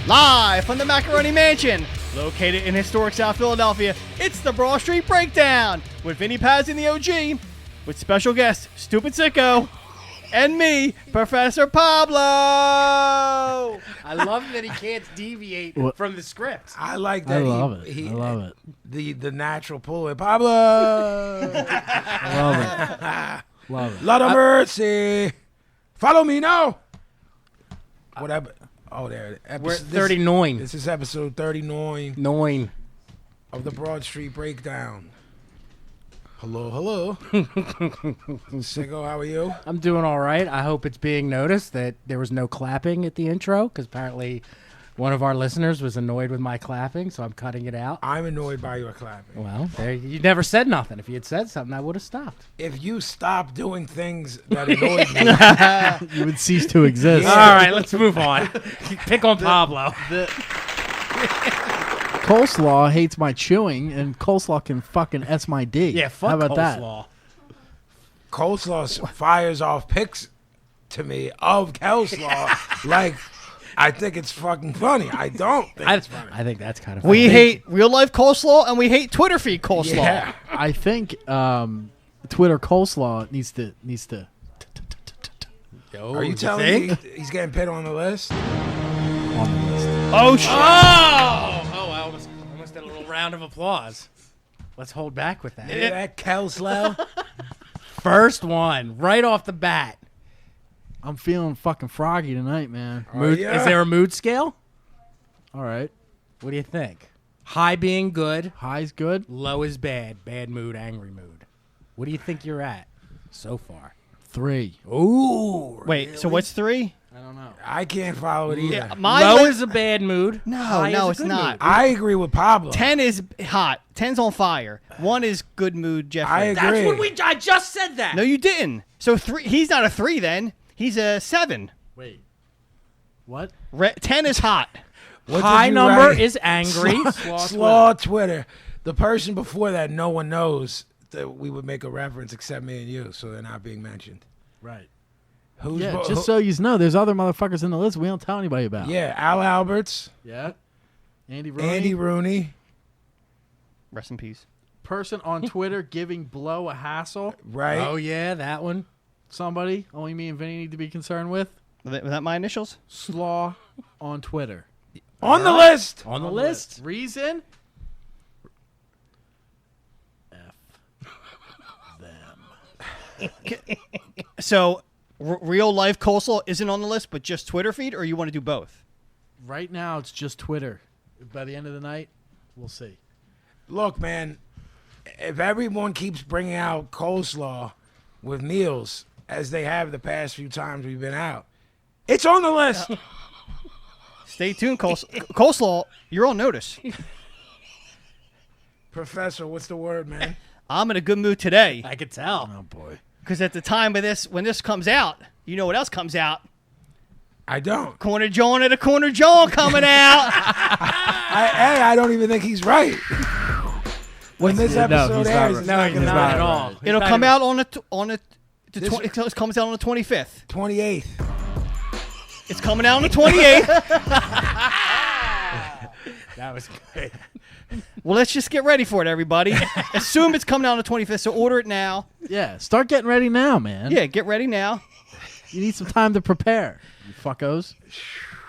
Live from the Macaroni Mansion, located in historic South Philadelphia, it's the Broad Street Breakdown with Vinnie Paz and The OG, with special guest Stupid Sicko, and me, Professor Pablo. I love that he can't deviate from the script. I like that. I love it. I love it. The natural pull. Pablo. I love it. Love it. Lot of mercy. Follow me now. Whatever. Oh, there. We're at 39. This is episode 39 9. of the Broad Street Breakdown. Hello. Sicko, how are you? I'm doing all right. I hope it's being noticed that there was no clapping at the intro, because apparently one of our listeners was annoyed with my clapping, so I'm cutting it out. I'm annoyed by your clapping. Well, you never said nothing. If you had said something, I would have stopped. If you stop doing things that annoyed me, You would cease to exist. Yeah. All right, let's move on. Pick on Pablo. Coleslaw hates my chewing, and coleslaw can fucking S my D. Yeah, fuck How about coleslaw. coleslaw fires off pics to me of coleslaw like I think it's fucking funny. I don't think it's funny. I think that's kind of We funny. hate real life coleslaw and we hate Twitter feed coleslaw. Yeah. I think Twitter coleslaw needs to. Yo, Are you telling me he's getting put on the list? On the list. Oh, shit. I almost did a little round of applause. Let's hold back with that. Hear that coleslaw? First one, right off the bat. I'm feeling fucking froggy tonight, man. Oh, yeah. Is there a mood scale? All right. What do you think? High being good, High's good. low is bad. Bad mood, angry mood. What do you think you're at so far? 3. Ooh. Wait, so what's 3? I don't know. I can't follow it either. Yeah, my Low list- is a bad mood. No, High is no, a it's good not. mood. I agree with Pablo. 10 is hot. 10's on fire. 1 is good mood, Jeffrey. I agree. I just said that. No, you didn't. So 3. He's not a 3 then. He's a 7. Wait. What? 10 is hot. What did High you number write? is angry. Slaw Twitter. The person before that, no one knows that we would make a reference except me and you, so they're not being mentioned. Right. Who's Yeah, just so you know, there's other motherfuckers in the list we don't tell anybody about. Yeah, Al Alberts, Yeah. Andy Rooney. Andy Rooney, Rest in peace. Person on Twitter giving Blow a hassle. right? Oh, yeah, that one. Somebody only me and Vinny need to be concerned with. Was that my initials? Slaw on Twitter. On the list. On the list. Reason? F them. So, real life coleslaw isn't on the list, but just Twitter feed, or you want to do both? Right now, it's just Twitter. By the end of the night, we'll see. Look, man, if everyone keeps bringing out coleslaw with meals as they have the past few times we've been out, it's on the list. Stay tuned, coleslaw. You're on notice. Professor, what's the word, man? I'm in a good mood today I could tell. Oh boy. because at the time of this, when this comes out, you know what else comes out? I don't. Corner John at a Corner John coming out. I don't even think he's right. When this Yeah, no, episode he's not airs, right. it's No, not he's gonna not be at all. It'll come out on the This- 20, it comes out on the 25th. 28th. It's coming out on the 28th. That was good. Well, let's just get ready for it, everybody. Assume it's coming out on the 25th, so order it now. Yeah, start getting ready now, man. Yeah, get ready now. You need some time to prepare, you fuckos.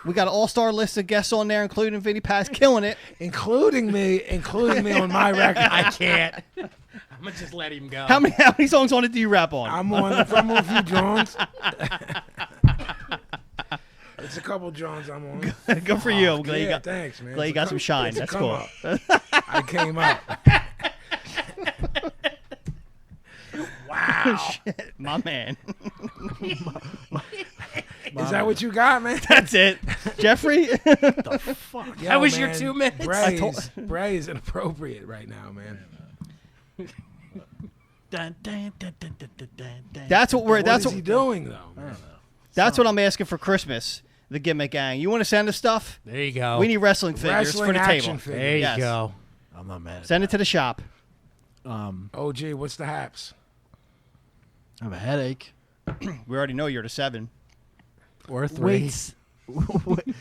We got an all-star list of guests on there, including Vinnie Paz, killing it. Including me on my record. I can't. I'm going to just let him go. How many songs on it do you rap on? I'm on a few Johns. It's a couple Johns I'm on. Good for you. I'm glad you Yeah, got. thanks, man. Glad you got some shine. It's a That's come cool. up. I came up. Wow. Shit, my man. Is that what you got, man? That's it, Jeffrey. Yo, That was your man, 2 minutes? Bray is inappropriate right now, man. That's what we're. What That's is he doing, though? That's what I'm asking for Christmas. The Gimmick Gang. You want to send us stuff? There you go. We need wrestling figures Wrestling for the action table. figures. There you Yes. go. I'm not mad. Send it to the shop. OG, what's the haps? I have a headache. We already know you're the 7. Or 3. Wait.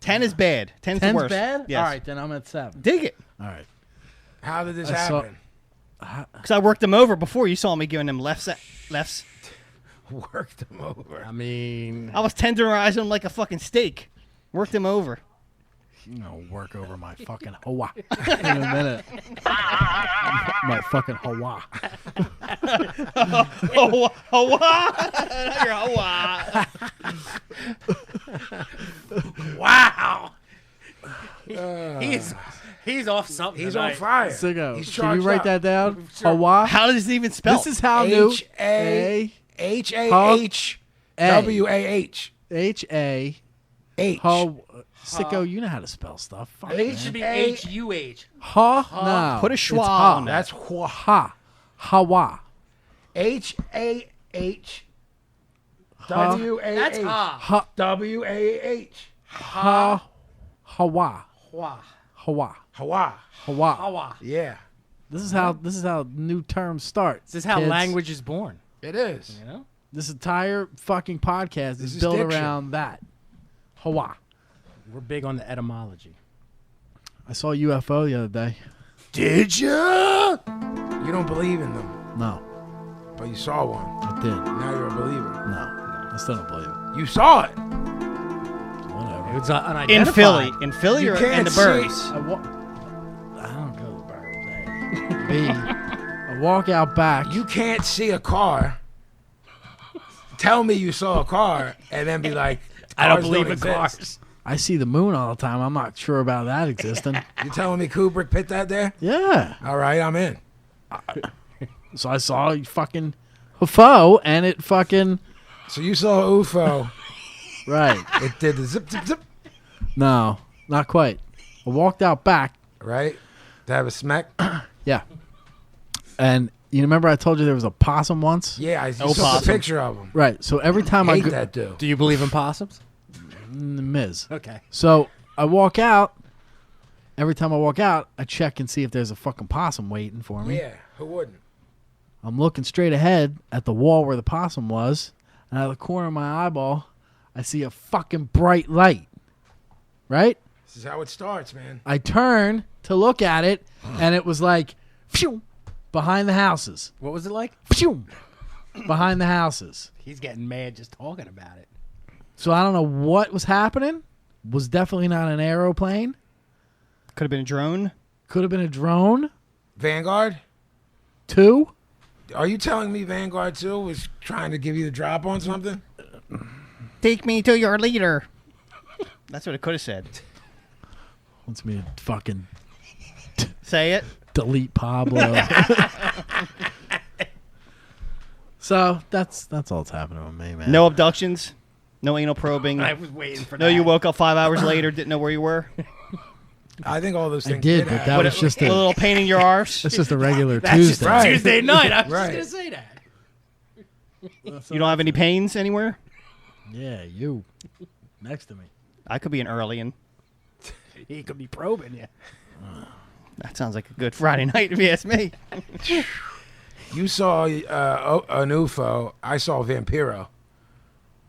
10 is bad. 10's the 10's worst. bad? Yes. All right, then I'm at 7. Dig it. All right. How did this I saw- happen? Because I worked them over before. You saw me giving them lefts. Worked them over. I mean, I was tenderizing them like a fucking steak. Worked them over. you know, work over my fucking Hawa in a minute. My fucking Hawa. Wow. He's off something. He's on fire. Sicko. He's Can you charged wait up. that down? Hawa. How does it even spell? This is how new. H-A-H-W-A-H. H-A. H. Sicko, you know how to spell stuff. Fuck, H man. should be H-U-H. No. Put a It's schwa ha. on that. That's Ha. Hawa. H-A-H. That's W-A-H. ha. W-A-H. Ha. Hawa. Hwa. Hawa. Hawa. Hawa. Hawa. Yeah, This is how new terms start. This is how kids. language is born. it is. You know? This entire fucking podcast This is is built diction. around that. Hawa. We're big on the etymology. I saw a UFO the other day. Did you? You don't believe in them, No, but you saw one. I did. Now you're a believer. No, I still don't believe it. You saw it. Whatever. It's unidentified. In Philly. In Philly You or in can't the see- burbs? I don't go to the burbs. B. I walk out back. You can't see a car. Tell me you saw a car, and then be like, I don't "Cars believe in exist." cars. I see the moon all the time. I'm not sure about that existing. You telling me Kubrick put that there? Yeah. All right, I'm in. So I saw a fucking UFO, and it fucking So you saw UFO. right. It did the zip, zip, zip. No, not quite. I walked out back. Right? To have a smack? Yeah. And you remember I told you there was a possum once? Yeah, I saw Opossum. a picture of him. Right. So every time I Hate go, that dude. Do you believe in possums? Ms. Okay. So I walk out. Every time I walk out, I check and see if there's a fucking possum waiting for me. Yeah, who wouldn't? I'm looking straight ahead at the wall where the possum was, and out of the corner of my eyeball, I see a fucking bright light. Right? This is how it starts, man. I turn to look at it, and it was like, phew, behind the houses. What was it like? Phew, behind the houses. He's getting mad just talking about it. So I don't know what was happening. Was definitely not an aeroplane. Could have been a drone. Could have been a drone. Vanguard? 2. Are you telling me Vanguard 2 was trying to give you the drop on something? Take me to your leader. That's what it could have said. Wants me to fucking Say it. delete Pablo. So that's all that's happening with me, man. No abductions. No anal probing. I was waiting for No, that. you woke up 5 hours later, didn't know where you were. I think all those I things did, but happen. that was just a a little pain in your arse. that's just a regular That's just Tuesday. Right. Tuesday night. I was Right. just going to say that. You don't have any pains anywhere? Yeah, you next to me. I could be an early-in. He could be probing you. That sounds like a good Friday night if you ask me. You saw an UFO. I saw Vampiro.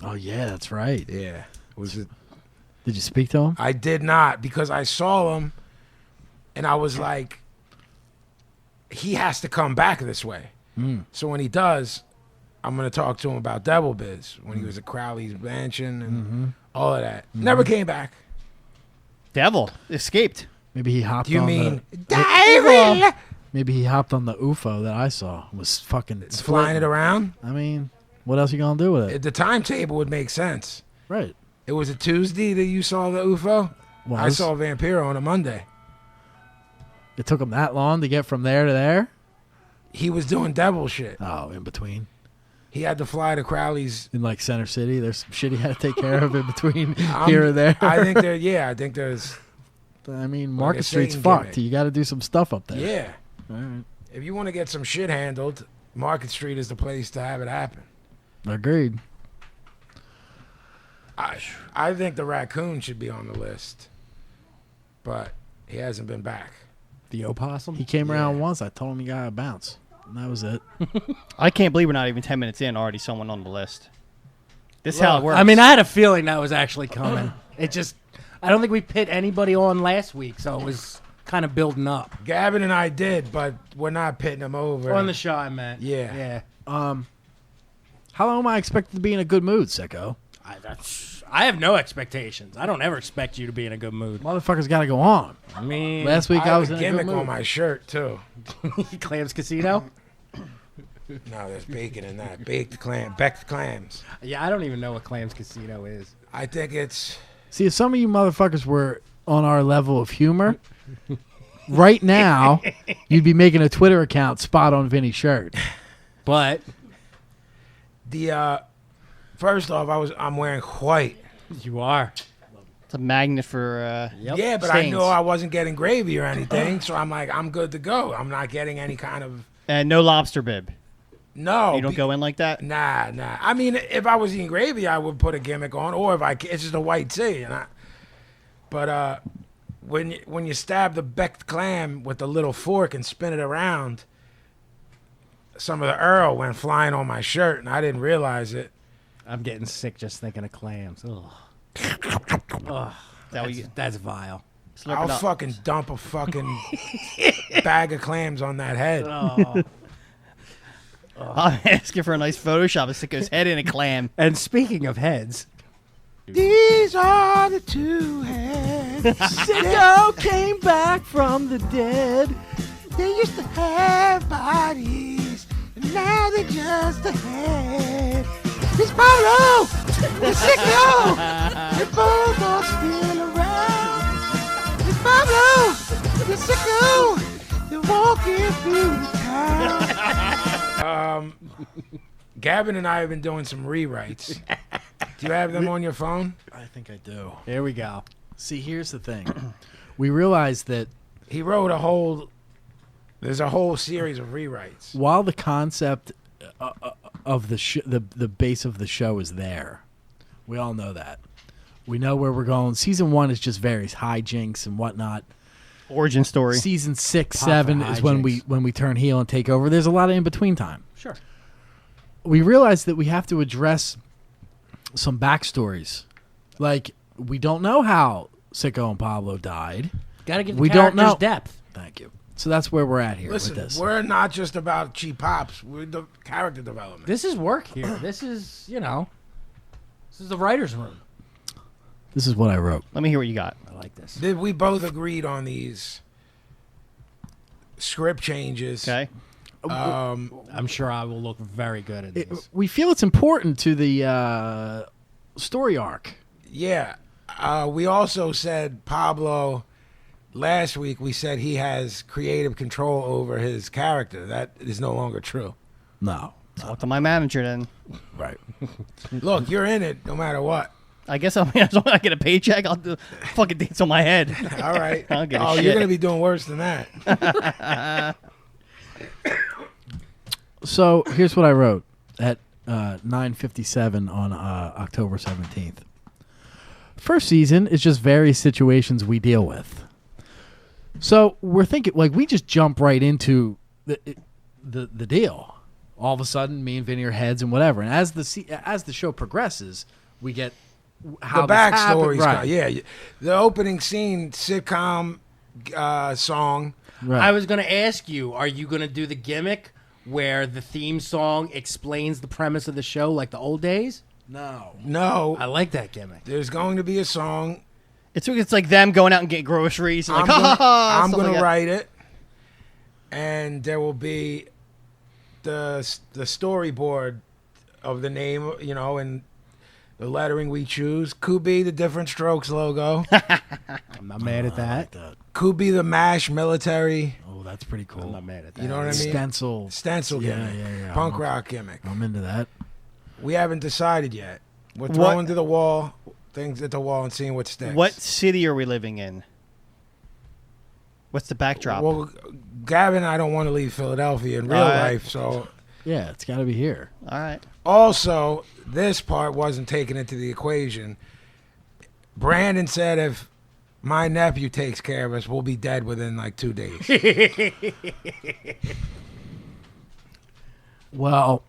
Oh yeah, that's right. Yeah. Was it? Did you speak to him? I did not, because I saw him, and I was like, he has to come back this way. So when he does, I'm going to talk to him about Devil Biz when he was at Crowley's mansion and all of that. Never came back. Devil escaped. Maybe he hopped Do you on mean the maybe he hopped on the UFO that I saw. Was fucking it's flying it around? I mean, what else you gonna do with it? The timetable would make sense. Right. It was a Tuesday that you saw the UFO? I Was. saw Vampiro on a Monday. It took him that long to get from there to there? He was doing devil shit. Oh, in between. He had to fly to Crowley's. In like Center City, there's some shit he had to take care of in between here and there. I think there's, I mean, Like Market a Street's Satan fucked. gimmick. You got to do some stuff up there. yeah. All right. If you want to get some shit handled, Market Street is the place to have it happen. Agreed. I think the raccoon should be on the list, but he hasn't been back. The opossum? He came around Yeah. once. I told him he got to bounce. And that was it. I can't believe we're not even 10 minutes in, already someone on the list. This is how it Look, works. I mean, I had a feeling that was actually coming. It just, I don't think we pit anybody on last week, so it was kind of building up. Gavin and I did, but we're not pitting them over. On the show, I meant. Yeah. Yeah. How long am I expected to be in a good mood, sicko? I have no expectations. I don't ever expect you to be in a good mood. Motherfuckers got to go on. I mean, Last week I have was a in a good gimmick mood. on my shirt too. Clams Casino? No, there's bacon in that. Baked clams. Yeah, I don't even know what Clams Casino is. I think it's See, if some of you motherfuckers were on our level of humor, right now, you'd be making a Twitter account spot on Vinny's shirt. But the first off, I'm wearing white. you are. It's a magnet for Yep. Yeah, but stains. I knew I wasn't getting gravy or anything, so I'm like, I'm good to go. I'm not getting any kind of And no lobster bib. no. You don't go in like that? Nah. I mean, if I was eating gravy, I would put a gimmick on, or if it's just a white tea. But when you stab the baked clam with the little fork and spin it around, some of the Earl went flying on my shirt, and I didn't realize it. I'm getting sick just thinking of clams. Ugh. That what you That's vile. slurp I'll it up. fucking dump a fucking bag of clams on that head. Oh. I'm asking for a nice Photoshop of Sicko's head in a clam. And speaking of heads, These are the two heads. Sicko came back from the dead. They used to have bodies, and now they're just a head. It's Pablo! It's Sicko! They both are still around. It's Pablo! It's Sicko! They're walking through the town. Gavin and I have been doing some rewrites. Do you have them on your phone? I think I do. here we go. See, here's the thing. We realized that He wrote there's a whole series of rewrites. while the concept of the base of the show is there, we all know that. We know where we're going. Season 1 is just various hijinks and whatnot. Origin story. Season 6, Pop for 7 is when hijinks. we turn heel and take over. There's a lot of in between time. Sure. We realized that we have to address some backstories. Like, we don't know how Sicko and Pablo died. Got to give the We don't characters know. depth. Thank you. So that's where we're at here with Listen, this. we're not just about cheap pops. We're the character development. This is work here. This is, this is the writer's room. This is what I wrote. Let me hear what you got. I like this. We both agreed on these script changes. Okay. I'm sure I will look very good at this. We feel it's important to the story arc. Yeah. We also said Pablo. Last week we said he has creative control over his character. That is no longer true. No. Talk to my manager then. Right. Look, you're in it no matter what. I guess as long as I get a paycheck, I'll do fucking dance on my head. All right. I don't give a Oh, shit. you're going to be doing worse than that. So here's what I wrote at 9:57 on October 17th. First season is just various situations we deal with. So we're thinking, like, we just jump right into the deal. All of a sudden, me and Vinny are heads and whatever. And as the show progresses, we get how The this happened. backstory's Right. yeah. The opening scene, sitcom song. Right. I was going to ask you, are you going to do the gimmick where the theme song explains the premise of the show like the old days? No, I like that gimmick. there's going to be a song. It's like them going out and getting groceries. And like, I'm stuff going like to that. write it, and there will be the storyboard of the name, and the lettering we choose. Could be the Different Strokes logo. I'm not mad at that. Could be the MASH military. Oh, that's pretty cool. I'm not mad at that. You know what I mean? Stencil. Stencil Yeah, gimmick. yeah. Punk I'm- rock gimmick. I'm into that. We haven't decided yet. We're What- throwing to the wall things at the wall and seeing what sticks. What city are we living in? What's the backdrop? Well, Gavin and I don't want to leave Philadelphia in real life, so Yeah, it's got to be here. All right. also this part wasn't taken into the equation. Brandon said if my nephew takes care of us, we'll be dead within like 2 days. Well,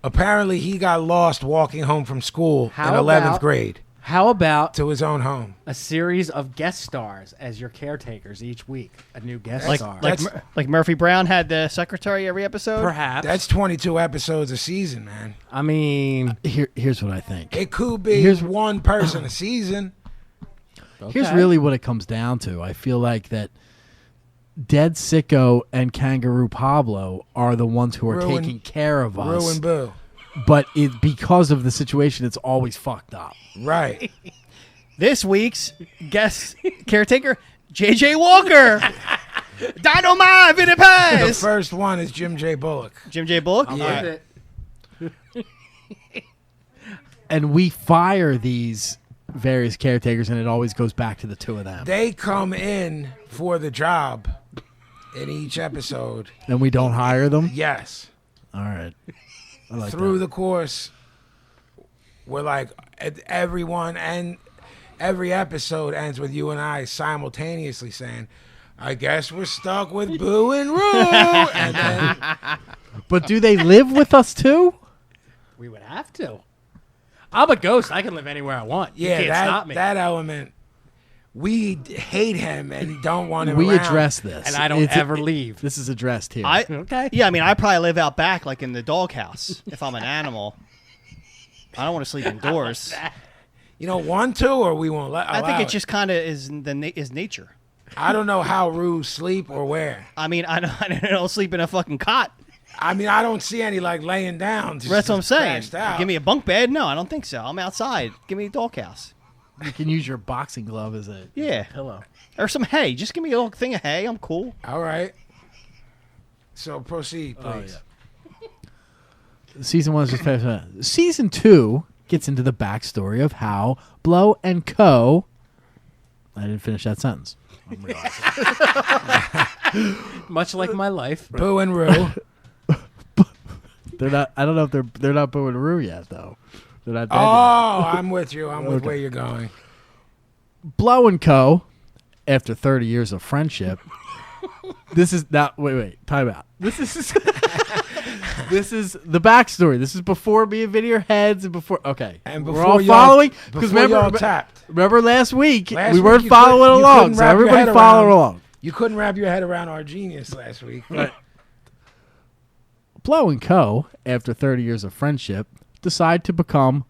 Apparently, he got lost walking home from school How in 11th about- grade. How about to his own home. a series of guest stars as your caretakers each week? A new guest Like star. like Murphy Brown had the secretary every episode. Perhaps. That's 22 episodes a season, man. I mean, Here's what I think. It could be Here's- one person a season. Here's okay. really what it comes down to. I feel like that Dead Sicko and Kangaroo Pablo are the ones who are Ruin- taking care of us. Ruin Boo. But because of the situation, it's always fucked up. Right. This week's guest caretaker, JJ Walker. Dynamite, Vinnie The Paz. first one is Jim J. Bullock. Jim J. Bullock. I Yeah. love it. And we fire these various caretakers, and it always goes back to the two of them. They come in for the job in each episode. And we don't hire them? Yes. All right. I like Through that. the course, we're like, everyone, and every episode ends with you and I simultaneously saying, I guess we're stuck with Boo and Roo. And then, But do they live with us too? We would have to. I'm a ghost. I can live anywhere I want. yeah, you can't stop me. that element, we hate him and don't want him We around. address this. and I don't It's- ever leave. This is addressed here. Okay. Yeah, I mean, I probably live out back, like in the doghouse. If I'm an animal, I don't want to sleep indoors. You know, want to, or we won't let. I think allow it just kind of is is nature. I don't know how Roo sleep or where. I mean, I don't sleep in a fucking cot. I mean, I don't see any like laying down. Just, That's what I'm saying. crashed out. Give me a bunk bed? No, I don't think so. I'm outside. Give me a doghouse. You can use your boxing glove as a Yeah. pillow. Or some hay. Just give me a little thing of hay. I'm cool. All right. So proceed, Oh, please. Season 1 is just finished. Season 2 gets into the backstory of how Blow and Co. I didn't finish that sentence. I'm realizing. Much like my life. Boo and Roo. They're not. I don't know if they're not Boo and Roo yet though. They're not dead yet. Oh, I'm with you. I'm with where you're going. Blow and Co. After 30 years of friendship. This is not. Wait. Time out. This is. This is the backstory. This is before me and Vinnie are heads and before. Okay. And we're before all y'all- following Before remember. y'all tapped. Remember last week Last we week weren't you following couldn't along, so wrap your everybody head followed around- along. You couldn't wrap your head around our genius last week. Blow and Co. After 30 years of friendship decide to become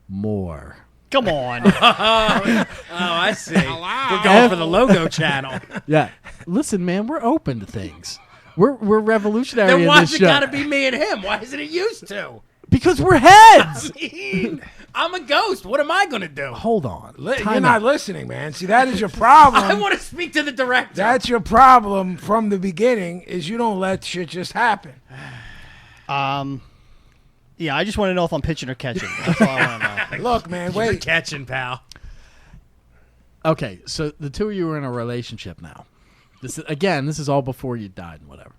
more. Come on. Oh, I see. We're going for the logo channel. Yeah. Listen, man, we're open to things. We're revolutionary Then in why's this it show. gotta be me and him? Why isn't it used to? Because we're heads. I'm a ghost. What am I gonna do? Hold on. You're Time not out. listening, man. See, that is your problem. I want to speak to the director. That's your problem from the beginning. Is you don't let shit just happen. Yeah, I just want to know if I'm pitching or catching. That's all I want to know. Look, man, You're wait. catching, pal. Okay, so the two of you are in a relationship now. This is all before you died and whatever.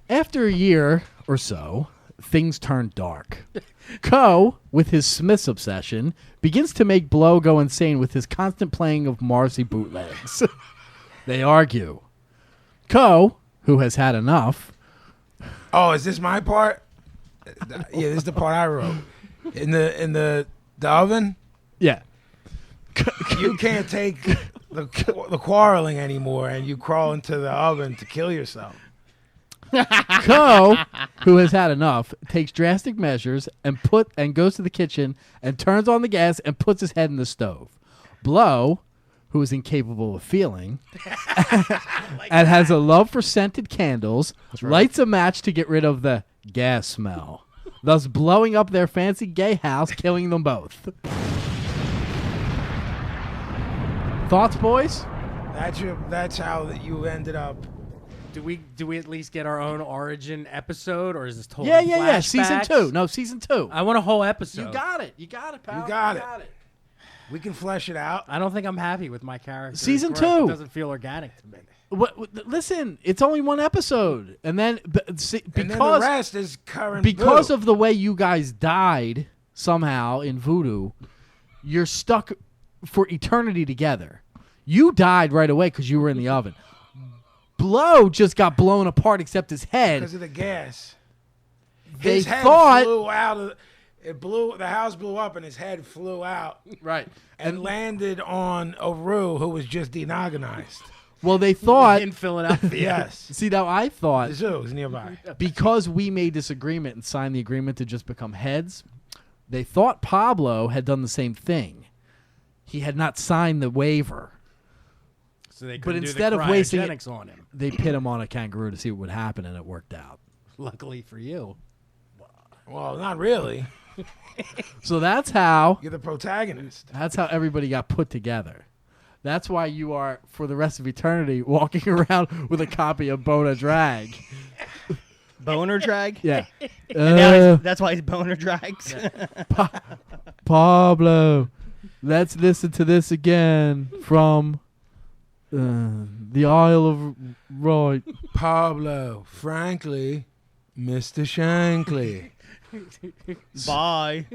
After a year or so, things turn dark. Co, with his Smiths obsession, begins to make Blow go insane with his constant playing of Marcy bootlegs. They argue. Co, who has had enough, Oh, is this my part? Yeah, this is the part I wrote. In the oven, yeah, you can't take the quarreling anymore, and you crawl into the oven to kill yourself. Co, who has had enough, takes drastic measures and goes to the kitchen and turns on the gas and puts his head in the stove. Blow, who is incapable of feeling and has a love for scented candles, lights a match to get rid of the gas smell, thus blowing up their fancy gay house, killing them both. Thoughts, boys? That's how you ended up. Do we at least get our own origin episode, or is this totally Yeah. Season flashbacks? 2. No, season 2. I want a whole episode. You got it, pal. You got it. We can flesh it out. I don't think I'm happy with my character. Season His growth 2. doesn't feel organic to me. Listen, it's only one episode, and then And then the rest is current. because Boo. of the way you guys died somehow in Voodoo, you're stuck for eternity together. You died right away because you were in the oven. Blow just got blown apart except his head. because of the gas. They His head thought flew out of. It blew. The house blew up, and his head flew out Right. and landed on a Rue who was just denogonized. Well, they thought. In Philadelphia. Yes, See, now I thought the zoo is nearby. because we made this agreement and signed the agreement to just become heads, they thought Pablo had done the same thing. He had not signed the waiver. So they But couldn't instead do the of wasting it- cryogenics on him. They pit him on a kangaroo to see what would happen, and it worked out. Luckily for you. Well, not really. So that's how You're the protagonist. everybody got put together. That's why you are, for the rest of eternity, walking around with a copy of Bona Drag. Boner drag. Yeah. And now that's why he's boner drags. Pablo, let's listen to this again from the Isle of Right. Pablo, frankly, Mr. Shankly. Bye.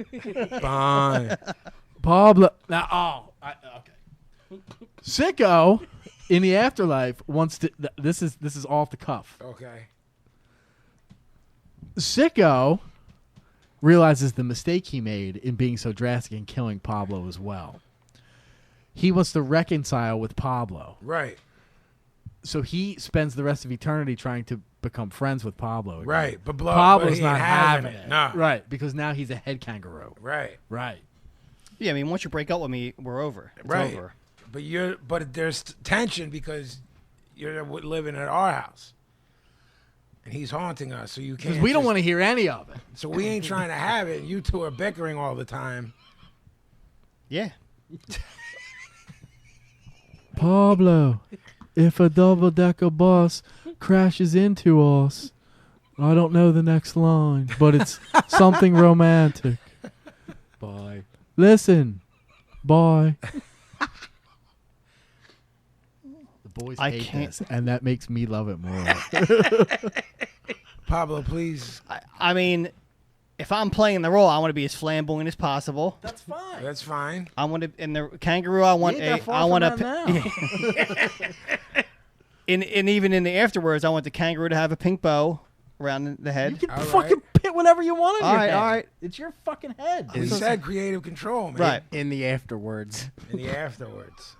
Bye. Pablo. Now, okay. Sicko in the afterlife wants to. This is off the cuff. Okay. Sicko realizes the mistake he made in being so drastic and killing Pablo as well. He wants to reconcile with Pablo. Right. So he spends the rest of eternity trying to become friends with Pablo again. Right. But Pablo's he not ain't having it. No. Right, because now he's a head kangaroo. Right. Right. Yeah, I mean, once you break up with me, we're over. It's Right. over. But there's tension because you're living at our house. And he's haunting us, so you can't. Because we don't want to hear any of it. So we ain't trying to have it. You two are bickering all the time. Yeah. Pablo, if a double-decker bus crashes into us, I don't know the next line, but it's something romantic. Bye. Listen, bye. The boys I hate can't- this, and that makes me love it more. Pablo, please. I mean, if I'm playing the role, I want to be as flamboyant as possible. That's fine. That's fine. I want to in the kangaroo. I want and even in the afterwards, I want the kangaroo to have a pink bow around the head. You can All fucking pit whatever you want on All your right, head. all right. It's your fucking head. We said creative control, man. Right. In the afterwards. In the afterwards.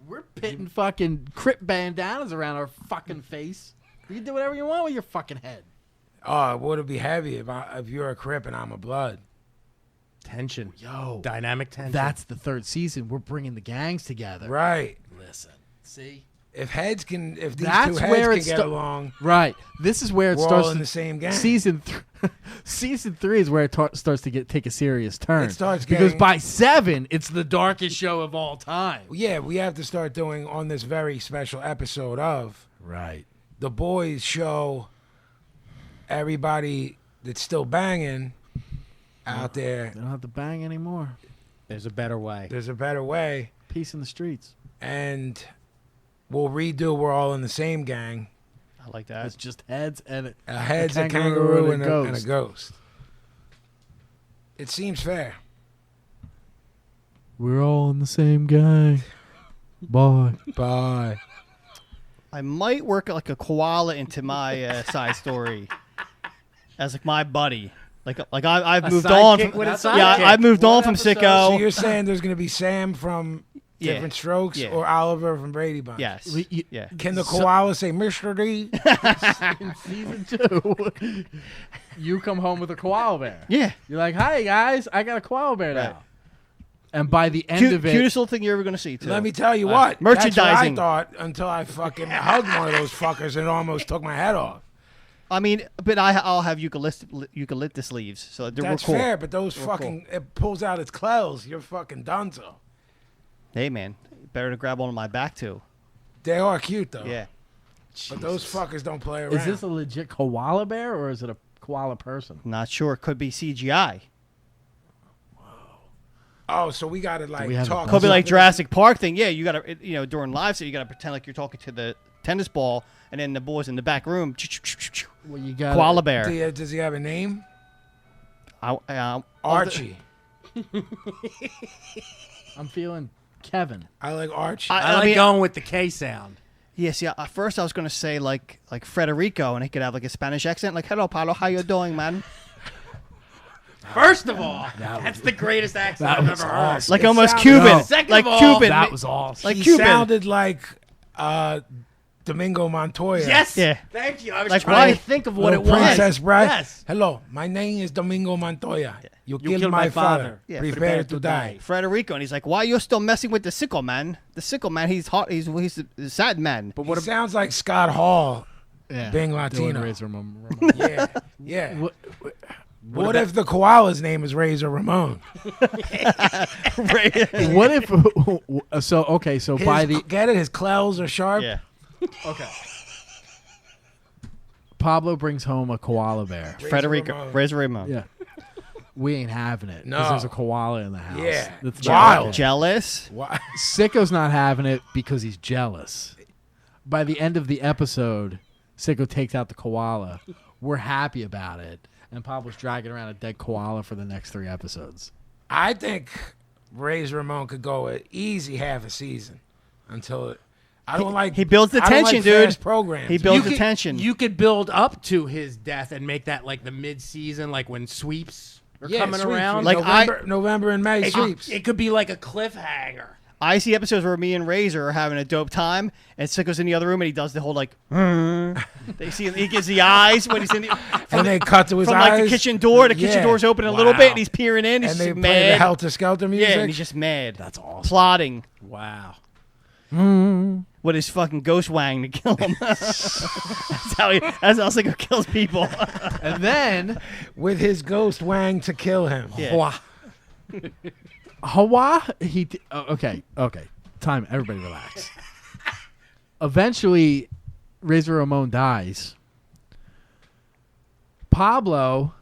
We're pitting fucking crip bandanas around our fucking face. You can do whatever you want with your fucking head. Oh, would it be heavy if you're a Crip and I'm a Blood? Tension. Yo, Dynamic tension. that's the third season. We're bringing the gangs together. Right. Listen, see? If these That's two where heads it can get sta- along, Right. This is where it we're starts. all in to- the same gang. Season 3 is where it starts to take a serious turn. It starts because getting- by 7, it's the darkest show of all time. Yeah, we have to start doing on this very special episode of Right. The Boys show everybody that's still banging out there. They don't have to bang anymore. There's a better way. There's a better way. Peace in the streets. And we'll redo We're All in the Same Gang. I like that. It's just heads and A head's a kangaroo kangaroo and and a a ghost. It seems fair. we're all in the same gang. Bye. Bye. I might work like a koala into my side story as like my buddy. I've moved on sidekick from with a yeah, sidekick. I've moved on from So Sicko. you're saying there's going to be Sam from Yeah. Different Strokes Yeah. or Oliver from Brady Bunch? Yes. Yeah. Can the koala say Mr. D? In season 2, you come home with a koala bear. Yeah. You're like, hi, guys, I got a koala bear Right. now. And by the end of it, Cutest little thing you're ever gonna see too. Let me tell you what. merchandising. That's what I thought until I fucking hugged one of those fuckers and it almost took my head off. I mean, but I'll have eucalyptus leaves, so we're That's cool. fair, but those fucking it pulls out its claws. You're fucking donezo. Hey man, better to grab one on my back too. They are cute though. Yeah. But those fuckers don't play around. is this a legit koala bear or is it a koala person? Not sure. Could be CGI. Oh, so we gotta like we have a talk. Could be like something- Jurassic Park thing. Yeah, you gotta during live set you gotta pretend like you're talking to the tennis ball, and then the boys in the back room. Well, you got Koala bear. Does he have a name? I'm Archie. feeling Kevin. I like Archie. I like mean- going with the K sound. Yes, yeah. At first, I was gonna say like Federico, and he could have like a Spanish accent, like "Hello, Paulo, how you doing, man?" First of all, that's the greatest accent I've ever heard. Like It almost sounded- Cuban. No. Second Like of all, Cuban. That was awesome. Like He Cuban. sounded like Domingo Montoya. Yes. Yeah. Thank you. I was Like trying why? to think of what it Little was. Princess Bride. Yes. Hello, my name is Domingo Montoya. You killed killed my my father. father. Yeah, Prepare to die. Frederico, and he's like, "Why you still messing with the sickle man? The sickle man, he's hot. He's a sad man." But He what sounds like Scott Hall Yeah. being Doing Latino. Razor Ramon. Yeah, yeah. What- What if the koala's name is Razor Ramon? What if? So okay. So by the Get it? His claws are sharp. Yeah. okay. Pablo brings home a koala bear. Frederico, Ramon. Razor Ramon. Yeah. We ain't having it. 'cause No. there's a koala in the house. Yeah. That's Wild. not okay. Jealous. Why? Sicko's not having it because he's jealous. By the end of the episode, Sicko takes out the koala. We're happy about it. And Pablo's dragging around a dead koala for the next 3 episodes. I think Razor Ramon could go an easy half a season until it. I don't like. he builds the I don't tension, like dude. fast programs. He builds you the could- tension. You could build up to his death and make that like the mid-season, like when sweeps are coming sweeps. around. Like November and May it, sweeps. it could be like a cliffhanger. I see episodes where me and Razor are having a dope time, and Sicko's in the other room, and he does the whole like. They see him, he gives the eyes when he's in the. And they cut to his From eyes. like the kitchen door, the kitchen Yeah. door's open a Wow. little bit, and he's peering in. He's And they just play the mad. Helter Skelter music. Yeah, and he's just mad. That's awesome. Plotting Wow. with his fucking ghost wang to kill him. That's how Sicko kills people. And then with his ghost wang to kill him. Yeah. Hawa, okay. Time, everybody relax. Eventually, Razor Ramon dies. Pablo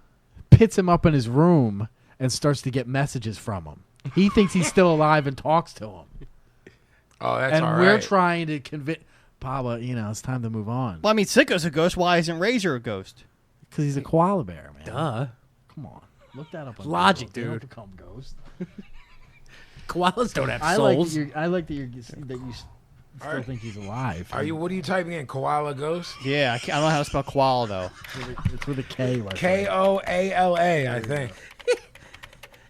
pits him up in his room and starts to get messages from him. He thinks he's still alive and talks to him. Oh, that's And all we're right. trying to convince Pablo, it's time to move on. Well, I mean, Sicko's a ghost. Why isn't Razor a ghost? Because he's a koala bear, man. Duh. Come on. Look that up. On Logic, Google. They don't dude. become ghosts. Koalas don't have I like souls. that you still think he's alive. What are you typing in? Koala ghost? Yeah, I don't know how to spell koala though. It's with a K. Like Koala, I think.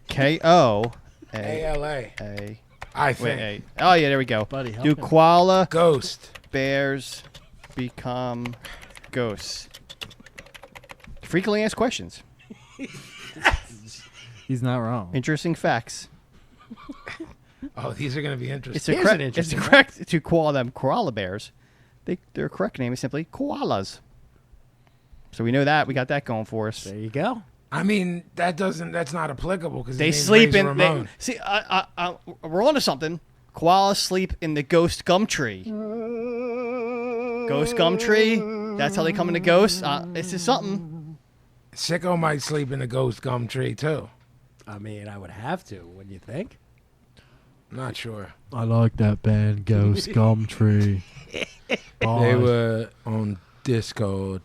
Koala. I think. Wait. Oh yeah, there we go. Buddy, help Do him. koala Ghost. bears become ghosts? Frequently asked questions. He's not wrong. Interesting facts. Oh, these are going to be interesting. It's a Here's correct. an It's interesting correct to call them koala bears. Their correct name is simply koalas. So we know that we got that going for us. There you go. I mean, that's not applicable because They sleep in. See, we're onto something. Koalas sleep in the ghost gum tree. Ghost gum tree. That's how they come into ghosts. This is something. Sicko might sleep in the ghost gum tree too. I mean, I would have to. Wouldn't you think? I'm not sure. I like that band, Ghost Gumtree. They were on Discord.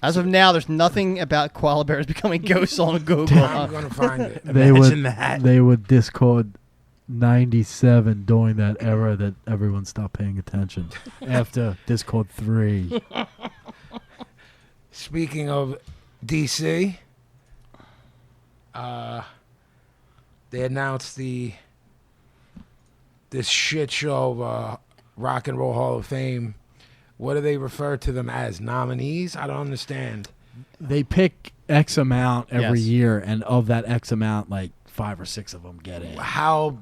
As of now, there's nothing about koala bears becoming ghosts on Google. I'm going to find it. Imagine that. They would Discord 97 during that era that everyone stopped paying attention. After Discord 3. Speaking of DC, they announced this shit show of Rock and Roll Hall of Fame. What do they refer to them as? Nominees? I don't understand. They pick X amount every Yes. year, and of that X amount, like 5 or 6 of them get in. How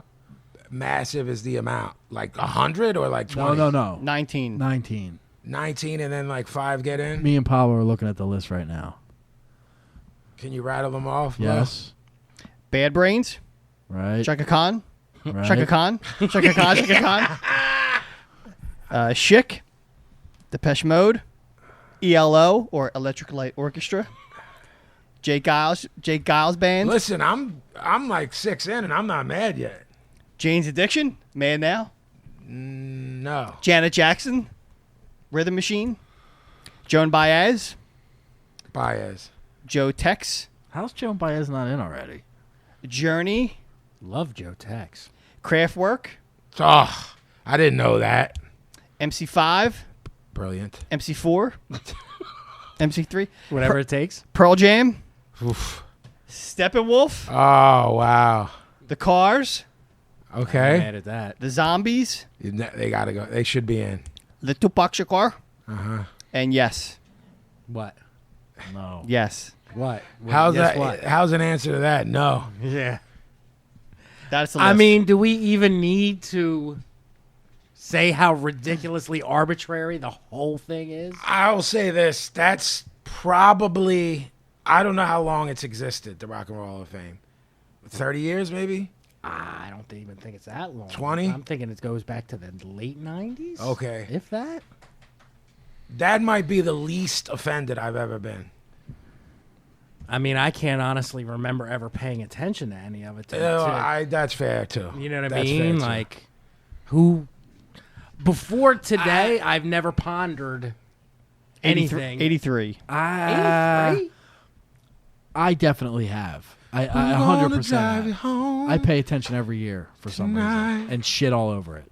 massive is the amount? Like 100 or like 20? No. 19. 19. 19 and then like 5 get in? Me and Pablo are looking at the list right now. Can you rattle them off? bro? Yes. Bad Brains. Right. Chaka Khan. right. Chaka Khan. Chaka Khan. Chaka Khan. Chic. Depeche Mode. ELO or Electric Light Orchestra. Jake Giles Band. Listen, I'm like 6 in and I'm not mad yet. Jane's Addiction. Mad Now. No. Janet Jackson. Rhythm Machine. Joan Baez. Baez. Joe Tex. How's Joan Baez not in already? Journey. Love Joe Tex. Kraftwerk. Oh, I didn't know that. MC5. Brilliant. MC4. MC3. Whatever it takes. Pearl Jam. Oof. Steppenwolf, Oh wow. the Cars, Okay. Mad at that. the Zombies, They gotta go. They should be in. the Tupac Shakur, Uh-huh. and yes. What? No. Yes. What? How's Guess that? what? How's an answer to that? No. Yeah. That's the list. I mean, do we even need to say how ridiculously arbitrary the whole thing is? I'll say this. That's probably, I don't know how long it's existed, the Rock and Roll Hall of Fame. 30 years, maybe? I don't even think it's that long. 20? I'm thinking it goes back to the late 90s. Okay. If that. That might be the least offended I've ever been. I mean, I can't honestly remember ever paying attention to any of it. That's fair, too. You know what I That's fair, mean? too. Like, who... Before today, I've never pondered 83. anything. 83. 83? I definitely have. I I'm 100% drive you have. home I pay attention every year for some tonight. reason and shit all over it.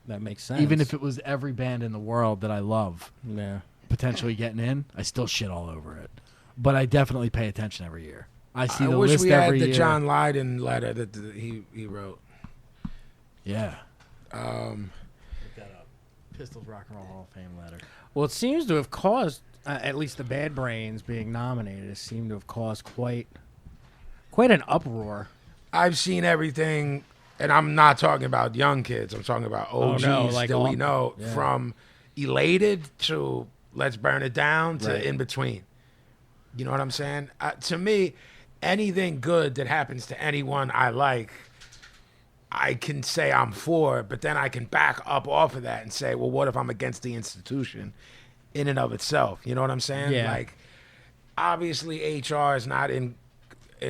That makes sense. Even if it was every band in the world that I love Yeah. potentially getting in, I still shit all over it. But I definitely pay attention every year. I see I the wish list we had every the year. John Lydon letter that he wrote. Yeah. Um, Look that up. Pistols Rock and Roll Hall of Fame letter. Well, it seems to have caused, at least the Bad Brains being nominated, it seemed to have caused quite an uproar. I've seen everything, and I'm not talking about young kids. I'm talking about OGs like that all- we know, yeah. from elated to let's burn it down to Right. in between. You know what I'm saying? To me, anything good that happens to anyone I like, I can say I'm for, but then I can back up off of that and say, well, what if I'm against the institution in and of itself? You know what I'm saying? Yeah. Like, obviously, HR is not in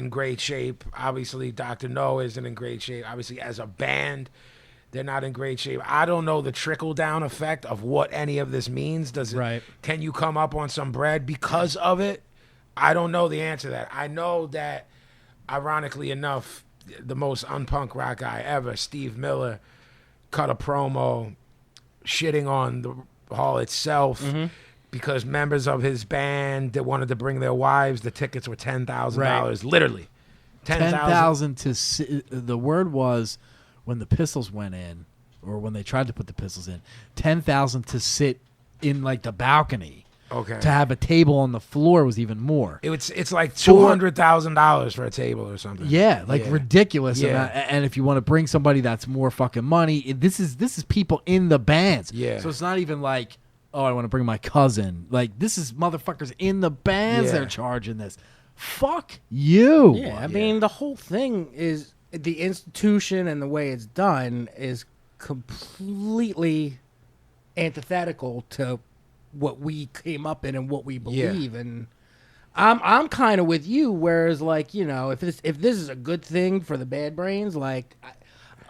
great shape. Obviously, Dr. No isn't in great shape. Obviously, as a band, they're not in great shape. I don't know the trickle-down effect of what any of this means. Does it? Right. Can you come up on some bread because of it? I don't know the answer to that. I know that, ironically enough, the most unpunk rock guy ever, Steve Miller, cut a promo shitting on the hall itself because members of his band that wanted to bring their wives, the tickets were $10,000, literally. 10,000 to the word was when the Pistols went in, or when they tried to put the Pistols in, 10,000 to sit in like the balcony. Okay. To have a table on the floor was even more. It's like $200,000 for a table or something. Yeah, like Yeah. ridiculous Yeah. amount. And if you want to bring somebody that's more fucking money, this is people in the bands. Yeah. So it's not even like, oh, I want to bring my cousin. Like, this is motherfuckers in the bands. Yeah. They're charging this. Fuck you. Yeah, I mean, the whole thing is the institution and the way it's done is completely antithetical to what we came up in and what we believe. And I'm kind of with you. Whereas, like, you know, if this is a good thing for the Bad Brains, like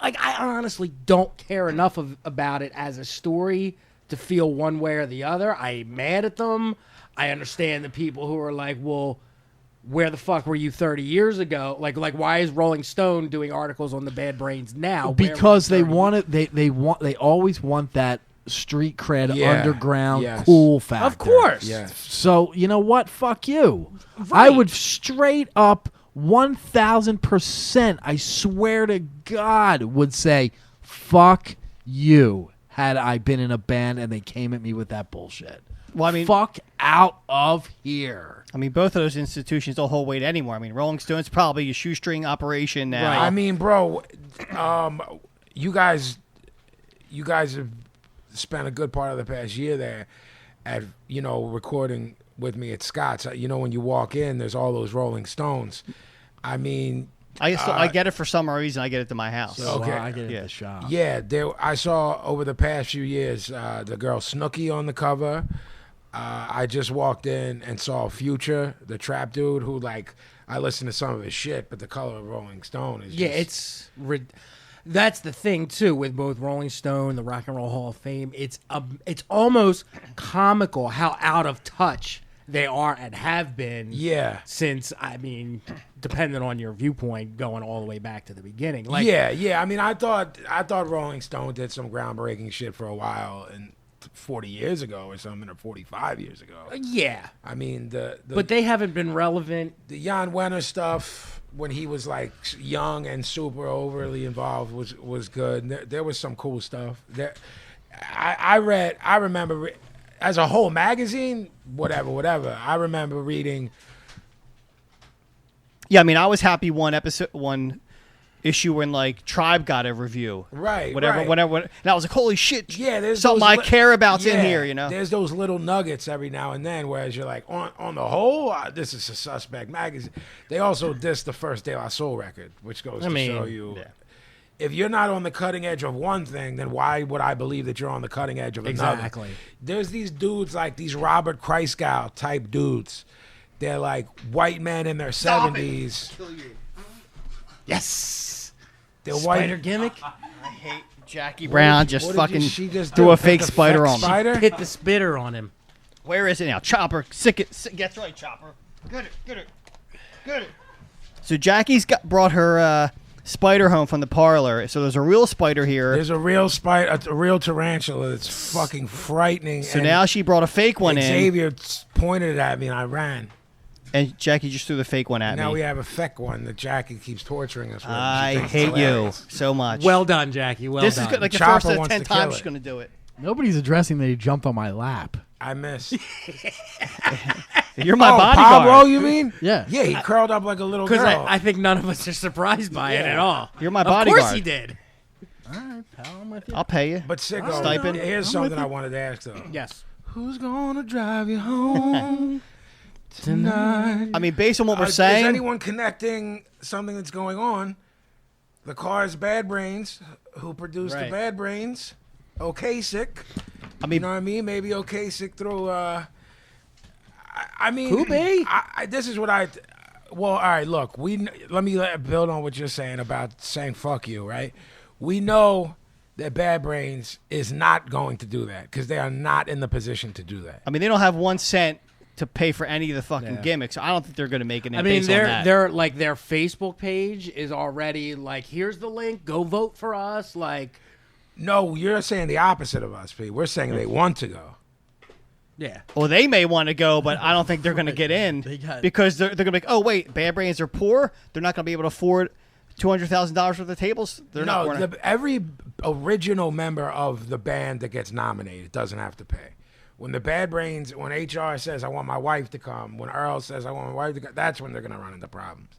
I honestly don't care enough about it as a story to feel one way or the other. I'm mad at them. I understand the people who are like, well, where the fuck were you 30 years ago? Like why is Rolling Stone doing articles on the Bad Brains now? Because they want it. They always want that street cred, Yeah. underground, Yes. cool factor. Of course. Yes. So you know what? Fuck you. Right. I would straight up 1,000%. I swear to God, would say fuck you had I been in a band and they came at me with that bullshit. Well, I mean, fuck out of here. I mean, both of those institutions don't hold weight anymore. I mean, Rolling Stone's probably a shoestring operation now. I mean, bro, you guys have spent a good part of the past year there at, recording with me at Scott's. When you walk in, there's all those Rolling Stones. I mean, I get it for some reason. I get it to my house. So Okay. I get it Yeah. at the shop. yeah, I saw over the past few years the girl Snooki on the cover. I just walked in and saw Future, the trap dude, who, like, I listened to some of his shit, but the color of Rolling Stone is just... That's the thing too with both Rolling Stone, the Rock and Roll Hall of Fame. It's almost comical how out of touch they are and have been. Yeah. Since, I mean, depending on your viewpoint, going all the way back to the beginning. Like, yeah. I mean, I thought Rolling Stone did some groundbreaking shit for a while, and 40 years ago or something, or 45 years ago. Yeah, I mean, but they haven't been relevant. the Jan Wenner stuff when he was like young and super overly involved was good. There was some cool stuff. I remember as a whole magazine, whatever. I remember reading. Yeah, I mean, I was happy one issue when like Tribe got a review, Right, whatever, right. and I was like, holy shit, Yeah, there's something those I care about's in here, you know. There's those little nuggets every now and then, whereas you're like, on the whole, this is a suspect magazine. They also dissed the first De La Soul record, which goes to show you, if you're not on the cutting edge of one thing, then why would I believe that you're on the cutting edge of another? Exactly. There's these dudes like these Robert Kreisgau type dudes. They're like white men in their 70s. Yes. They're Spider white. gimmick. I hate Jackie Brown just What fucking did she just threw do? a fake Pick the spider fake on me. spider? Hit the spitter on him. Where is it now? Chopper, sick it. That's right, Chopper. Get it. So Jackie's brought her spider home from the parlor. So there's a real spider here. There's a real spider, a real tarantula that's fucking frightening. So now she brought a fake one in, Xavier pointed it at me and I ran. and Jackie just threw the fake one at Now me. we have a fake one that Jackie keeps torturing us with. I She thinks hate it's you hilarious. so much. Well done, Jackie. Well this done. is good, like the Chopper first of the wants 10 to kill times it. she's gonna do it. Nobody's addressing that he jumped on my lap. I miss. You're my Oh, bodyguard. Pablo, you mean? Yeah. Yeah, he curled up like a little Because girl. I think none of us are surprised by it at all. You're my Of bodyguard. course he did. All right, pal, I'm with you. I'll pay you. But Sicko, Stipend. here's something I wanted to ask though. Yes. Who's gonna drive you home tonight? I mean, based on what we're Is saying, anyone connecting something that's going on? The Cars Bad Brains, who produced the Right. Bad Brains, OK Sick. I You mean, know what I mean? Maybe OK Sick through. I mean, Could be. this is what I. Well, all right. Look, let me build on what you're saying about saying "fuck you." Right? We know that Bad Brains is not going to do that because they are not in the position to do that. I mean, they don't have 1 cent to pay for any of the fucking Yeah. gimmicks. I don't think they're gonna make it. I mean, their like their Facebook page is already like, here's the link. Go vote for us. Like, No, you're saying the opposite of us, P. We're saying they want to go. yeah. Well, they may want to go, but I don't think they're going to get in They got- because they're going to be like, oh wait, Bad Brains are poor. They're not going to be able to afford $200,000 worth of tables. They're not. No, we're not- every original member of the band that gets nominated doesn't have to pay. When the Bad Brains, when HR says, I want my wife to come, when Earl says, I want my wife to come, that's when they're going to run into problems.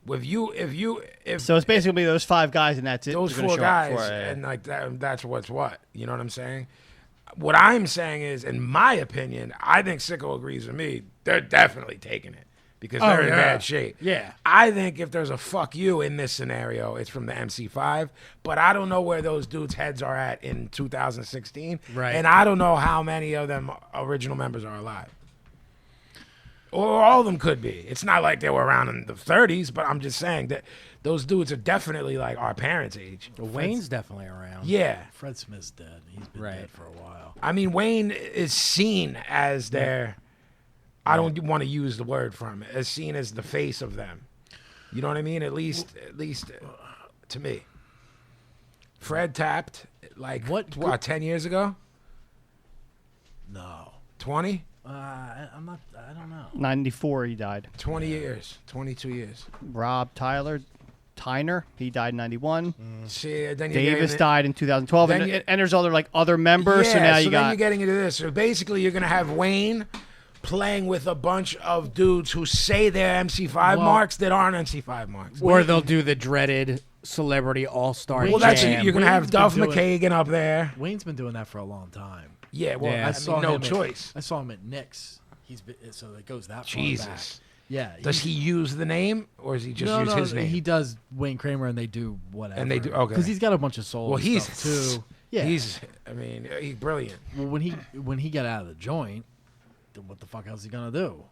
If So it's basically those 5 guys, and that's it. those They're gonna 4 show up guys, for it. and like that's what's what. You know what I'm saying? What I'm saying is, in my opinion, I think Sicko agrees with me. They're definitely taking it because they're in bad shape. Yeah. I think if there's a fuck you in this scenario, it's from the MC5. But I don't know where those dudes' heads are at in 2016. Right. And I don't know how many of them original members are alive. Or all of them could be. It's not like they were around in the 30s, but I'm just saying that those dudes are definitely like our parents' age. Wayne's definitely around. Yeah. Fred Smith's dead. He's been Right. dead for a while. I mean, Wayne is seen as their, I don't want to use the word for him, as seen as the face of them. You know what I mean? At least to me. Fred tapped like, what 10 years ago? No. 20? I'm not. I don't know. 94, he died. 20 years. 22 years. Rob Tyner, he died in 91. See, then Davis died in 2012, then and there's other members. So now you then got you're getting into this. So basically, you're gonna have Wayne playing with a bunch of dudes who say they're MC5 marks that aren't MC5 marks. Or they'll do the dreaded celebrity all-star Well, that's jam. you're gonna have Wayne's Duff been doing- McKagan up there. Wayne's been doing that for a long time. Yeah, well, Yeah. I saw mean, no him at- choice. I saw him at Nick's. He's been, so it goes that far Jesus. back. Yeah. Does he use the name, or does he just use his name? He does Wayne Kramer, and they do whatever. And they do- okay. because he's got a bunch of soul. Well, he's stuff too. Yeah. He's brilliant. well, when he got out of the joint, then what the fuck else is he gonna do?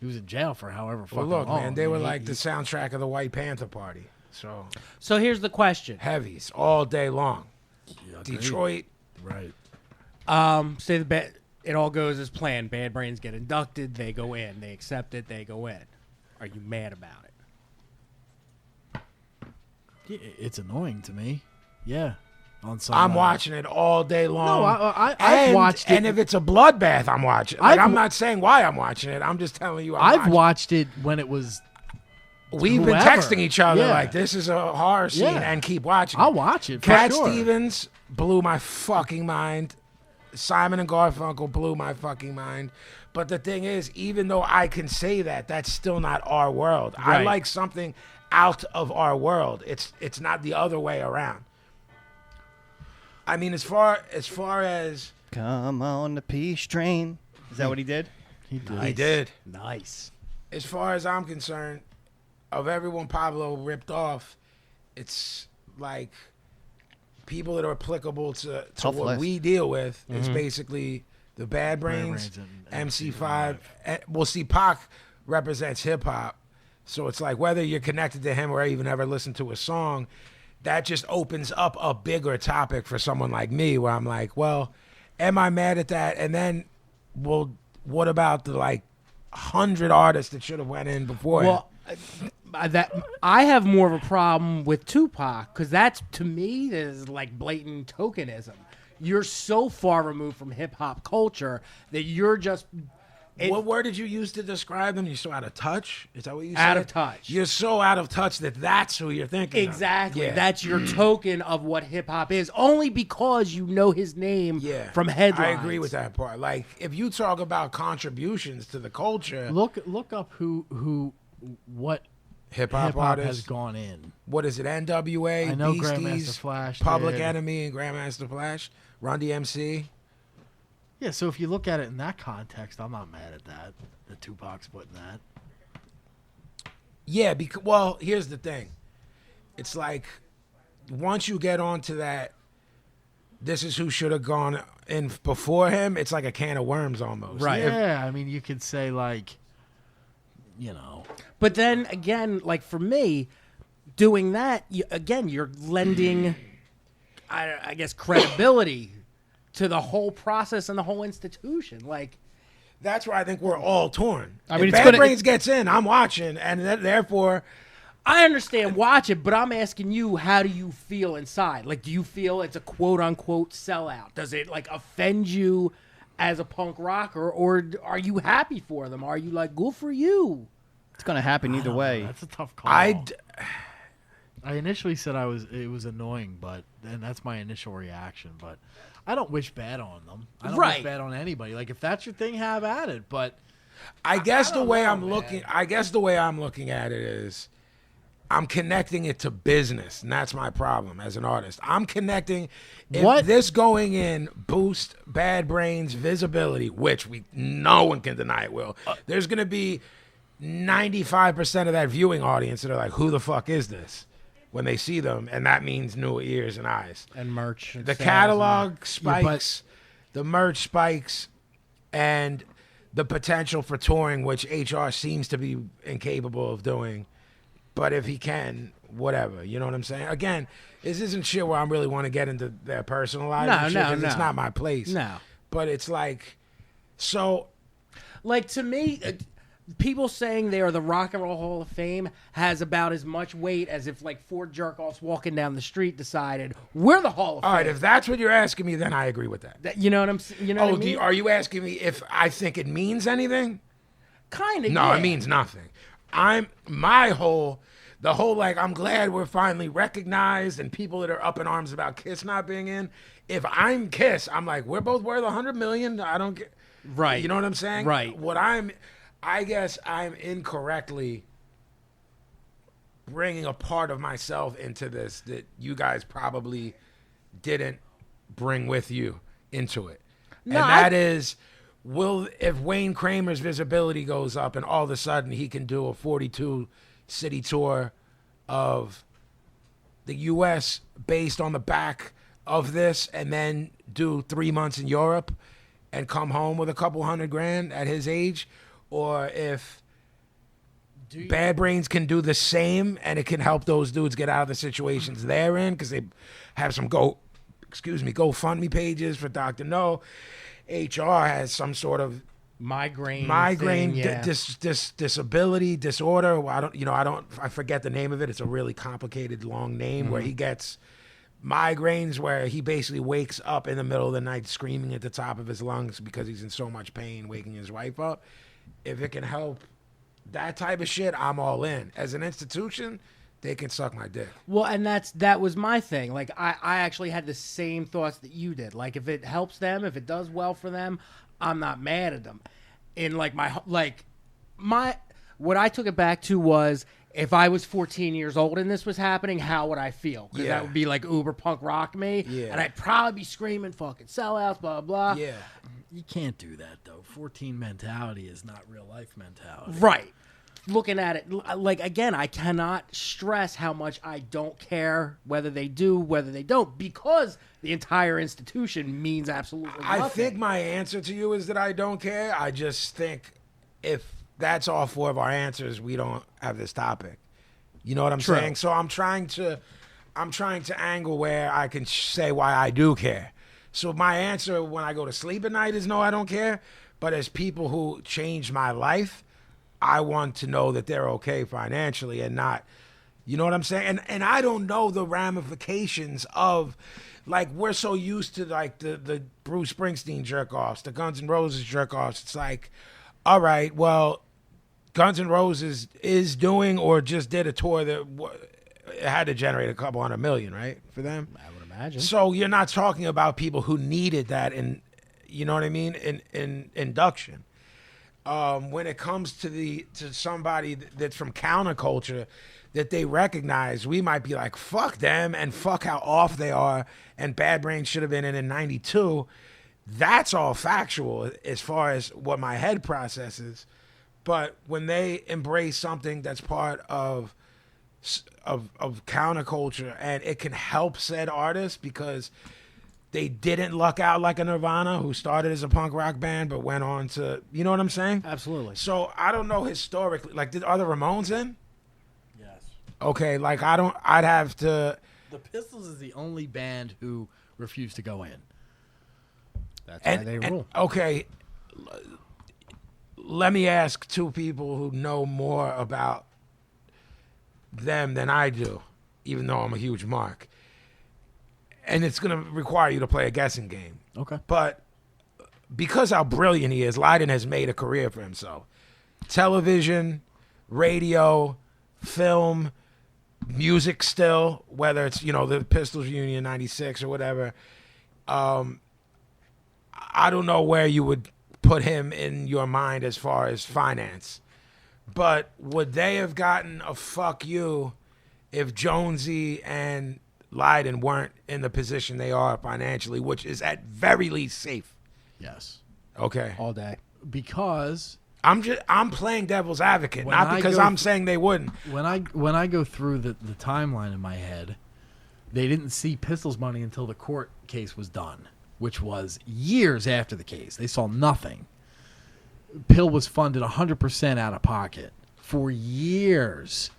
He was in jail for however fucking Well, look, long. man, they were like he- the soundtrack of the White Panther Party. So So here's the question. heavies all day long. Yeah, agreed. Detroit. Right. Say it all goes as planned. Bad Brains get inducted. They go in. They accept it. They go in. Are you mad about it? Yeah, it's annoying to me. Yeah. on some. I'm watching it all day long. No, I've watched it. And if it's a bloodbath, I'm watching. Like, I'm I've- not saying why I'm watching it. I'm just telling you. I've watched it when it was. We've been whoever. texting each other Yeah. like this is a horror scene, Yeah. and keep watching. I'll watch it. For Cat sure. Stevens blew my fucking mind. Simon and Garfunkel blew my fucking mind. But the thing is, even though I can say that, that's still not our world. I Right. like something out of our world. It's not the other way around. I mean, as far as Come on the peace train. Is that what he did? He did. he did, Nice. as far as I'm concerned, of everyone Pablo ripped off, it's like people that are applicable to Tough what list. we deal with. It's basically the Bad Brains, Brains and MC5. Well, see, Pac represents hip hop, so it's like whether you're connected to him or even ever listen to a song, that just opens up a bigger topic for someone like me, where I'm like, well, am I mad at that? And then, well, what about the like 100 artists that should have went in before him? Well, that I have more of a problem with Tupac because that's, to me, is like blatant tokenism. You're so far removed from hip hop culture that you're just What word did you use to describe them? You're so out of touch? Is that what you said? Out of touch. You're so out of touch that that's who you're thinking of. exactly. Yeah. That's your token of what hip hop is, only because you know his name Yeah. from headlines. I agree with that part. Like, if you talk about contributions to the culture, Look up what hip-hop hip hop artists, has gone in. what is it, NWA, I know Beasties, Grandmaster Flash Public did. Enemy and Grandmaster Flash, Run DMC. Yeah, so if you look at it in that context, I'm not mad at that. The Tupac's putting that. Yeah, because, well, here's the thing. It's like, once you get onto that, this is who should have gone in before him, it's like a can of worms almost. Right. Yeah, I mean, you could say like, you know, But then again, like for me, doing that, you're lending, I guess, credibility to the whole process and the whole institution. Like, That's where I think we're all torn. I mean, if it's Bad gonna- Brains gets in, I'm watching, and therefore, I understand watch it, but I'm asking you, how do you feel inside? Like, do you feel it's a quote unquote sellout? Does it like offend you as a punk rocker, or are you happy for them? Are you like, good for you? It's gonna happen either way. that's a tough call. I initially said it was annoying, and that's my initial reaction. But I don't wish bad on them. I don't Right. wish bad on anybody. Like if that's your thing, have at it. But guess the don't way know, I'm man. looking, I guess the way I'm looking at it is, I'm connecting it to business, and that's my problem as an artist. I'm connecting if What? this going in boost Bad Brains visibility, which no one can deny it will. There's gonna be 95% of that viewing audience that are like, who the fuck is this? When they see them, and that means new ears and eyes. And merch. The catalog spikes, the merch spikes, and the potential for touring, which HR seems to be incapable of doing. But if he can, whatever. You know what I'm saying? Again, this isn't shit where I really want to get into their personal lives. No, and shit, no, 'cause It's no. not my place. No. But it's like, so Like, to me, people saying they are the Rock and Roll Hall of Fame has about as much weight as if, like, four jerk-offs walking down the street decided, we're the Hall of all right, Fame. if that's what you're asking me, then I agree with that. You know what I'm saying? You know what I mean? Are you asking me if I think it means anything? Kind of, No, yeah. it means nothing. The whole like, I'm glad we're finally recognized, and people that are up in arms about Kiss not being in. If I'm Kiss, I'm like, we're both worth $100 million. I don't get. Right. You know what I'm saying? Right. I guess I'm incorrectly bringing a part of myself into this that you guys probably didn't bring with you into it. No, and that is, if Wayne Kramer's visibility goes up and all of a sudden he can do a 42 city tour of the U.S. based on the back of this, and then do 3 months in Europe and come home with a couple $100,000 at his age, or if Bad Brains can do the same and it can help those dudes get out of the situations they're in, because they have some GoFundMe pages for Dr. No. HR has some sort of Migraine thing, thing, yeah. disability, disorder. I forget the name of it. It's a really complicated, long name where he gets migraines where he basically wakes up in the middle of the night screaming at the top of his lungs because he's in so much pain waking his wife up. If it can help that type of shit, I'm all in. As an institution, they can suck my dick. Well, and that was my thing. Like, I actually had the same thoughts that you did. Like, if it helps them, if it does well for them, I'm not mad at them. And what I took it back to was, if I was 14 years old and this was happening, how would I feel? Because that would be like uber punk rock me. Yeah. And I'd probably be screaming fucking sellouts, blah, blah. Yeah. You can't do that though. 14 mentality is not real life mentality. Right. Looking at it, like, again, I cannot stress how much I don't care whether they do, whether they don't, because the entire institution means absolutely nothing. I think my answer to you is that I don't care. I just think if that's all four of our answers, we don't have this topic. You know what I'm saying? So I'm trying to angle where I can say why I do care. So my answer when I go to sleep at night is no, I don't care. But as people who changed my life, I want to know that they're okay financially and not, you know what I'm saying? And I don't know the ramifications of, like, we're so used to like the Bruce Springsteen jerk-offs, the Guns N' Roses jerk-offs. It's like, all right, well, Guns N' Roses is doing or just did a tour that it had to generate a couple $100 million, right, for them? I would imagine. So you're not talking about people who needed that in, you know what I mean, in induction. When it comes to somebody that's from counterculture that they recognize, we might be like, fuck them and fuck how off they are and Bad Brains should have been in 92. That's all factual as far as what my head processes. But when they embrace something that's part of counterculture and it can help said artists because they didn't luck out like a Nirvana who started as a punk rock band but went on to, you know what I'm saying? Absolutely. So I don't know historically, like, are the Ramones in? Yes. Okay, like I'd have to. The Pistols is the only band who refused to go in. That's why they rule. Okay, let me ask two people who know more about them than I do, even though I'm a huge mark. And it's going to require you to play a guessing game. Okay. But because how brilliant he is, Lydon has made a career for himself. Television, radio, film, music still, whether it's, you know, the Pistols reunion 96 or whatever. I don't know where you would put him in your mind as far as finance. But would they have gotten a fuck you if Jonesy and Lydon weren't in the position they are financially, which is at very least safe? Yes. Okay. All day. Because I'm playing devil's advocate, When not I because go I'm saying they wouldn't. when I go through the timeline in my head, they didn't see Pistols money until the court case was done, which was years after the case. They saw nothing. Pill was funded 100% out of pocket for years.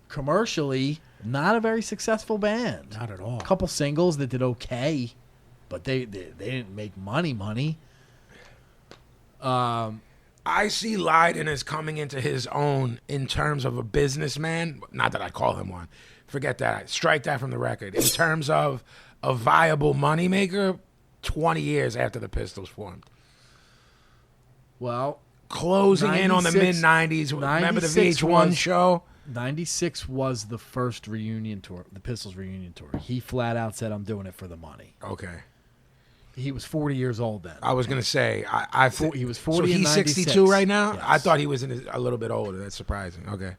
Commercially, not a very successful band. Not at all. A couple singles that did okay, but they didn't make money. I see Lydon as coming into his own in terms of a businessman. Not that I call him one. Forget that. Strike that from the record. In terms of a viable moneymaker 20 years after the Pistols formed. Well, Closing in on the 96 mid-90s. Remember the 96 VH1 was- show? 96 was the first reunion tour, the Pistols reunion tour. He flat out said, I'm doing it for the money. Okay. He was 40 years old then. I was going to say, He was 40 so in he's 96. 62 right now? Yes. I thought he was a little bit older. That's surprising. Okay.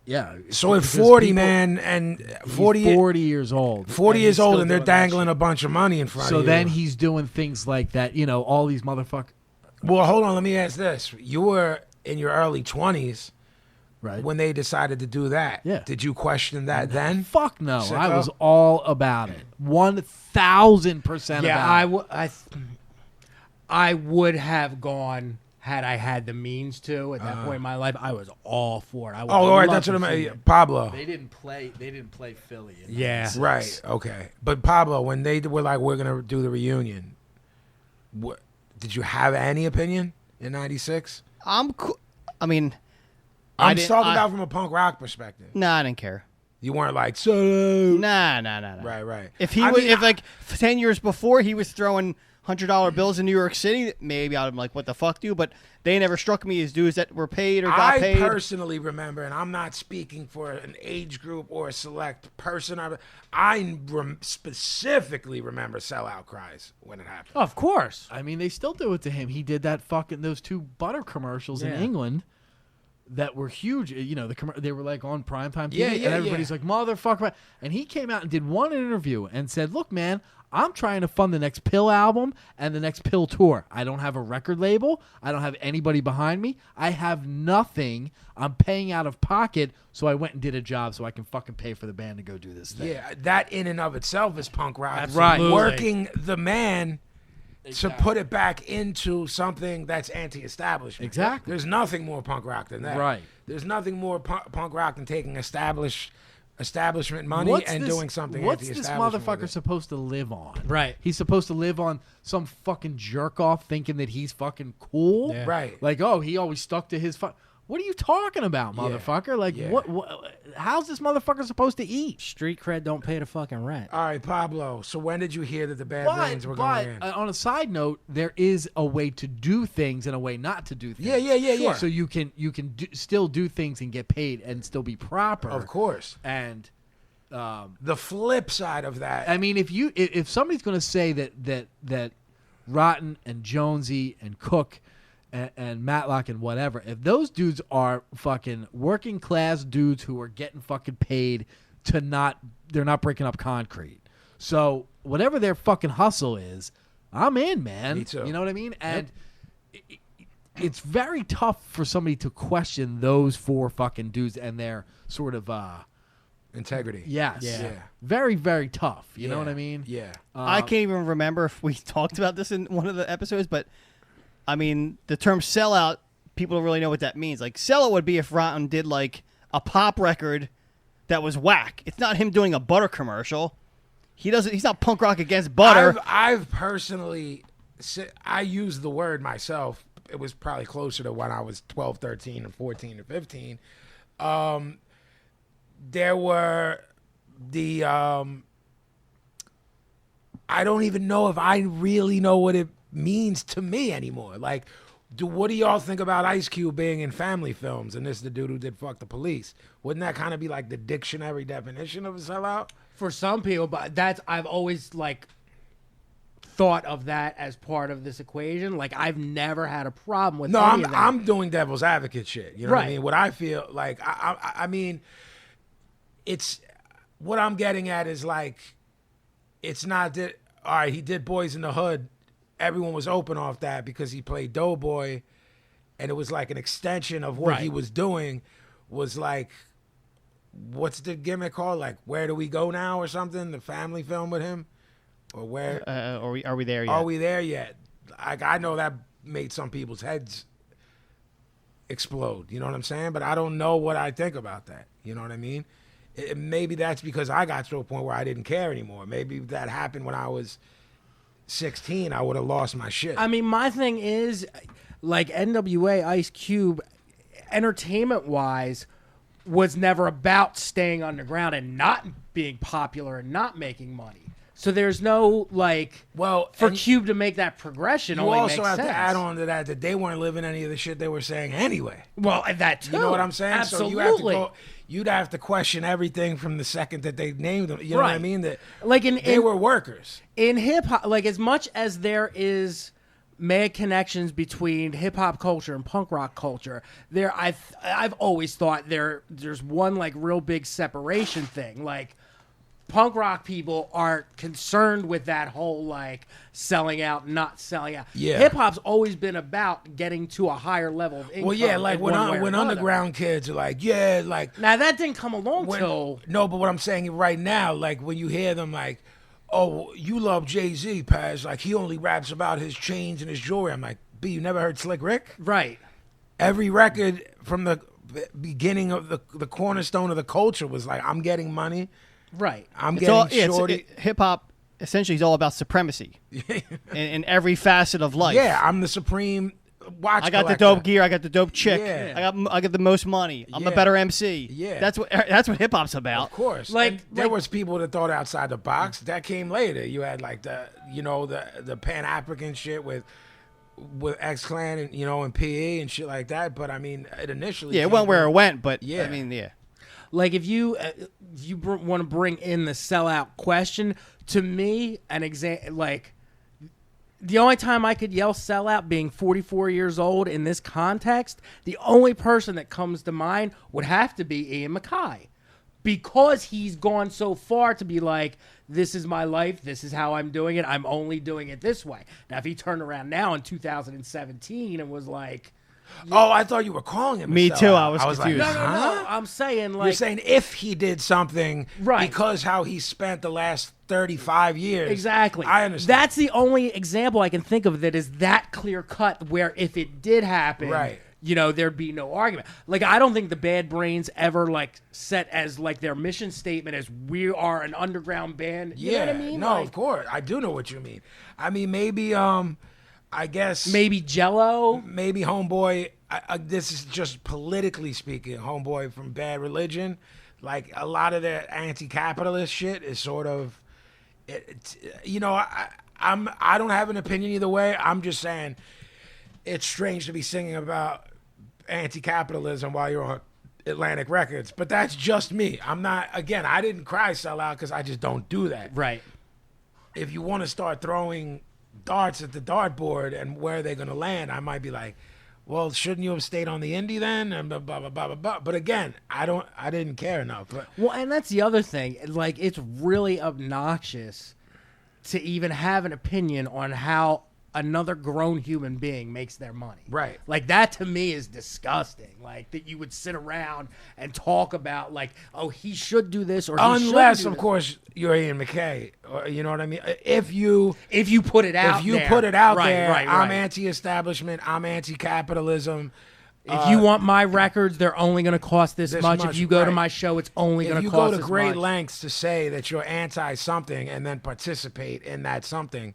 Yeah. So at because 40, people- man, and he's 40, 40 years old. 40 and years he's old still and they're doing that dangling shit. a bunch of money in front So of you. then he's doing things like that, all these motherfuckers. Well, hold on. Let me ask this. You were in your early 20s Right. when they decided to do that. Yeah. Did you question that then? Fuck no. Sicko? I was all about it. 1,000% Yeah, about it. I would have gone had I had the means to. At that point in my life, I was all for it. I would Oh, all right. love That's what to I see mean. it. Pablo. They didn't play Philly. In Yeah. 96. Right. Okay. But Pablo, when they were like, we're going to do the reunion, did you have any opinion in 96? I'm cool. I mean, I'm didn't- talking about from a punk rock perspective. no, I didn't care. You weren't like, so. Nah. Right. If if like 10 years before he was throwing $100 bills in New York City, maybe I'm like, what the fuck, dude? But they never struck me as dudes that were paid or got paid. I personally remember, and I'm not speaking for an age group or a select person. I specifically remember sellout cries when it happened. Of course. I mean, they still do it to him. He did that those 2 butter commercials in Yeah. England that were huge. You know, they were like on primetime TV, Yeah, and everybody's like, motherfucker. And he came out and did one interview and said, look, man, I'm trying to fund the next Pill album and the next Pill tour. I don't have a record label. I don't have anybody behind me. I have nothing. I'm paying out of pocket, so I went and did a job so I can fucking pay for the band to go do this thing. Yeah, that in and of itself is punk rock. Absolutely. Working the man to put it back into something that's anti-establishment. Exactly. There's nothing more punk rock than that. Right. There's nothing more punk rock than taking establishment money doing something What's this anti-establishment motherfucker with it. supposed to live on? Right. He's supposed to live on some fucking jerk off thinking that he's fucking cool. Yeah. Right. Like, oh, he always stuck to his What are you talking about, motherfucker? Like, Yeah. what? How's this motherfucker supposed to eat? Street cred don't pay the fucking rent. All right, Pablo. So when did you hear that the Bad Brains were going in? On a side note, there is a way to do things and a way not to do things. Yeah. So you can still do things and get paid and still be proper. Of course. And The flip side of that. I mean, if somebody's going to say that Rotten and Jonesy and Cook and Matlock and whatever, if those dudes are fucking working class dudes who are getting fucking paid they're not breaking up concrete. So whatever their fucking hustle is, I'm in, man. Me too. You know what I mean? And it's very tough for somebody to question those 4 fucking dudes and their sort of Integrity. yes, Yeah. very, very tough. You know what I mean? Yeah. I can't even remember if we talked about this in one of the episodes, but I mean, the term sellout, people don't really know what that means. Like, sellout would be if Rotten did like a pop record that was whack. It's not him doing a butter commercial. He's not punk rock against butter. I've personally, I used the word myself. It was probably closer to when I was 12, 13, and 14 or 15. There were the, I don't even know if I really know what it means to me anymore. Like, what do y'all think about Ice Cube being in family films and this is the dude who did Fuck the Police? Wouldn't that kind of be like the dictionary definition of a sellout? For some people, but I've always like thought of that as part of this equation. Like, I've never had a problem with any of that. I'm doing devil's advocate shit. You know what I Right. mean? What I feel like, I mean, it's what I'm getting at is like, it's not that, all right, he did Boys in the Hood. Everyone was open off that because he played Doughboy, and it was like an extension of what he was doing. Was like, what's the gimmick called? Like, Where Do We Go Now or something? The family film with him, or where? Are we there yet? Are we there yet? I know that made some people's heads explode. You know what I'm saying? But I don't know what I think about that. You know what I mean? Maybe that's because I got to a point where I didn't care anymore. Maybe if that happened when I was 16, I would have lost my shit. I mean, my thing is, like, NWA, Ice Cube, entertainment-wise, was never about staying underground and not being popular and not making money. So there's no, like, for and Cube to make that progression you only also makes have sense. to add on to that they weren't living any of the shit they were saying anyway. Well, that too. You know what I'm saying? Absolutely. So you'd have to question everything from the second that they named them. You know what I Right. mean? That Like they were workers. in hip hop, like, as much as there is mad connections between hip hop culture and punk rock culture, I've always thought there's one like real big separation thing. Like, punk rock people are concerned with that whole like selling out, not selling out. Yeah. Hip hop's always been about getting to a higher level of income. Well, yeah, like in one way or when another. underground kids are like, yeah, like Now that didn't come along when, till no, but what I'm saying right now, like when you hear them like, oh, you love Jay-Z, Paz, like he only raps about his chains and his jewelry. I'm like, B, you never heard Slick Rick? right. Every record from the beginning of the cornerstone of the culture was like, I'm getting money, Right. I'm It's all, getting shorty. hip hop essentially is all about supremacy in every facet of life. Yeah, I'm the supreme watch. I got collector. the dope gear. I got the dope chick. Yeah. I got the most money. I'm a Yeah. better MC. Yeah. That's what hip hop's about. Of course. Like- And there like- was people that thought outside the box. That came later. You had like the Pan African shit with X Clan and and PE and shit like that. But I mean, it initially Yeah, it came went where from- it went, but Yeah. I mean, yeah. Like if you want to bring in the sellout question, to me, an example, like the only time I could yell sellout being 44 years old in this context, the only person that comes to mind would have to be Ian MacKaye, because he's gone so far to be like, this is my life, this is how I'm doing it, I'm only doing it this way. Now if he turned around now in 2017 and was like, Oh, I thought you were calling him. a Me too, sellout. I was confused. Like, no, huh? I'm saying like You're saying if he did something, Right. Because how he spent the last 35 years. Exactly. I understand. That's the only example I can think of that is that clear cut, where if it did happen, Right. There'd be no argument. Like, I don't think the Bad Brains ever like set as like their mission statement as we are an underground band. You know what I mean? No, Like, of course. I do know what you mean. I mean, maybe, I guess. maybe Jello. Maybe Homeboy, this is just politically speaking, Homeboy from Bad Religion, like a lot of their anti-capitalist shit is sort of, I don't have an opinion either way. I'm just saying it's strange to be singing about anti-capitalism while you're on Atlantic Records, but that's just me. I'm not, again, I didn't cry sellout because I just don't do that. Right. If you want to start throwing darts at the dartboard and where they're going to land, I might be like, well, shouldn't you have stayed on the indie then? And blah, blah, blah, blah, blah. But again, I didn't care enough. But Well, and that's the other thing. Like, it's really obnoxious to even have an opinion on how another grown human being makes their money. Right. Like, that to me is disgusting. Like, that you would sit around and talk about, like, oh, he should do this or he unless, shouldn't of do course, you're Ian MacKaye, or, you know what I mean? If you put it out put it out Right, there, right, I'm right. anti-establishment, I'm anti-capitalism. If you want my records, they're only going to cost this This much. much, If you go to right. my show, it's only going If to you cost go to this great much. lengths to say that you're anti-something and then participate in that something,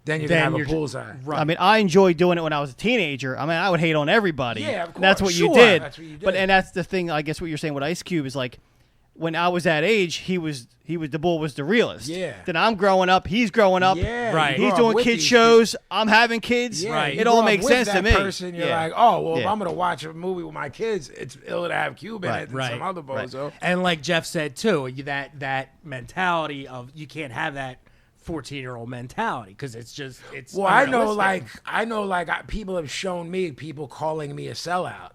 then you're Then going to you're have a bullseye. Right. I mean, I enjoyed doing it when I was a teenager. I mean, I would hate on everybody. Yeah, of That's what course. you Sure, did. that's what you did. But and that's the thing. I guess what you're saying with Ice Cube is like, when I was that age, he was the bull was the realist. Yeah. Then I'm growing up. He's growing up. Yeah, Right. you He's grow up doing with kid these shows. I'm having kids. Yeah, Right. you It grow all up makes with sense to that me. Person, you're Yeah. like, oh, well, if Yeah. I'm gonna watch a movie with my kids, it's ill to have Cube in Right, it and right, some other bozo. And like Jeff said too, that mentality of you can't have that 14-year-old mentality because it's Well, I know, unrealistic. people have shown me people calling me a sellout.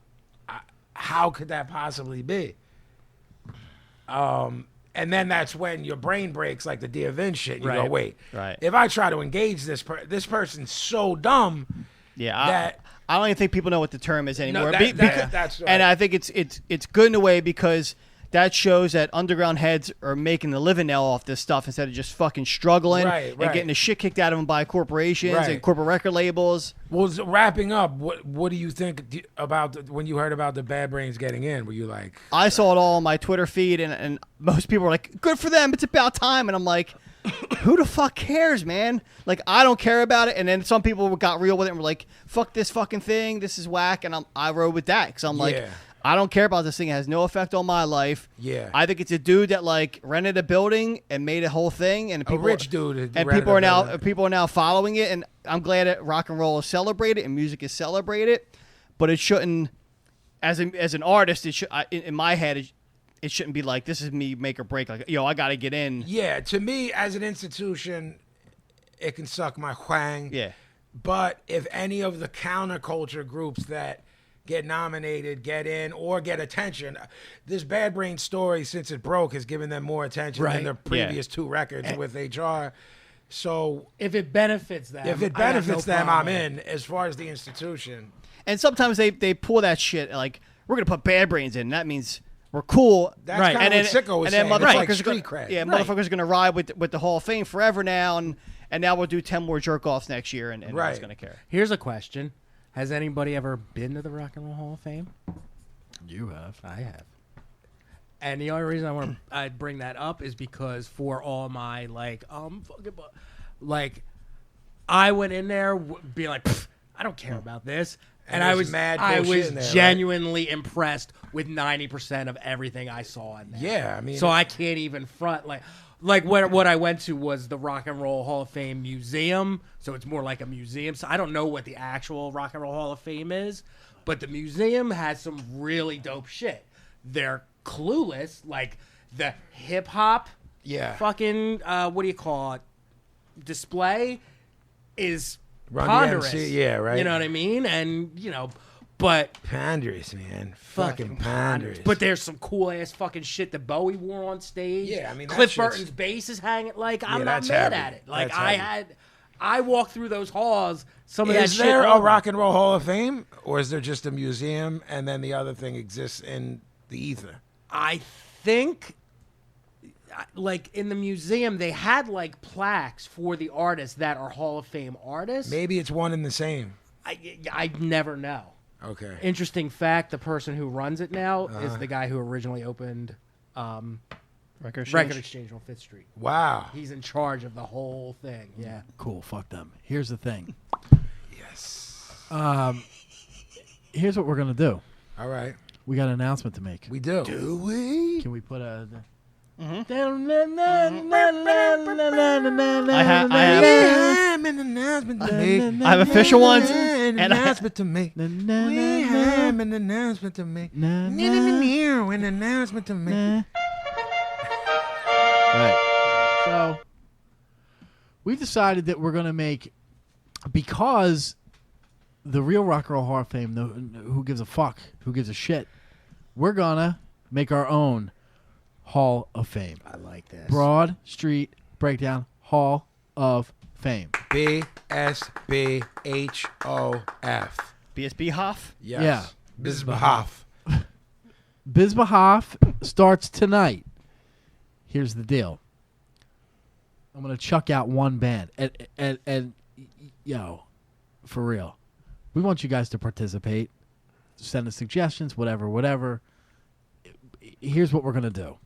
How could that possibly be? And then that's when your brain breaks, like the Dear Vin shit. You go, Right. wait, Right. if I try to engage this person's so dumb. Yeah. That- I don't even think people know what the term is anymore. that's right. And I think it's good in a way because that shows that underground heads are making the living now off this stuff instead of just fucking struggling Right, and right. getting the shit kicked out of them by corporations Right. and corporate record labels. Well, wrapping up, what do you think about when you heard about the Bad Brains getting in? Were you like, I saw it all on my Twitter feed, and most people were like, good for them, it's about time. And I'm like, who the fuck cares, man? Like, I don't care about it. And then some people got real with it and were like, fuck this fucking thing, this is whack. And I rode with that because I'm like, Yeah. I don't care about this thing. It has no effect on my life. Yeah. I think it's a dude that like rented a building and made a whole thing, and people, rich dude who and rented people a are now building. people are now following it. And I'm glad that rock and roll is celebrated and music is celebrated, but it shouldn't. As an artist, it should in my head it shouldn't be like this is me make or break. Like, I got to get in. yeah, to me as an institution, it can suck my whang. Yeah. But if any of the counterculture groups that get nominated, get in, or get attention, this Bad Brain story, since it broke, has given them more attention than Right. their previous two records with HR. So if it benefits them, if it I have no benefits them, problem I'm with it. in. As far as the institution, And sometimes they pull that shit like we're gonna put Bad Brains in. That means we're cool. that's Right. kind And of then, what Sicko was and then saying. It's like motherfuckers street are gonna, cred. yeah, Right. motherfuckers are gonna ride with the Hall of Fame forever now, and now we'll do 10 more jerk offs next year, and no one's Right. gonna care. Here's a question: has anybody ever been to the Rock and Roll Hall of Fame? You have. I have. And the only reason I bring that up is because for all my like I went in there being like, I don't care about this. And there's I was mad I bullshit was in there, right? genuinely impressed with 90% of everything I saw in there. Yeah, I mean, So I can't even front like what I went to was the Rock and Roll Hall of Fame Museum, so it's more like a museum. So I don't know what the actual Rock and Roll Hall of Fame is, but the museum has some really dope shit. They're clueless, like the hip hop yeah, fucking what do you call it? Display is Run ponderous. DMC, yeah, right. You know what I mean? And but ponderous, man, fucking ponderous. But there's some cool ass fucking shit that Bowie wore on stage. Yeah, I mean, that Cliff shit's- Burton's bass is hanging. Like I'm Yeah, not that's mad heavy. at it. Like That's I walked through those halls. Some of that Is shit. there a over. Rock and Roll Hall of Fame, or is there just a museum and then the other thing exists in the ether? I think, like in the museum, they had like plaques for the artists that are Hall of Fame artists. Maybe it's one and the same. I never know. Okay. Interesting fact: the person who runs it now is the guy who originally opened Record Exchange. Record Exchange on 5th Street. Wow. He's in charge of the whole thing. Yeah. Cool. Fuck them. Here's the thing. Yes. Here's what we're gonna do. All right. We got an announcement to make. We do. Do we? Can we put a? I have official ones, and announcement to make. We have an announcement to make. An announcement to make. Right. So we've decided that we're gonna make, because the real Rock and Roll Hall of Fame, who gives a fuck, who gives a shit, we're gonna make our own Hall of Fame. I like this. Broad Street Breakdown Hall of Fame. BSBHOF. BSB Hoff. Yes. Yeah. Bisbehoff. Bisbehoff starts tonight. Here's the deal. I'm gonna chuck out one band, and yo, for real, we want you guys to participate. Send us suggestions, whatever. Here's what we're gonna do.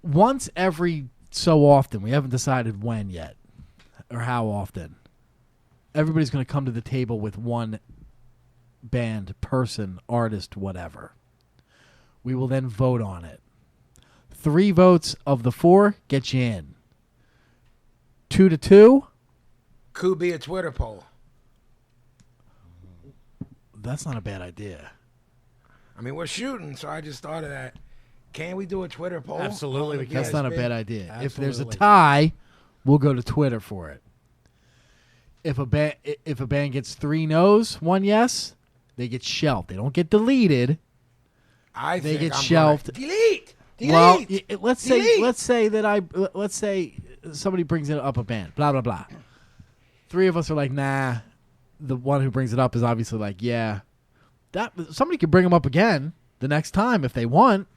Once every so often, we haven't decided when yet or how often, everybody's gonna come to the table with one band, person, artist, whatever. We will then vote on it. 3 votes of the 4 get you in. 2 to 2. Could be a Twitter poll. That's not a bad idea. I mean, we're shooting, so I just thought of that. Can we do a Twitter poll? Absolutely, we can. That's not a BSB? bad idea. If there's a Absolutely. tie, we'll go to Twitter for it. If a band gets 3 no's, 1 yes, they get shelved. They don't get deleted. I They think get I'm shelved. Gonna delete. Well, Delete. let's say somebody brings it up a band, blah blah blah. 3 of us are like, nah. The one who brings it up is obviously like, yeah. That somebody could bring them up again the next time if they want.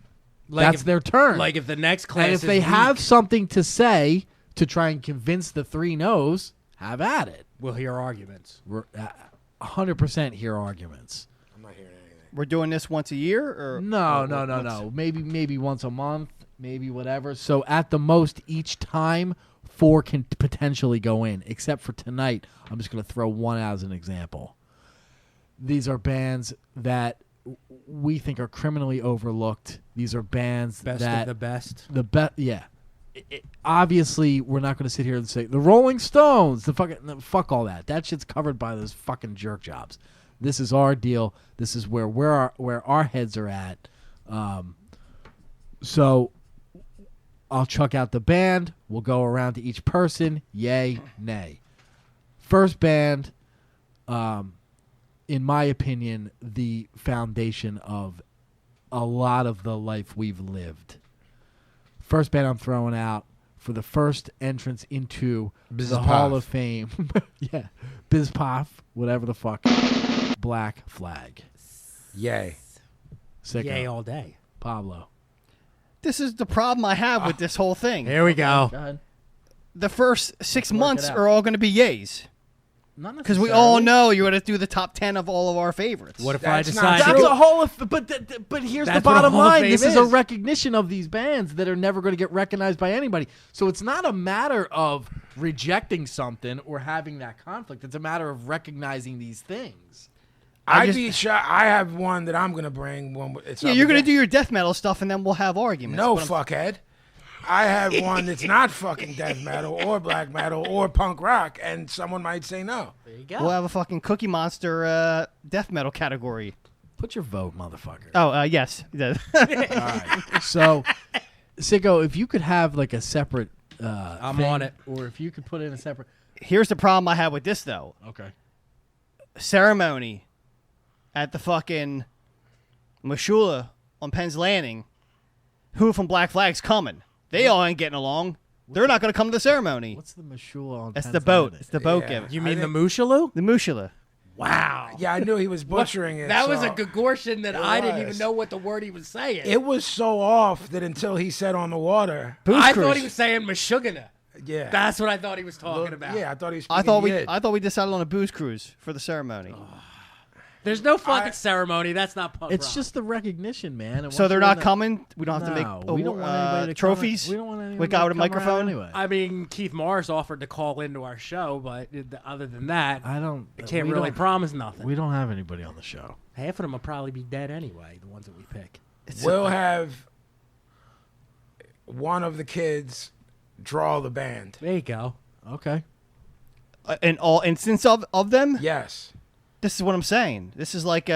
That's if, their turn. Like if the next class and if is they weak, have something to say to try and convince the 3 no's, have at it. we'll hear arguments. We're 100% hear arguments. I'm not hearing anything. We're doing this once a year, or No. Maybe once a month, maybe whatever. So at the most, each time 4 can potentially go in. Except for tonight, I'm just going to throw 1 out as an example. These are bands that we think are criminally overlooked. These are bands Best that of the best. the best. Yeah. Obviously, we're not going to sit here and say the Rolling Stones. Fuck all that. That shit's covered by those fucking jerk jobs. This is our deal. This is where our heads are at. So I'll chuck out the band. We'll go around to each person. Yay, nay. First band, in my opinion, the foundation of a lot of the life we've lived. First band I'm throwing out for the first entrance into the Hall of Fame. Yeah. Bizpoff, whatever the fuck. Black Flag. Yay. Sicko. Yay all day. Pablo. this is the problem I have with this whole thing. Here we go. Go ahead. The first 6 Work it months out. are all going to be yays. Not Because we all necessarily. know you're going to do the top 10 of all of our favorites. What if I That's not decide? That's true. a whole. But here's the That's what a bottom Hall of line. Fame This is a is. recognition of these bands that are never going to get recognized by anybody. So it's not a matter of rejecting something or having that conflict. It's a matter of recognizing these things. I'd be shy. I have one that I'm gonna bring. It's Yeah, up you're going to again. do your death metal stuff, and then we'll have arguments. No, But I'm- fuckhead. I have one that's not fucking death metal or black metal or punk rock, and someone might say no. There you go. We'll have a fucking Cookie Monster death metal category. Put your vote, motherfucker. Oh, yes. All right. So, Sicko, if you could have like a separate, I'm thing, on it. or if you could put in a separate. Here's the problem I have with this, though. Okay. Ceremony at the fucking Mashula on Penn's Landing. Who from Black Flag's coming? They all ain't getting along. They're not going to come to the ceremony. What's the Mashula on? That's Penn's the boat. Landing? It's the boat Yeah. gimmick. You I mean the think- Mushaloo? The Mushula. Wow. Yeah, I knew he was butchering it. That was so- a Gagortian that I didn't even was. know what the word he was saying. It was so off that until he said on the water. Booze I Cruise. thought he was saying Mashugana. Yeah. That's what I thought he was talking about. Yeah, I thought he was. I speaking thought we Yid. decided on a booze cruise for the ceremony. There's no fucking I- ceremony. That's not punk It's rock. just the recognition, man. And So once they're you're not in that- coming. We don't have to No, make we don't want anybody to trophies. Come, we don't want anyone with guy with a to come around microphone. anyway. I mean, Keith Morris offered to call into our show, but other than that, I don't. I can't we really don't- promise nothing. We don't have anybody on the show. Half of them will probably be dead anyway, the ones that we pick. We'll have one of the kids draw the band. There you go. Okay. In all instance of them, Yes. this is what I'm saying. This is like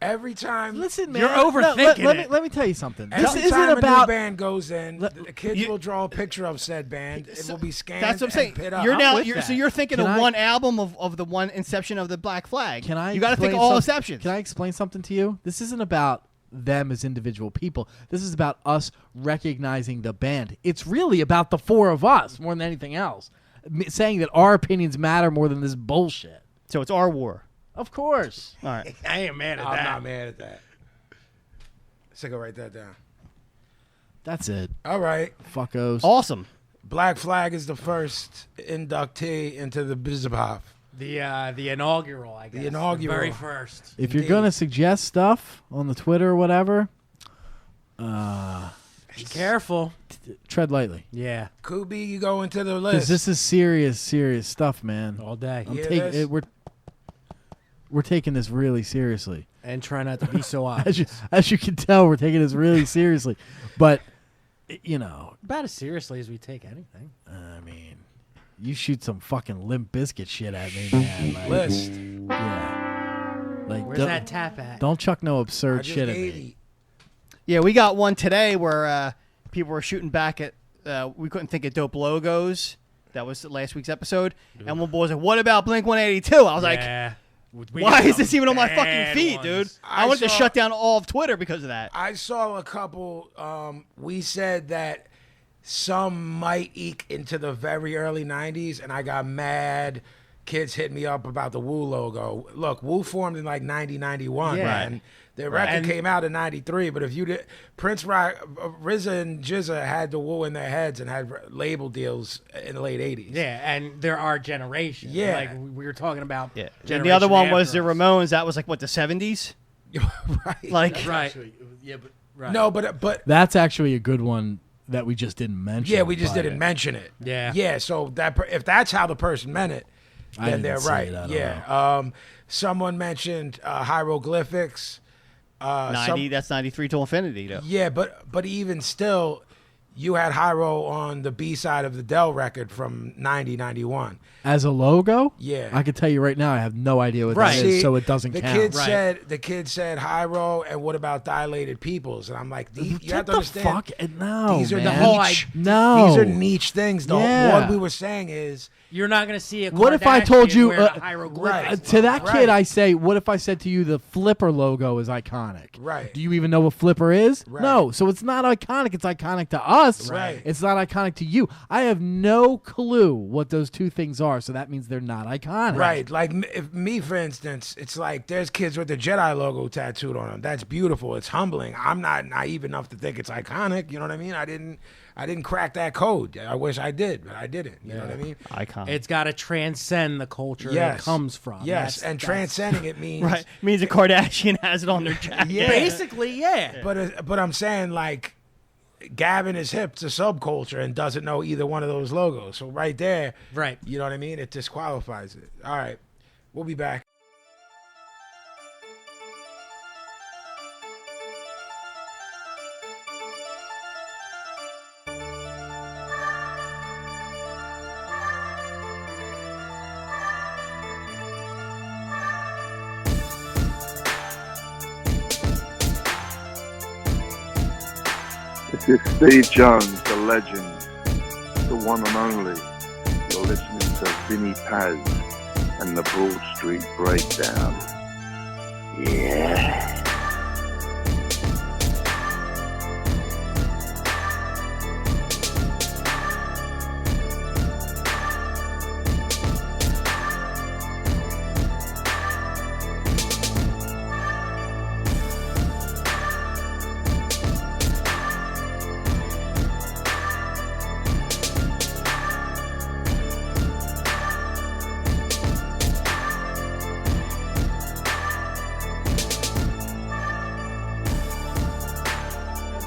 Every time. Listen, man. You're overthinking let me it. let me tell you something. Every This isn't time a about. new band goes in, Let- the kids you- will draw a picture of said band. It will be scanned. that's what I'm saying. and put up. You're now with you're, so that. you're thinking Can of I- one album of the one inception of the Black Flag. Can I? You got to think explain all some- exceptions. Can I explain something to you? This isn't about them as individual people. This is about us recognizing the band. It's really about the four of us more than anything else. Saying that our opinions matter more than this bullshit. So it's our war. Of course. All right. I ain't mad at I'm that. not mad at that. So go write that down. That's it. All right. Fuckos. Awesome. Black Flag is the first inductee into the Bizabop. The inaugural, I guess. inaugural. The very first. If you're Indeed. gonna suggest stuff on the Twitter or whatever, Be careful. tread lightly. Yeah. Kubi, you go into the Because list. this is serious stuff, man. All day. I'm Yeah, taking this- it, we're taking this really seriously. And try not to be so obvious. As you can tell, we're taking this really seriously. But you know, About as seriously as we take anything. I mean, you shoot some fucking Limp Bizkit shit at me, man. Like, list. yeah. Like, Where's don't, that tap at? don't chuck no I absurd just shit at gave me. you- Yeah, we got one today where people were shooting back at. We couldn't think of dope logos. That was last week's episode. And one boy was like, "What about Blink 182?" I was like, yeah. We "Why got is this some even on my fucking bad feed, ones. dude?" I I wanted to saw- shut down all of Twitter because of that. I saw a couple. We said that some might eke into the very early 90s, and I got mad. Kids hit me up about the Wu logo. Look, Wu formed in like 90, 91, Yeah. man. Their record And- came out in 93, but if you did, Prince Rock, RZA and GZA had the Wu in their heads and had label deals in the late 80s. Yeah, and there are generations. Yeah. Like we were talking about. Yeah. And the generation other one was after the us. Ramones. That was like what, the 70s? Right. Like, Right. Yeah, but right. No, but That's actually a good one that we just didn't mention. yeah, we just but didn't mention it. Yeah. Yeah, so if that's how the person meant it, I then didn't they're see right. it, I don't Yeah. Someone mentioned hieroglyphics. 90. That's 93 to infinity, though. Yeah, but even still, you had Hyro on the B side of the Dell record from 90, 91. As a logo, Yeah. I can tell you right now, I have no idea what Right. that is, See, so it doesn't the count. Kid said Hyro, and what about dilated peoples? And I'm like, you have Get to the understand. fuck no, These are man. the whole niche. No. These are niche things. Though. Yeah. What we were saying is, You're not going to see a. What if I told you, wearing a uh, hieroglyphic? to that Right. kid, I say, what if I said to you the Flipper logo is iconic? Right. Do you even know what Flipper is? Right. No. So it's not iconic. It's iconic to us. us. Right. It's not iconic to you. I have no clue what those two things are, so that means they're not iconic. Right, like if me, for instance, it's like there's kids with the Jedi logo tattooed on them. That's beautiful. It's humbling. I'm not naive enough to think it's iconic. You know what I mean? I didn't crack that code. I wish I did, but I didn't. You know what I mean? Icon. It's got to transcend the culture Yes. it comes from. Yes, and transcending it means Right. Means a Kardashian has it on their jacket. Yeah. Basically, yeah. But I'm saying like Gavin is hip to subculture and doesn't know either one of those logos. So right there, Right. you know what I mean? It disqualifies it. All right, we'll be back. This is Steve Jones, the legend, the one and only. You're listening to Vinnie Paz and the Broad Street Breakdown. Yeah.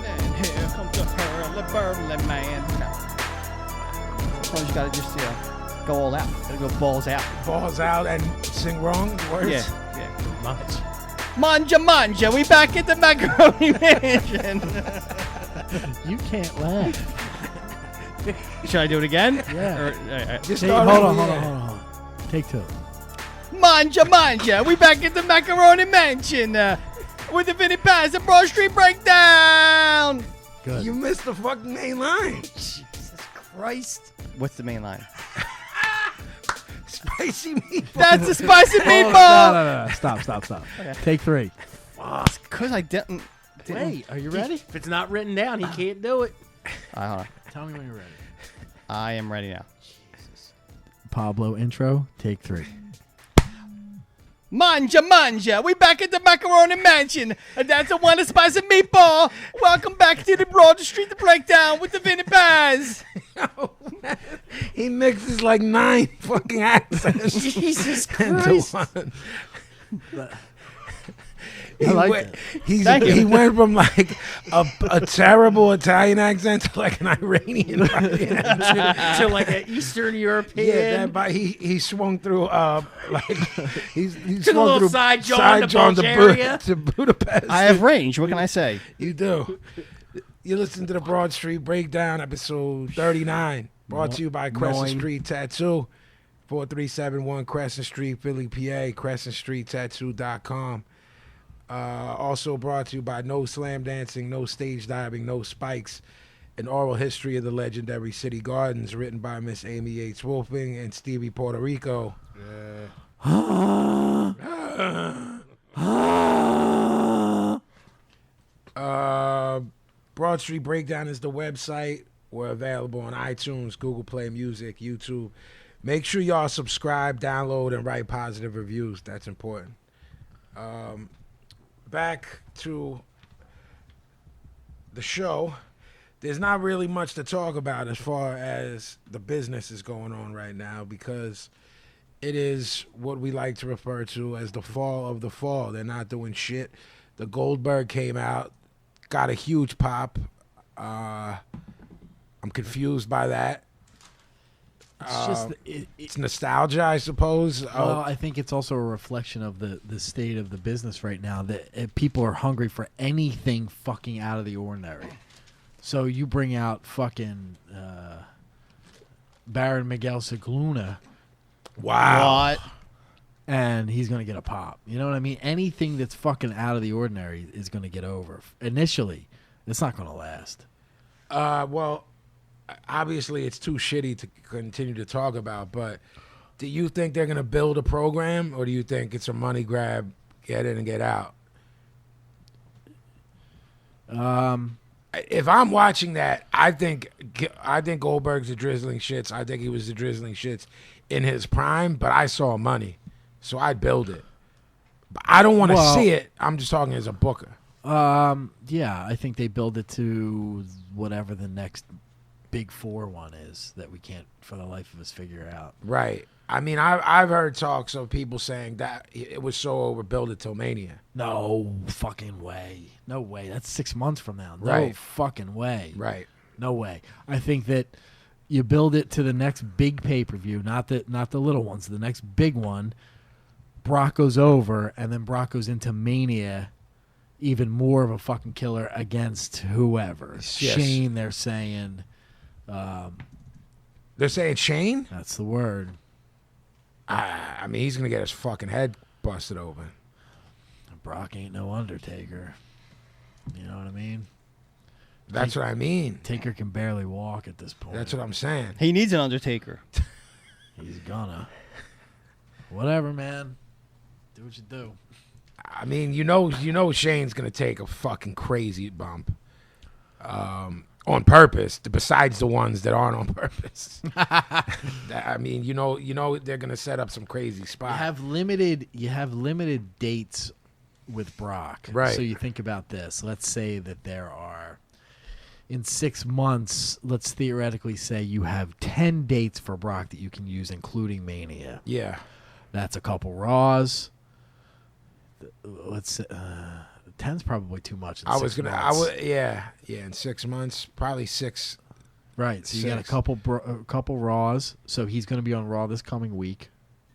And here comes the hurly-burly man. Sometimes you gotta just go all out. Gotta go balls out. Balls out and sing wrong words. Yeah. Manja, manja. We back at the macaroni mansion. You can't laugh. Should I do it again? Yeah. Or, Just Take, start hold over, on. yeah. Take two. Manja, manja. We back at the macaroni mansion with the Vinnie Paz and Broad Street Breakdown. Good. You missed the fucking main line. Jesus Christ. What's the main line? Spicy meatball. That's the spicy Oh, meatball. no. Stop. Take three. Because I didn't. Wait, are you ready? If it's not written down, he can't do it. Hold on. Tell me when you're ready. I am ready now. Pablo intro, take three. Manja, manja. We back at the macaroni mansion. And that's the one spicy meatball. Welcome back to the Broad Street the Breakdown with the Vinnie Paz. He mixes like 9 fucking accents. Jesus into Christ. one. I like went, it. Thank you. He went from like a terrible Italian accent to like an Iranian fucking accent. to like an Eastern European. Yeah, but he swung through like he Took a swung little through side John to Bulgaria. to Budapest. I have range. What can I say? You do. You listen to the Broad Street Breakdown, episode 39, brought to you by Crescent Street Tattoo, 4371 Crescent Street, Philly, PA, CrescentStreetTattoo.com. Also brought to you by No Slam Dancing, No Stage Diving, No Spikes, An Oral History of the Legendary City Gardens, written by Miss Amy Yates Wolfing and Stevie Puerto Rico. Broad Street Breakdown is the website. We're available on iTunes, Google Play Music, YouTube. Make sure y'all subscribe, download, and write positive reviews. That's important. Back to the show. There's not really much to talk about as far as the business is going on right now because it is what we like to refer to as the fall of the fall. They're not doing shit. The Goldberg came out, got a huge pop. I'm confused by that. It's just It's nostalgia, I suppose. well, I think it's also a reflection of the state of the business right now that people are hungry for anything fucking out of the ordinary. So you bring out fucking Baron Miguel Sigluna, Wow. What? and he's gonna get a pop. You know what I mean? Anything that's fucking out of the ordinary is gonna get over. Initially, it's not gonna last. Well, obviously it's too shitty to continue to talk about, but do you think they're going to build a program or do you think it's a money grab, get in and get out? if I'm watching that, I think Goldberg's the drizzling shits. I think he was the drizzling shits in his prime, but I saw money, so I'd build it. But I don't want to see it. I'm just talking as a booker. Yeah, I think they build it to whatever the next big 4 one is that we can't for the life of us figure out. Right. I mean, I've heard talks of people saying that it was so overbuilt it till Mania. No fucking way. No way. That's 6 months from now. No Right. fucking way. Right. No way. I think that you build it to the next big pay-per-view, not the little ones. The next big one, Brock goes over, and then Brock goes into Mania, even more of a fucking killer against whoever. Yes. Shane, they're saying. They're saying Shane? That's the word. I mean, he's going to get his fucking head busted open. Brock ain't no Undertaker. You know what I mean? That's what I mean. Taker can barely walk at this point. That's what I'm saying. He needs an Undertaker. He's gonna. Whatever, man. Do what you do. I mean, you know Shane's going to take a fucking crazy bump. On purpose, besides the ones that aren't on purpose. I mean, you know, they're gonna set up some crazy spots. You have limited dates with Brock, right? So you think about this. Let's say that there are in 6 months. Let's theoretically say you have 10 dates for Brock that you can use, including Mania. Yeah, that's a couple Raws. Let's say. 10's probably too much. Yeah. In 6 months, probably 6. Right. So you got a couple Raws. So he's going to be on Raw this coming week.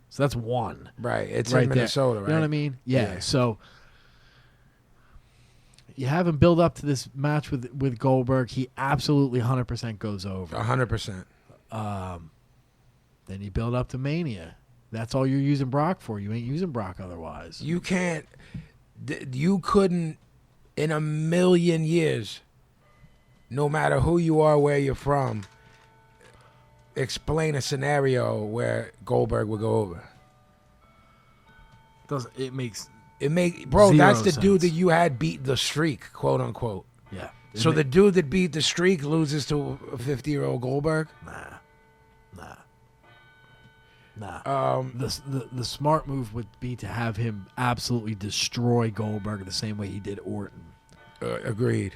So that's 1. Right. It's right in Minnesota, right? You know what I mean? Yeah. So you have him build up to this match with Goldberg. He absolutely 100% goes over. 100%. Then you build up to Mania. That's all you're using Brock for. You ain't using Brock otherwise. You can't. You couldn't, in a million years, no matter who you are, where you're from, explain a scenario where Goldberg would go over. Bro, that's the dude that you had beat the streak, quote unquote. Yeah. So the dude that beat the streak loses to a 50-year-old Goldberg? Nah. The smart move would be to have him absolutely destroy Goldberg the same way he did Orton. Agreed.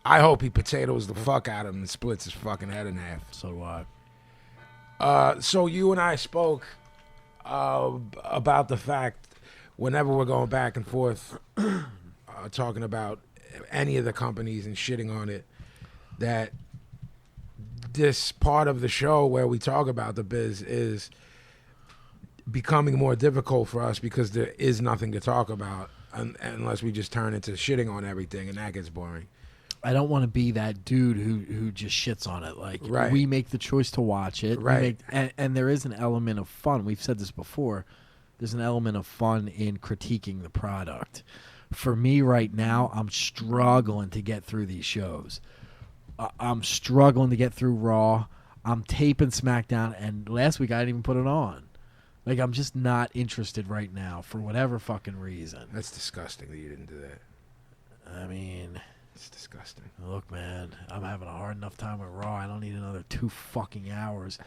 I hope he potatoes the fuck out of him and splits his fucking head in half. So do I. So you and I spoke about the fact whenever we're going back and forth talking about any of the companies and shitting on it, that this part of the show where we talk about the biz is becoming more difficult for us because there is nothing to talk about unless we just turn into shitting on everything, and that gets boring. I don't want to be that dude who just shits on it. Like, right. We make the choice to watch it. Right. And there is an element of fun. We've said this before. There's an element of fun in critiquing the product. For me right now, I'm struggling to get through these shows. I'm struggling to get through Raw. I'm taping SmackDown, and last week I didn't even put it on. Like, I'm just not interested right now for whatever fucking reason. That's disgusting that you didn't do that. I mean, it's disgusting. Look, man, I'm having a hard enough time with Raw. I don't need another 2 fucking hours.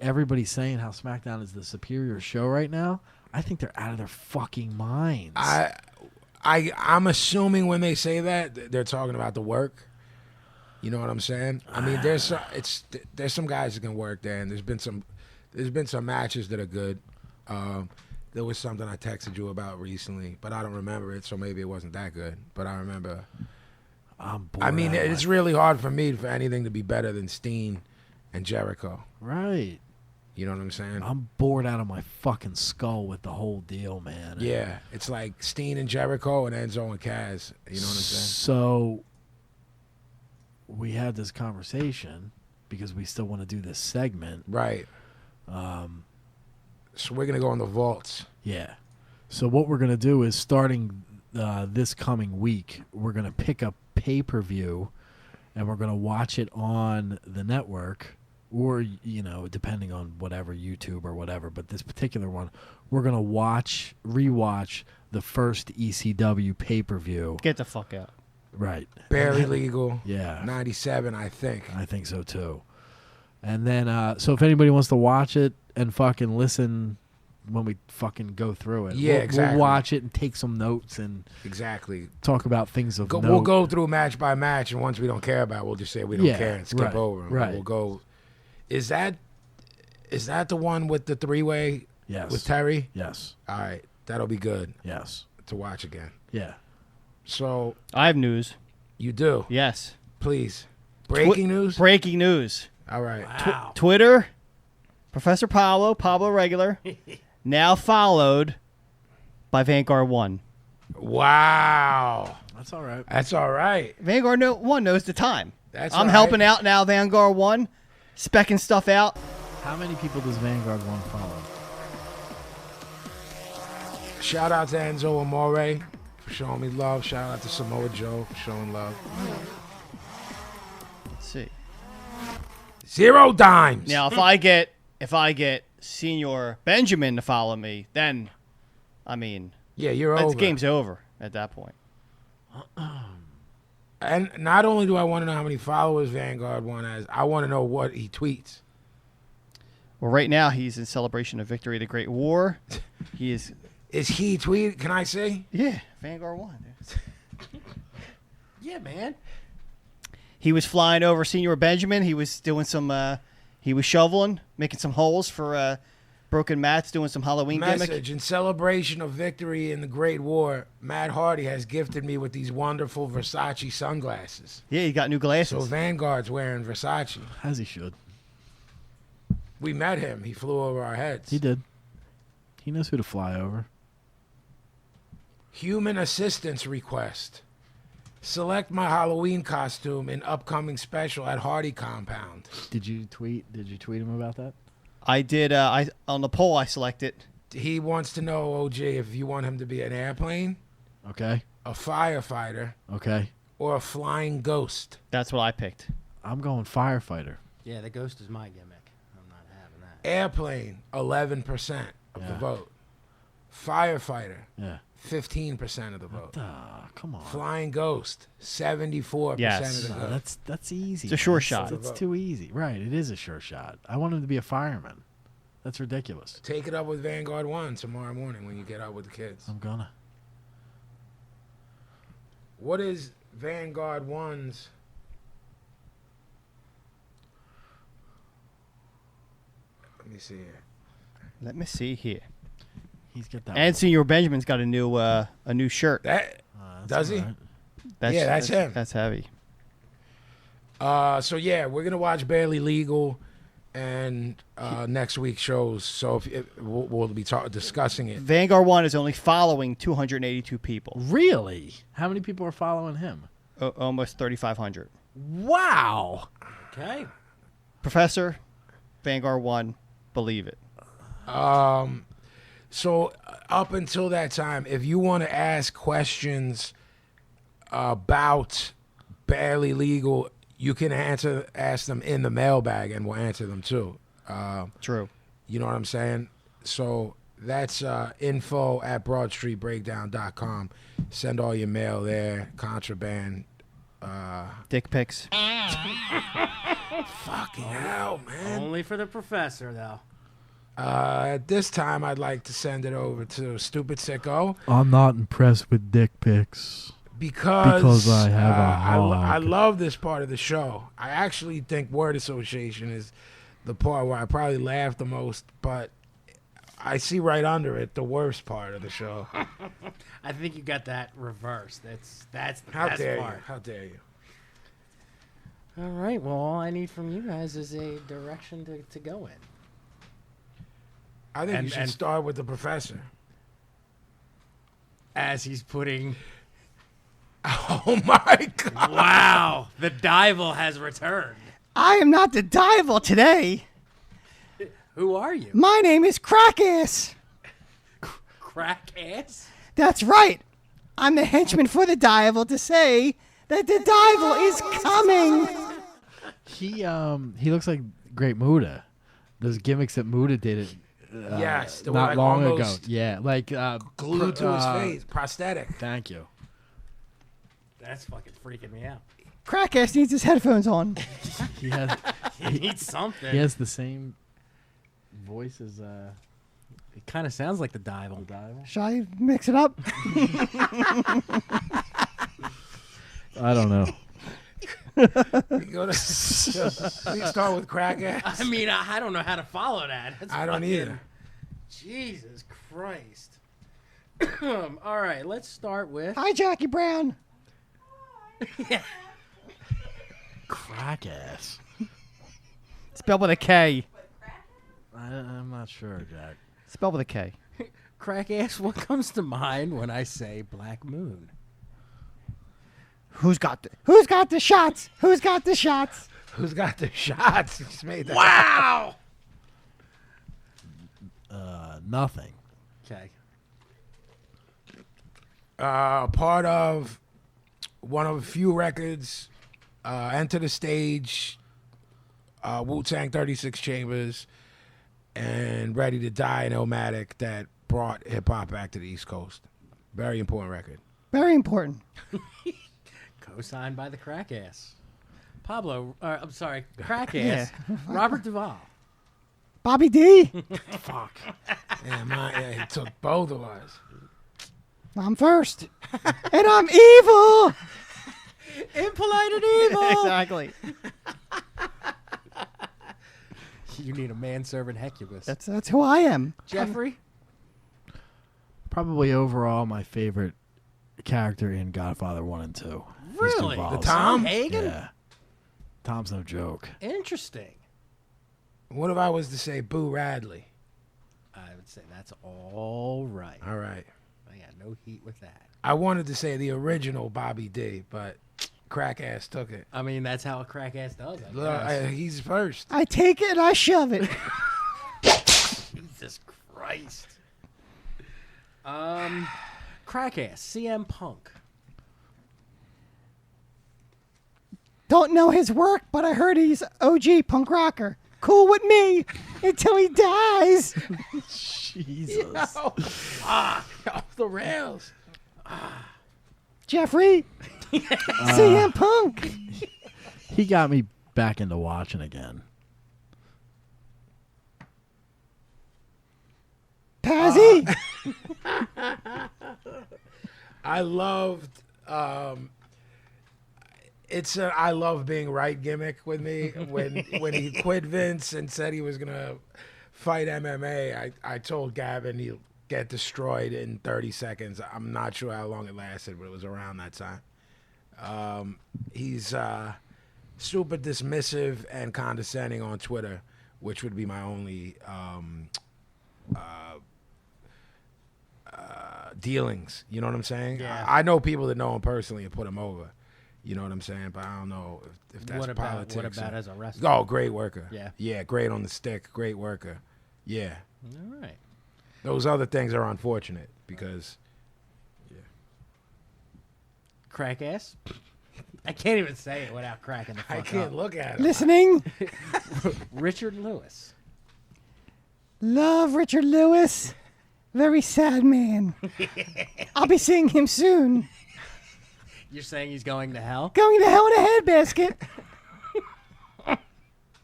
Everybody's saying how SmackDown is the superior show right now. I think they're out of their fucking minds. I'm assuming when they say that, they're talking about the work. You know what I'm saying? I mean, there's some guys that can work there, and there's been some matches that are good. There was something I texted you about recently, but I don't remember it, so maybe it wasn't that good. But I remember. I'm bored. I mean, it's really hard for me for anything to be better than Steen and Jericho. Right. You know what I'm saying? I'm bored out of my fucking skull with the whole deal, man. Yeah, it's like Steen and Jericho and Enzo and Kaz. You know what I'm saying? So we had this conversation because we still want to do this segment. Right. So we're going to go on the vaults. Yeah. So what we're going to do is starting this coming week, we're going to pick up pay-per-view and we're going to watch it on the network or, you know, depending on whatever, YouTube or whatever. But this particular one, we're going to rewatch the first ECW pay-per-view. Get the fuck out. Right. Barely Legal. Yeah. 97, I think. I think so too. And then, so if anybody wants to watch it and fucking listen when we fucking go through it, Yeah, exactly. We'll watch it and take some notes and Exactly. talk about things of note. We'll go through match by match, and once we don't care about it, we'll just say we don't Yeah, care and skip right, over 'em. right. We'll go. Is that the one with the three-way Yes. with Terry? Yes. All right. That'll be good Yes. to watch again. Yeah. So I have news. you do. Yes. Please. Breaking news? Breaking news. All right. Wow. Twitter, Professor Pablo Regular, now followed by Vanguard 1. Wow. That's all right. That's all right. Vanguard 1 knows the time. That's I'm all right. helping out now, Vanguard 1, specking stuff out. How many people does Vanguard 1 follow? Shout out to Enzo Amore for showing me love. Shout out to Samoa Joe for showing love. Let's see. 0 dimes. Now, if I get Senior Benjamin to follow me, then, I mean, Yeah, you're the over. game's over at that point. And not only do I want to know how many followers Vanguard 1 has, I want to know what he tweets. Well, right now he's in celebration of victory of the Great War. He is, Is he tweet? Can I see? yeah, Vanguard 1. Dude. Yeah, man. He was flying over Senior Benjamin. He was doing some, he was shoveling, making some holes for broken mats, doing some Halloween gimmick. Message: in celebration of victory in the Great War, Matt Hardy has gifted me with these wonderful Versace sunglasses. Yeah, he got new glasses. So Vanguard's wearing Versace. As he should. We met him. He flew over our heads. He did. He knows who to fly over. Human assistance request. Select my Halloween costume in upcoming special at Hardy Compound. Did you tweet him about that? I did. I on the poll I selected. He wants to know, OG, if you want him to be an airplane, Okay. a firefighter, Okay. or a flying ghost. That's what I picked. I'm going firefighter. Yeah, the ghost is my gimmick. I'm not having that. Airplane, 11% of the Yeah. vote. Firefighter, Yeah. 15% of the vote. Come on. Flying ghost, 74% Yes. of the No, vote. that's easy. It's a sure man. shot. That's too easy. Right. It is a sure shot. I want him to be a fireman. That's ridiculous. Take it up with Vanguard 1 tomorrow morning when you get out with the kids. I'm gonna. What is Vanguard 1's? Let me see here. Let me see here. He's got that. And Senior Benjamin's got a new shirt. That does he? alright. Yeah, that's him. That's heavy. So yeah, we're gonna watch Barely Legal, and next week's shows. So we'll be discussing it. Vanguard 1 is only following 282 people. Really? How many people are following him? Almost 3,500. Wow. Okay. Professor, Vanguard 1, believe it. So up until that time, if you want to ask questions about Barely Legal, you can ask them in the mailbag, and we'll answer them too. True. You know what I'm saying? So that's info@broadstreetbreakdown.com. Send all your mail there. Contraband. Dick pics. Fucking hell, man. Only for the professor, though. At this time, I'd like to send it over to Stupid Sicko I'm not impressed with dick pics. because I have a hog. I love this part of the show. I actually think word association is the part where I probably laugh the most, but I see right under it the worst part of the show. I think you got that reversed. That's the How best dare part. you? How dare you? All right. Well, all I need from you guys is a direction to go in. I think And- you should and- start with the professor. As he's putting. Oh my God! Wow, the Dival has returned. I am not the Dival today. Who are you? My name is Crackass. Crack ass? That's right. I'm the henchman for the Dival to say that the Dival is coming. He looks like Great Muda. Those gimmicks that Muda did it. Yes, they were Not like long ago. almost Yeah, like glued to his face, prosthetic. Thank you. That's fucking freaking me out. Crackass needs his headphones on. He has He needs something. he has the same voice as It kind of sounds like the Dival. Shall I mix it up? I don't know. We go to. We start with Crackass. I mean, I don't know how to follow that. That's I don't fucking- either. Jesus Christ. All right, let's start with. Hi, Jackie Brown. Crack ass. Spelled with a K. I'm not sure, Jack. Spelled with a K. Crack ass, what comes to mind when I say Black Moon? Who's got the shots? Who's got the shots? Who's got the shots? He's made that. Wow! Nothing. Okay. Part of one of a few records, Enter the Stage, Wu-Tang 36 Chambers, and Ready to Die and Illmatic that brought hip-hop back to the East Coast. Very important record. Very important. Co-signed by the Crack Ass. Pablo, I'm sorry, Crack Ass. Robert Duvall. Bobby D. Fuck. Yeah, he took both of us. I'm first. And I'm evil. Impolite and evil. Exactly. You need a manservant Hecubus. That's who I am. Jeffrey? Probably overall my favorite character in Godfather 1 and 2. Really? The Tom? Hagen? Yeah. Tom's no joke. Interesting. What if I was to say Boo Radley? I would say that's all right. All right. I got no heat with that. I wanted to say the original Bobby D, but Crackass took it. I mean, that's how a Crack Ass does it. Look, he's first. I take it and I shove it. Jesus Christ. Crack Ass, CM Punk. Don't know his work, but I heard he's OG punk rocker. Cool with me until he dies. Jesus. Off the rails. Jeffrey. CM Punk. He got me back into watching again. Pazzy. I loved it's a I love being right gimmick with me. When he quit Vince and said he was gonna fight MMA, I told Gavin he'll get destroyed in 30 seconds. I'm not sure how long it lasted, but it was around that time. He's super dismissive and condescending on Twitter, which would be my only dealings. You know what I'm saying? Yeah. I know people that know him personally and put him over. You know what I'm saying? But I don't know if that's politics. What about as a wrestler? Oh, great worker. Yeah. Yeah, great on the stick. Great worker. Yeah. All right. Those other things are unfortunate because Crack Ass. I can't even say it without cracking the fuck I can't up. look at him. Listening. Richard Lewis. Love Richard Lewis. Very sad man. I'll be seeing him soon. You're saying he's going to hell? Going to hell in a handbasket.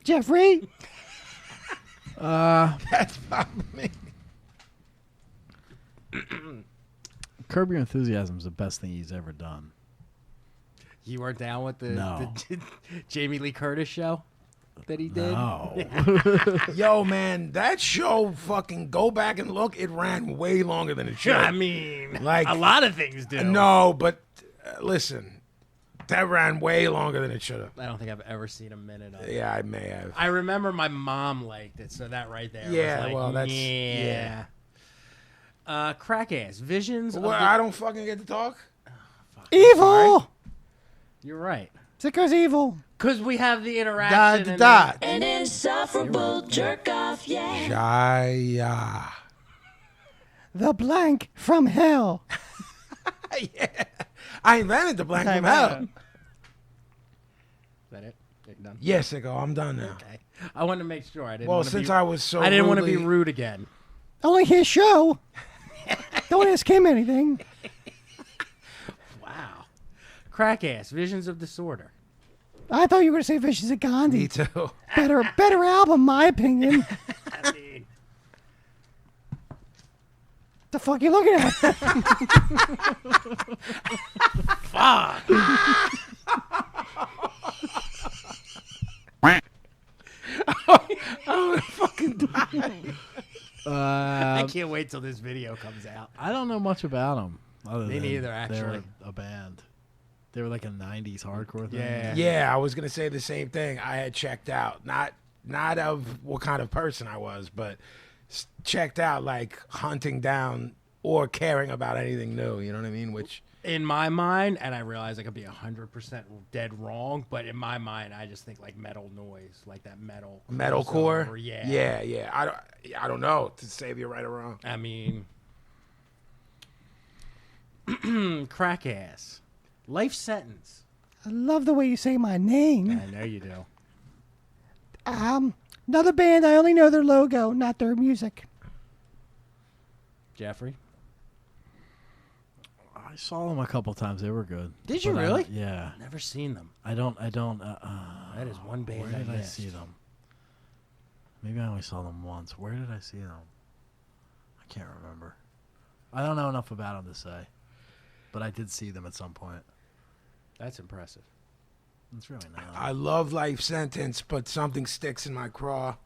Jeffrey. That's probably me. Curb Your Enthusiasm is the best thing he's ever done. You weren't down with the No. Jamie Lee Curtis show that he did? No. Yo, man, that show fucking go back and look. It ran way longer than it should. I mean, Like- a lot of things do. No, but listen, that ran way longer than it should have. I don't think I've ever seen a minute of it. Yeah, I may have. I remember my mom liked it, so that right there Yeah, was like, well, that's- yeah. Crack Ass, Visions of What, the- I don't fucking get to talk? Evil. You're right. Sicko's evil. Because we have the interaction. and Dot. An insufferable jerk off, yeah. Jaya. The blank from hell. Yeah. I invented the blank from hell. Is that it? You're done? Yes, Sicko, I'm done now. Okay. I wanted to make sure. I didn't Well, wanna since be, I was so I didn't want to be rudely- rude again. Only his show. Don't ask him anything. Wow. Crack ass. Visions of Disorder. I thought you were going to say Visions of Gandhi. Me too. Better album, my opinion. I mean, The fuck you looking at? Oh, fucking die. I can't wait till this video comes out. I don't know much about them. Me neither, They actually. were a band. They were like a '90s hardcore thing. Yeah. Yeah, I was gonna say the same thing. I had checked out, not of what kind of person I was, but checked out like hunting down or caring about anything new. You know what I mean? Which In my mind, and I realize I could be 100% dead wrong, but in my mind, I just think like metal noise, like that metalcore. crossover, Yeah. Yeah. I don't know to say if you're right or wrong. I mean, crack ass. Life sentence. I love the way you say my name. I know you do. Another band, I only know their logo, not their music. Jeffrey? I saw them a couple times. They were good. Did you But really? Yeah. Never seen them. I don't. That is one band Where did I missed. see them? Maybe I only saw them once. Where did I see them? I can't remember. I don't know enough about them to say, but I did see them at some point. That's impressive. It's really not. I love Life Sentence, but something sticks in my craw.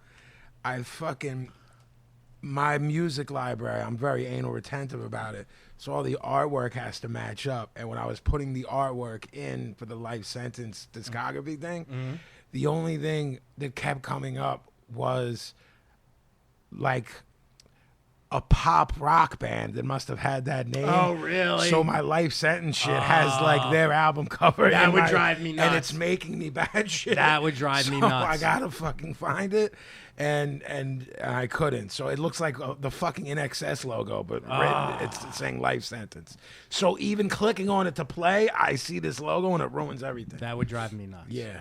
My music library, I'm very anal retentive about it. So all the artwork has to match up. And when I was putting the artwork in for the Life Sentence discography thing, the only thing that kept coming up was like a pop rock band that must have had that name. Oh, really? So my Life Sentence shit has like their album cover. That in would my- drive me nuts. And it's making me bad shit. That would drive me So nuts. I gotta fucking find it, and I couldn't. So it looks like the fucking NXS logo, but written, it's saying Life Sentence. So even clicking on it to play, I see this logo and it ruins everything. That would drive me nuts. Yeah.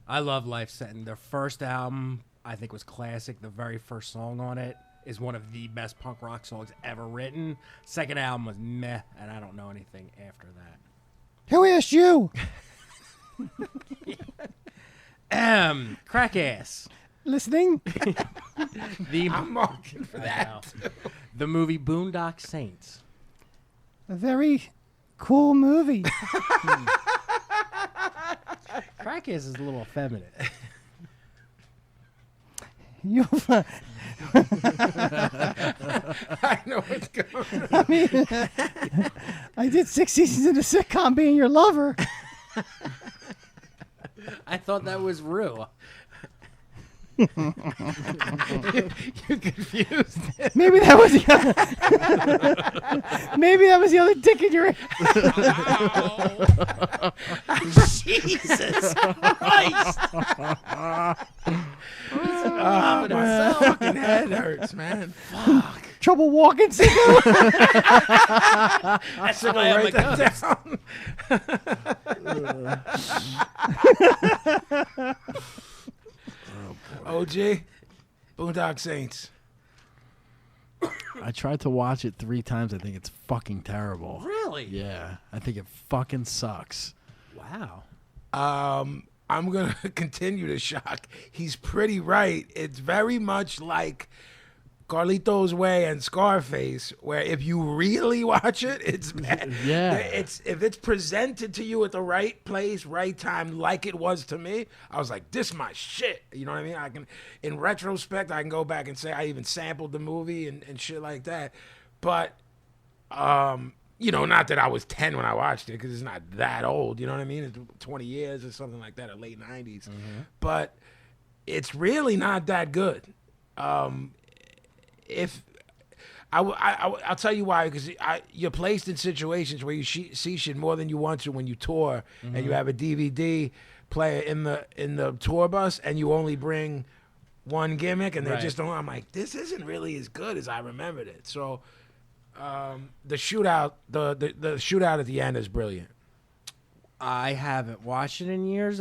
I love Life Sentence. Their first album, I think, was classic. The very first song on it is one of the best punk rock songs ever written. Second album was meh, and I don't know anything after that. Who asked you? Crack ass. Listening? I'm marking for I that. know. The movie Boondock Saints. A very cool movie. Crack ass is a little effeminate. You, I know what's going on. I did 6 seasons in a sitcom being your lover. I thought that was real. You're confused. Maybe that was the maybe that was the other dick in your. Jesus Christ! My fucking head hurts, man. Trouble walking, sicko? That's the way I'm Write going. that down. OG, Boondock Saints. I tried to watch it 3 times. I think it's fucking terrible. Really? Yeah, I think it fucking sucks. Wow. I'm going to continue to shock. He's pretty right. It's very much like Carlito's Way and Scarface, where if you really watch it, it's bad. Yeah. If it's presented to you at the right place, right time, like it was to me, I was like, this my shit. You know what I mean? I can, in retrospect, I can go back and say I even sampled the movie and shit like that. But, you know, not that I was 10 when I watched it, because it's not that old. You know what I mean? It's 20 years or something like that, or late 90s. But it's really not that good. If I'll tell you why, because you're placed in situations where you see shit more than you want to when you tour, and you have a DVD player in the tour bus, and you only bring one gimmick, and they Right. just don't. I'm like, this isn't really as good as I remembered it. So the shootout, the shootout at the end is brilliant. I haven't watched it in years.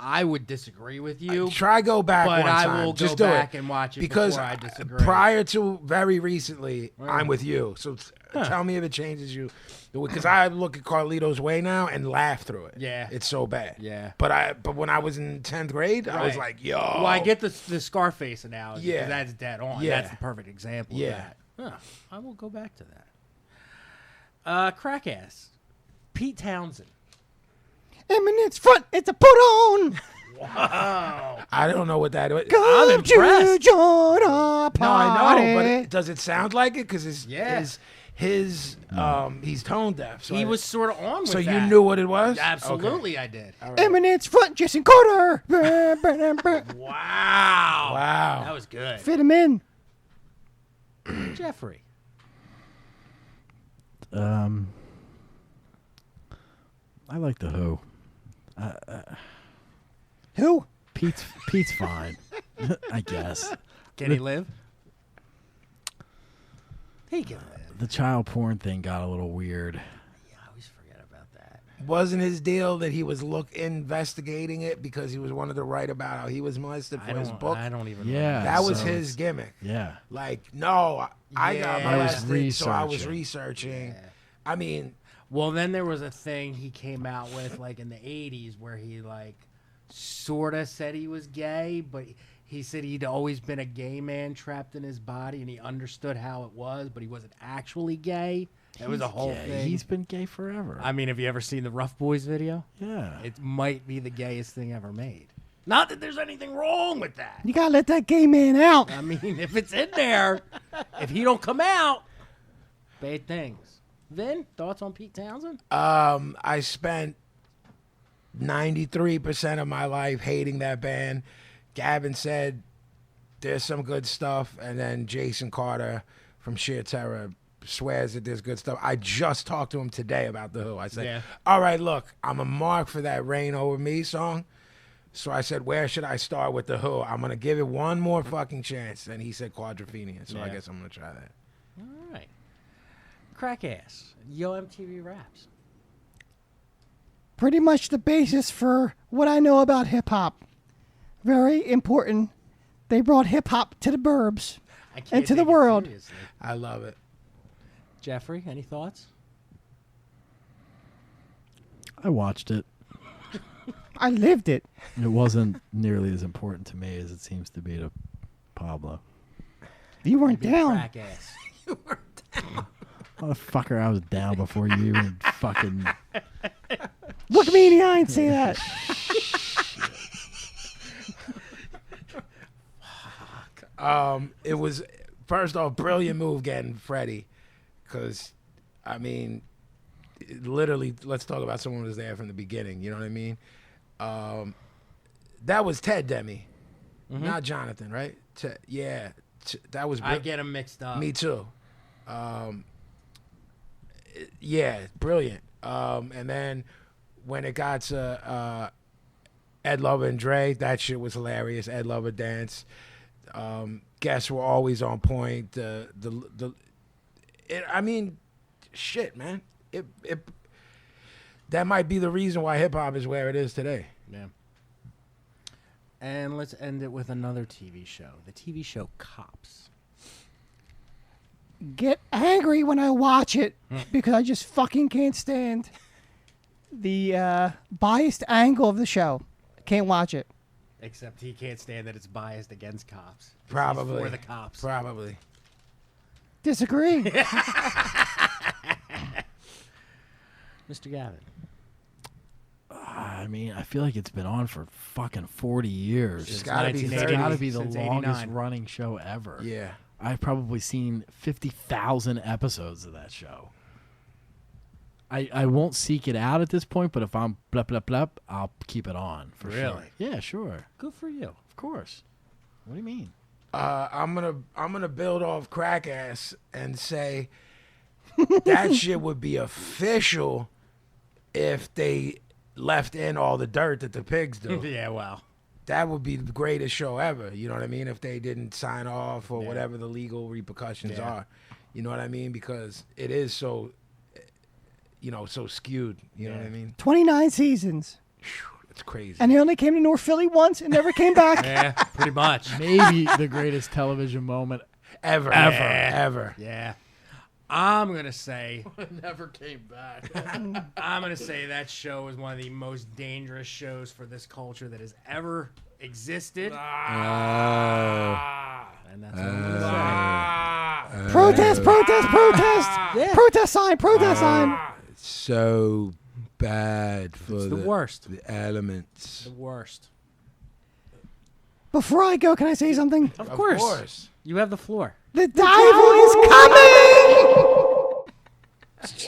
I would disagree with you. Try go back but one I time. will Just go do back it. and watch it because before I disagree. prior to very recently, I'm with you. So tell me if it changes you. Because I look at Carlito's Way now and laugh through it. Yeah. It's so bad. Yeah. But when I was in 10th grade, I was Right. like, yo. Well, I get the Scarface analogy. Yeah. 'Cause that's dead on. Yeah. That's the perfect example Yeah. of that. Huh, I will go back to that. Crack ass. Pete Townsend. Eminence front, it's a put on. I don't know what that is. I'm impressed. Join No, our I know, but party. does it sound like it? Because his he's tone deaf. So He was sort of on with So that. you knew what it was? Absolutely, I did. Eminence front, Jason Carter. Wow. Wow. That was good. Fit him in. Jeffrey. I like the Who. Who? Pete's fine, I guess. Can he live? He can live. The child porn thing got a little weird. Yeah, I always forget about that. Wasn't his deal that he was investigating it because he was wanted to write about how he was molested for his book? I don't even Yeah. know. That was so his gimmick. Yeah. Like, no, I got Yeah. I was molested, so I was researching. researching. I mean, Well, then there was a thing he came out with like in the 80s where he like sort of said he was gay, but he said he'd always been a gay man trapped in his body and he understood how it was, but he wasn't actually gay. It was a whole Yeah, thing. he's been gay forever. I mean, have you ever seen the Rough Boys video? yeah. It might be the gayest thing ever made. Not that there's anything wrong with that. You gotta let that gay man out. I mean, if it's in there, if he don't come out, bad things. Vin, thoughts on Pete Townsend? I spent 93% of my life hating that band. Gavin said there's some good stuff, and then Jason Carter from Sheer Terror swears that there's good stuff. I just talked to him today about The Who. I said, Yeah. all right, look, I'm a mark for that Rain Over Me song. So I said, where should I start with The Who? I'm going to give it one more fucking chance. And he said Quadrophenia, so I Yeah. guess I'm going to try that. All right. Crack ass. Yo MTV Raps. Pretty much the basis for what I know about hip hop. Very important. They brought hip hop to the burbs. I can't And to the take it world. seriously. I love it. Jeffrey, any thoughts? I watched it. I lived it. It wasn't nearly as important to me as it seems to be to Pablo. You weren't Be down. Crack ass. Motherfucker, I was down before you even fucking. Look me in the eye and say that. It was, first off, brilliant move getting Freddie. Because, I mean, literally, let's talk about someone who was there from the beginning. You know what I mean? That was Ted Demi, not Jonathan, right? That was. I get them mixed up. Me too. Yeah, brilliant. And then when it got to Ed Lover and Dre, that shit was hilarious. Ed Lover dance. Guests were always on point. I mean, shit, man. That might be the reason why hip hop is where it is today. Yeah. And let's end it with another TV show. The TV show Cops. Get angry when I watch it because I just fucking can't stand the biased angle of the show. I can't watch it. Except he can't stand that it's biased against cops. He's Probably. for the cops. Probably. Disagree. Mr. Gavin. I mean, I feel like it's been on for fucking 40 years. It's gotta be 1980. It's got to be the Since longest 89. running show ever. Yeah. I've probably seen 50,000 episodes of that show. I won't seek it out at this point, but if I'm blah, blah, blah, I'll keep it on for sure. Really? Yeah, sure. Good for you. Of course. What do you mean? I'm gonna build off Crack Ass and say that shit would be official if they left in all the dirt that the pigs do. Yeah, well. That would be the greatest show ever. You know what I mean? If they didn't sign off or whatever the legal repercussions are. You know what I mean? Because it is so, so skewed. You know what I mean? 29 seasons. It's crazy. And he only came to North Philly once and never came back. Yeah, pretty much. Maybe the greatest television moment. ever. Yeah. I'm going to say, Never came back. I'm going to say that show is one of the most dangerous shows for this culture that has ever existed. And that's what I'm going to say. Protest, protest, protest. Yeah. Protest sign, protest sign. It's so bad for It's the worst. the elements. The worst. Before I go, can I say something? Of course. You have the floor. The devil is coming!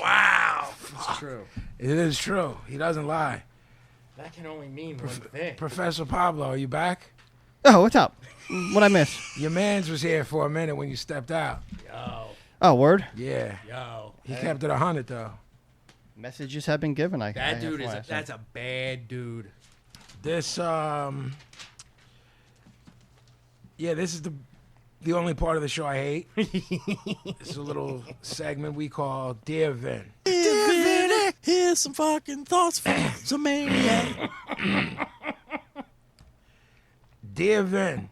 Wow. It's true. It is true. He doesn't lie. That can only mean one thing. Professor Pablo, are you back? Oh, what's up? What'd I miss? Your man's was here for a minute when you stepped out. Yo. Oh, word? Yeah. Yo. He kept it 100 though. Messages have been given. That dude that's a bad dude. This this is the only part of the show I hate. It's a little segment we call Dear Vin. Here's some fucking thoughts from some maniac. Dear Vin,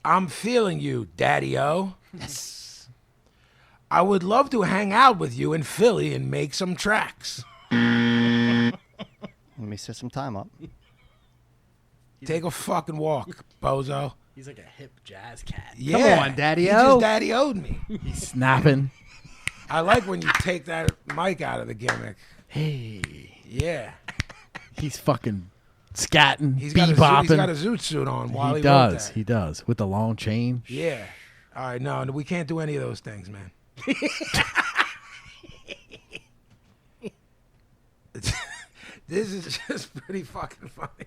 I'm feeling you, Daddy-O. I would love to hang out with you in Philly and make some tracks. Let me set some time up. Take a fucking walk, bozo. He's like a hip jazz cat. Yeah, on, Daddy-O. He just Daddy-O'd me. He's snapping. I like when you take that mic out of the gimmick. Hey. Yeah. He's fucking scatting, He's got a bebopping. zoot suit on while He he wrote does. that. He does. With the long chain. Yeah. All right, no, we can't do any of those things, man. This is just pretty fucking funny.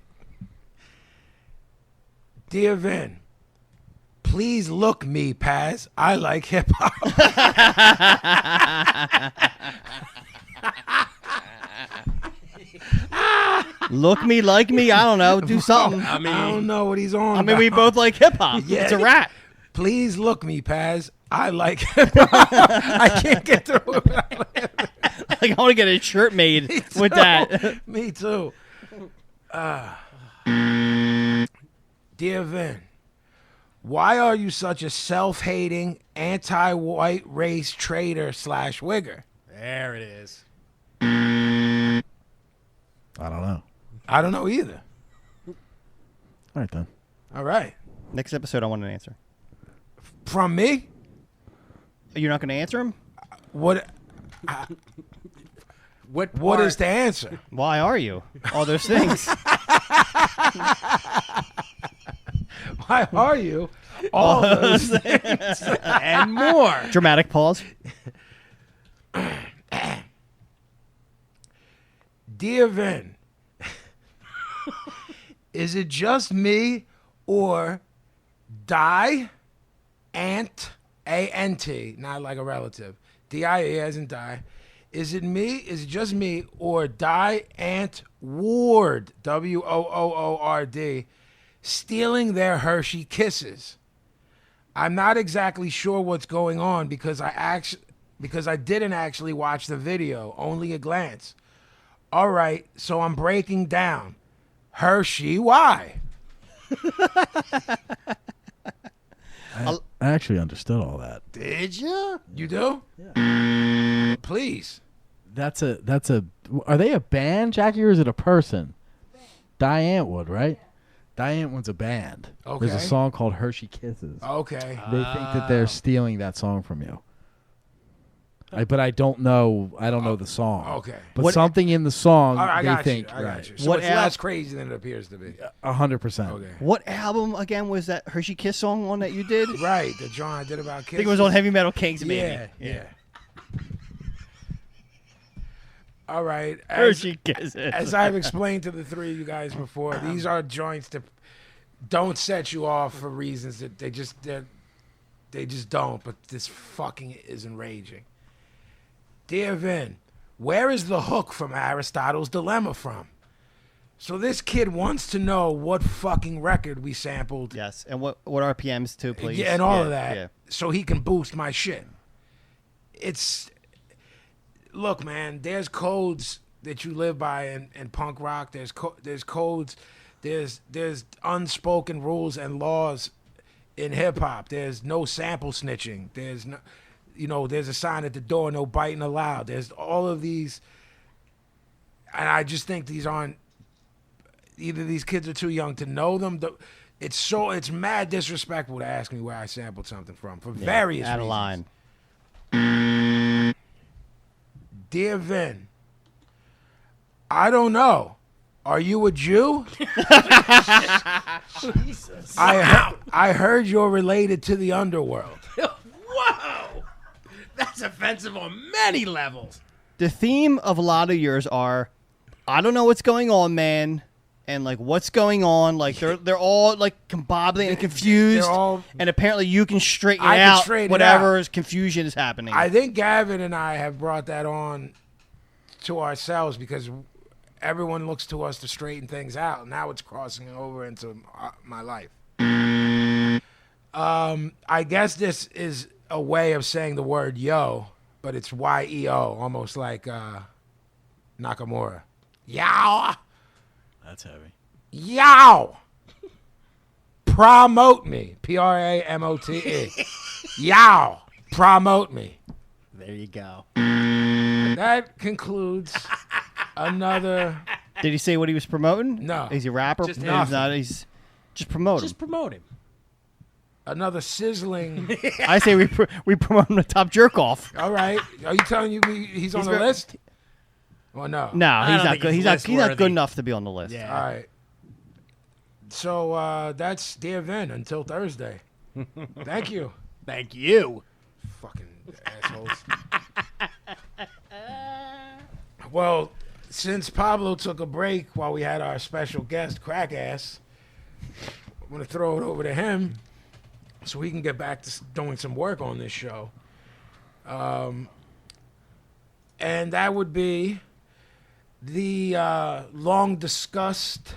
Dear Vin, please look me, Paz. I like hip hop. Look me, like me, I don't know. Do something. I don't know what he's on. I mean, we about. both like hip hop. Yeah. It's a rat. Please look me, Paz. I like hip hop. I can't get through it. Like, I want to get a shirt made with that. Me too. Dear Vin, why are you such a self-hating, anti-white race traitor / wigger? There it is. I don't know. I don't know either. All right, then. All right. Next episode, I want an answer. From me? You're not going to answer him? What What is the answer? Why are you? All those things. Why are you? All those and more? Dramatic pause. Dear Vin, is it just me or A-N-T, not like a relative, D-I-E as in die. Is it me, is it just me or Ant Ward, W-O-O-O-R-D, stealing their Hershey Kisses? I'm not exactly sure what's going on because I didn't actually watch the video, only a glance. All right, so I'm breaking down. Hershey, why? I actually understood all that. Did you? You do? Yeah. Please. Are they a band, Jackie, or is it a person? Diane Wood, right? Diane Wood's a band. Okay. There's a song called Hershey Kisses. Okay. They think that they're stealing that song from you. But I don't know. I don't know the song. Okay. But something in the song, All right, they think. I got right. you. So What it's al- less crazy than it appears to be. 100%. Okay. What album, again, was that Hershey Kiss song on that you did? Right, the John I did about kids. I think it was on Heavy Metal Kings, maybe. Yeah. All right. Hershey Kisses. As I've explained to the three of you guys before, these are joints that don't set you off for reasons that they just don't. But this fucking is enraging. Dear Vin, where is the hook from Aristotle's Dilemma from? So this kid wants to know what fucking record we sampled. Yes, and what RPMs too, please. Yeah, and all of that. Yeah. So he can boost my shit. Look, man, there's codes that you live by in punk rock. There's codes. There's unspoken rules and laws in hip hop. There's no sample snitching. There's no, there's a sign at the door, no biting allowed. There's all of these, and I just think these aren't. Either these kids are too young to know them. It's mad disrespectful to ask me where I sampled something from for various Out of reasons. line. Dear Vin, I don't know. Are you a Jew? Jesus. I heard you're related to the underworld. Whoa! That's offensive on many levels. The theme of a lot of yours are, I don't know what's going on, man. And like, what's going on? Like, they're all like combobulated and confused. And apparently, you can straighten out whatever confusion is happening. I think Gavin and I have brought that on to ourselves because everyone looks to us to straighten things out. Now it's crossing over into my life. I guess this is a way of saying the word yo, but it's Y-E-O, almost like Nakamura. Yow! That's heavy. Yow! Promote me. Pramote. Yow! Promote me. There you go. That concludes another. Did he say what he was promoting? No. Is he a rapper? Just He's nothing. not. He's just promoting. Just promote him. Another sizzling. I say we promote him to top jerk off. All right. Are you telling me he's on the list? Well, no. No, he's don't not think good. he's He's not list-worthy. good enough to be on the list. Yeah. All right. So that's Dear Vin until Thursday. Thank you. Thank you. Fucking assholes. Well, since Pablo took a break while we had our special guest, Crackass, I'm going to throw it over to him so we can get back to doing some work on this show. And that would be the long discussed.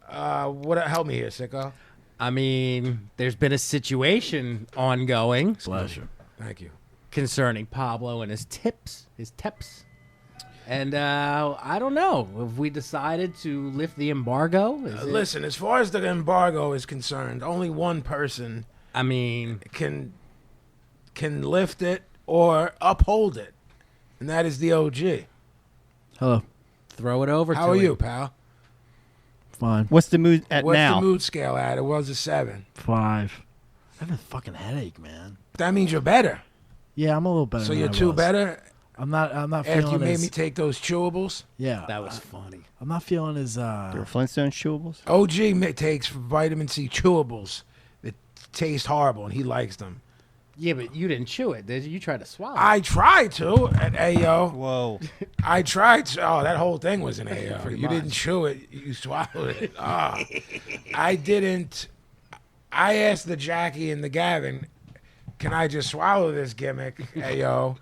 Help me here, Sicko. I mean, there's been a situation ongoing Pleasure. Thank you. concerning Pablo and his tips. And I don't know. Have we decided to lift the embargo? Listen, as far as the embargo is concerned, only one person I mean, can lift it or uphold it, and that is the OG. Hello. throw it over to How are him. you, pal? Fine. What's the mood at What's now? the mood scale at? It was a 7. 5. I have a fucking headache, man. That means you're better. Yeah, I'm a little better. So than you're I 2 was. better I'm not after feeling you made as, me take those chewables. Yeah. That was funny. I'm not feeling as There were Flintstone chewables. OG takes vitamin C chewables that taste horrible, and he likes them. Yeah, but you didn't chew it, did you? You tried to swallow it. I tried to at AO. Whoa. I tried to. Oh, that whole thing was an AO. Pretty You much. didn't chew it. You swallowed it. Oh. I didn't. I asked the Jackie and the Gavin, can I just swallow this gimmick, AO?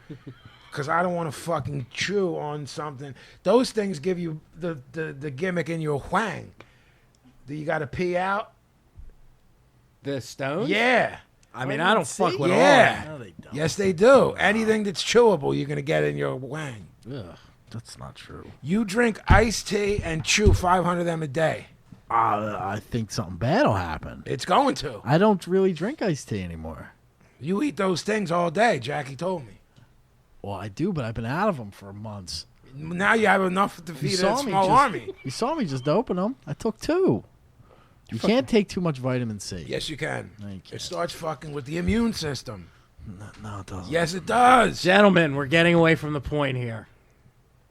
Because I don't want to fucking chew on something. Those things give you the gimmick in your whang. Do you got to pee out? The stones? Yeah. I mean, I don't fuck with Yeah. No, they don't. Yes, they do. Anything that's chewable, you're going to get in your whang. Ugh, that's not true. You drink iced tea and chew 500 of them a day. I think something bad will happen. It's going to. I don't really drink iced tea anymore. You eat those things all day, Jackie told me. Well, I do, but I've been out of them for months. Now you have enough to feed a small army. You saw me just open them. I took 2. You can't take too much vitamin C. Yes, you can. No, you It can't. starts fucking with the immune system. No, it doesn't. Yes, it does. Gentlemen, we're getting away from the point here.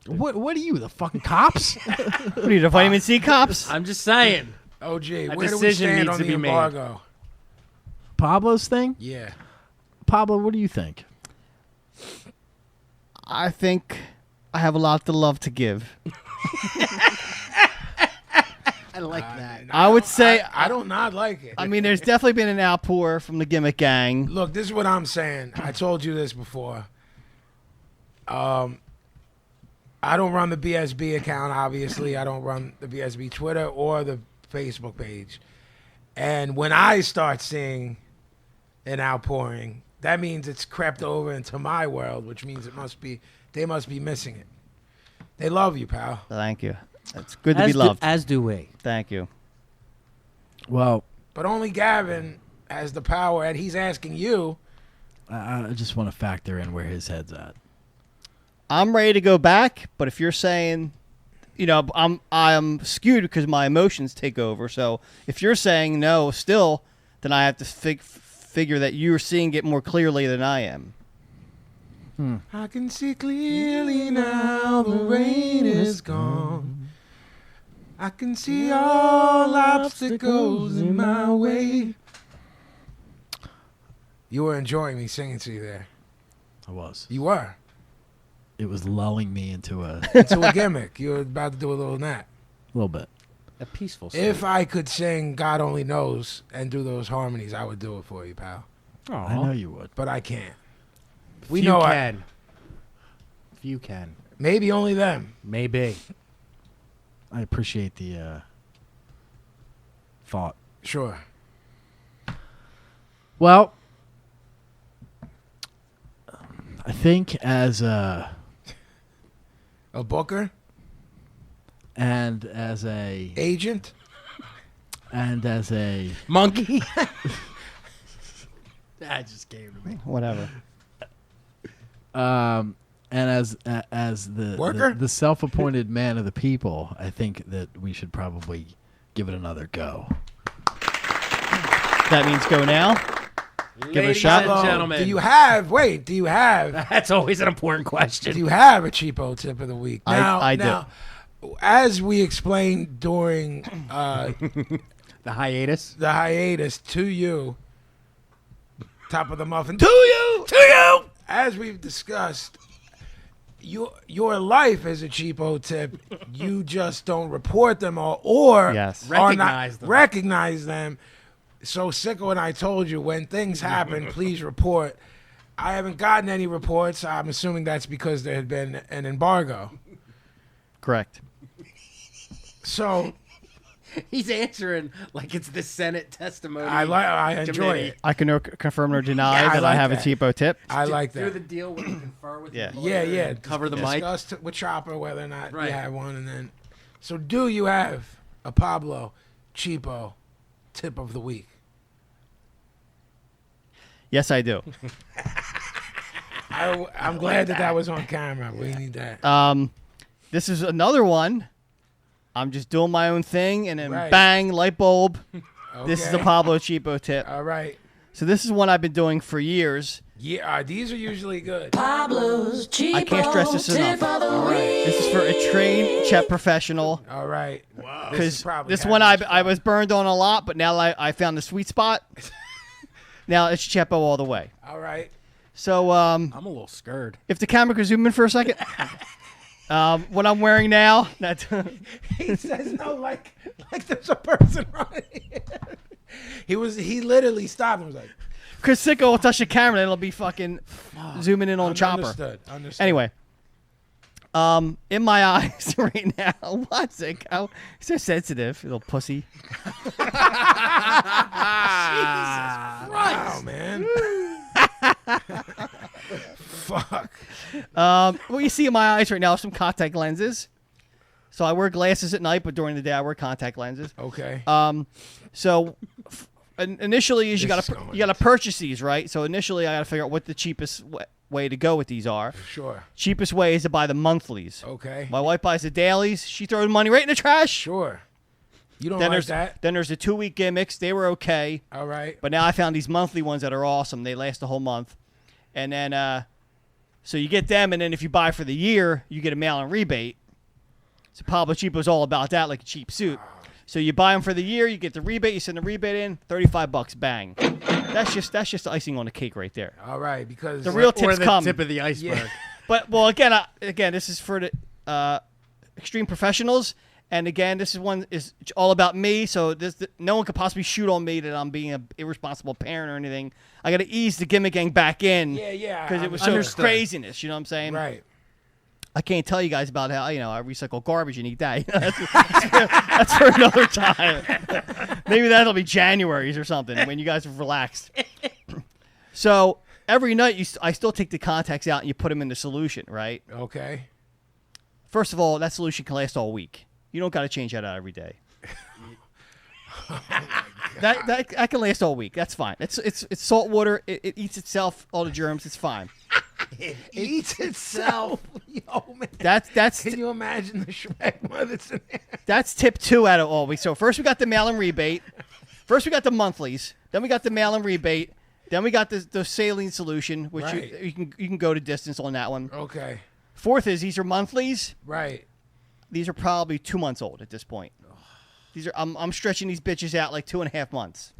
What are you, the fucking cops? What are you, the vitamin C cops? I'm just saying. OG, where do we decision stand needs on to the be made. embargo? Pablo's thing? Yeah. Pablo, what do you think? I think I have a lot to love to give. I like that. I would say, I don't not like it. I mean, there's definitely been an outpour from the gimmick gang. Look, this is what I'm saying. I told you this before. I don't run the BSB account, obviously. I don't run the BSB Twitter or the Facebook page. And when I start seeing an outpouring, that means it's crept over into my world, which means they must be missing it. They love you, pal. Thank you. It's good to be loved. As do we. Thank you. Well, But only Gavin has the power, and he's asking you. I just want to factor in where his head's at. I'm ready to go back, but if you're saying, I'm skewed because my emotions take over. So if you're saying no still, then I have to figure that you're seeing it more clearly than I am. I can see clearly now the rain is gone. I can see all obstacles in my way. You were enjoying me singing to you there. I was. You were. It was lulling me into a Into a gimmick. You were about to do a little nap. little bit. A peaceful. If I could sing God Only Knows and do those harmonies, I would do it for you, pal. I know you would. But I can't. we know I- can. Few can. Maybe only them. Maybe. I appreciate the thought. Sure. Well, I think as A booker? and as a Agent? Monkey. That just came to me. Whatever. and as the Worker? the self-appointed man of the people, I think that we should probably give it another go. That means go now. Give it a shot. and gentlemen. Do you have That's always an important question. Do you have a cheapo tip of the week? I do. Now, as we explained during The hiatus. the hiatus to you, top of the muffin, to you, as we've discussed, your life is a cheapo tip. You just don't report them or Yes. are Recognize not them. recognize them. So Sicko and I told you, when things happen, please report. I haven't gotten any reports. I'm assuming that's because there had been an embargo. Correct. So He's answering like it's the Senate testimony. I enjoy committee. it. I can confirm or deny Yeah, I that I like have that. a cheapo tip. I like Do the that. deal with confer with Yeah. the lawyer Yeah. and cover the mic. Discussed with Chopper whether or not Right. you had one, and then. So do you have a Pablo cheapo tip of the week? Yes, I do. I'm glad that was on camera. We need that. This is another one. I'm just doing my own thing, and then Right. bang, light bulb. This is Okay. the Pablo cheapo tip. All right. So this is one I've been doing for years. Yeah, these are usually good. Pablo's Cheapo I can't stress this Tip enough. of the week. This is for a trained chef professional. All right. Wow. Because this one I was burned on a lot, but now I found the sweet spot. Now it's Cheapo all the way. All right. So I'm a little scared. if the camera could zoom in for a second. What I'm wearing now, that's He says no like there's a person running. He literally stopped and was like, Chris Sicko will touch the camera and it'll be fucking zooming in on Chopper. Understood. Anyway, in my eyes right now, what Sicko? He's so sensitive, little pussy. wow, man. Fuck. What you see in my eyes right now are some contact lenses. So I wear glasses at night, but during the day I wear contact lenses. Okay. So initially is you This is gotta purchase these, right? So initially I gotta figure out what the cheapest way to go with these are. Sure. Cheapest way is to buy the monthlies. Okay. My wife buys the dailies. She throws money right in the trash. Sure. You don't Then like there's that? then there's the 2-week gimmicks. They were okay, All right. but now I found these monthly ones that are awesome. They last a whole month, and then so you get them, and then if you buy for the year, you get a mail-in rebate. So Pablo Cheapo's all about that, like a cheap suit. So you buy them for the year, you get the rebate, you send the rebate in, $35, bang. That's just icing on the cake right there. All right. Because The real Or tips the come. tip of the iceberg. But again, this is for the extreme professionals, and again, this is one is all about me. So no one could possibly shoot on me that I'm being an irresponsible parent or anything. I got to ease the gimmick gang back in. Yeah. Because it was Understood. so craziness. You know what I'm saying? Right. I can't tell you guys about how I recycle garbage and eat that. That's for another time. Maybe that'll be January's or something when you guys have relaxed. So every night I still take the contacts out and you put them in the solution, right? Okay. First of all, that solution can last all week. You don't got to change that out every day. That can last all week. That's fine. It's salt water. It eats itself, all the germs. It's fine. It eats itself. Yo, man. That's Can you imagine the schmegma that's in there? That's tip 2 out of all week. So first we got the mail and rebate. First we got the monthlies. Then we got the mail and rebate. Then we got the saline solution, which Right. you can go to distance on that one. Okay. Fourth is these are monthlies. Right. These are probably 2 months old at this point. These are I'm stretching these bitches out like 2.5 months.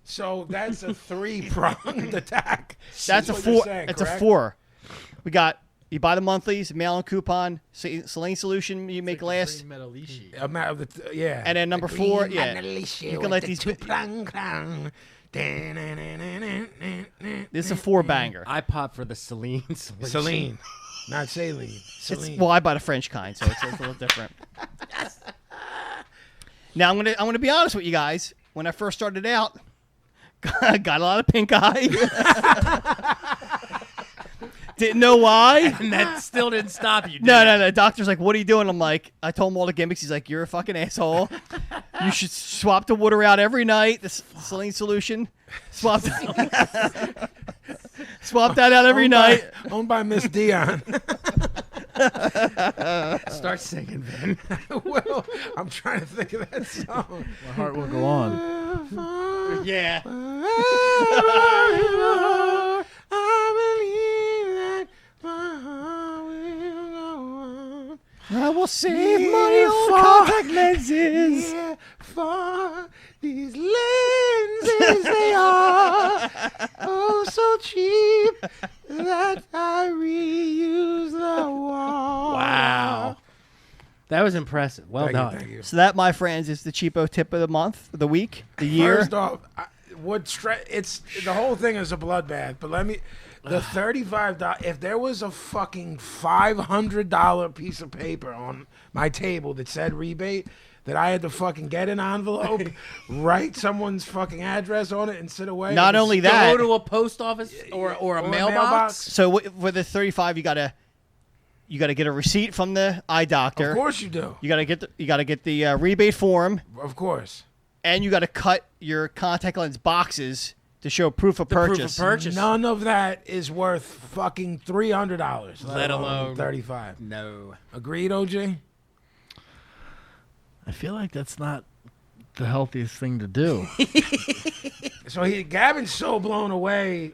So that's a 3-pronged attack. That's a what 4. you're saying, It's a correct? 4. We got you buy the monthlies, mail and coupon, saline solution you make last, Yeah. and then number 4, yeah. You can let these. This is a 4-banger. I pop for the Celine solution. Saline, not saline. It's, Saline. well, I buy the French kind, so it's a little different. Now I'm gonna be honest with you guys. When I first started out, got a lot of pink eye. Didn't know why. And that still didn't stop you. No. The doctor's like, "What are you doing?" I'm like, I told him all the gimmicks. He's like, "You're a fucking asshole. You should swap the water out every night. The saline solution, swap that out every night." Owned by Miss Dion. Start singing, Vin. Well, I'm trying to think of that song. My heart will go on. Yeah. I will save money on contact lenses. Yeah, for these lenses they are oh so cheap that I reuse the wall. Wow. That was impressive. Well Thank you, done. thank you. So that, my friends, is the cheapo tip of the month, the week, the year. First off, it's the whole thing is a bloodbath. But let me, the $35. If there was a fucking $500 piece of paper on my table that said rebate, that I had to fucking get an envelope, write someone's fucking address on it, and sit away. Not only that, Go to a post office or a mailbox. so with the 35, you gotta get a receipt from the eye doctor. Of course you do. You gotta get the rebate form, Of course. and you gotta cut your contact lens boxes to show proof of purchase. Proof of purchase. None of that is worth fucking $300. Let alone $35. No. Agreed, OG? I feel like that's not the healthiest thing to do. So Gavin's so blown away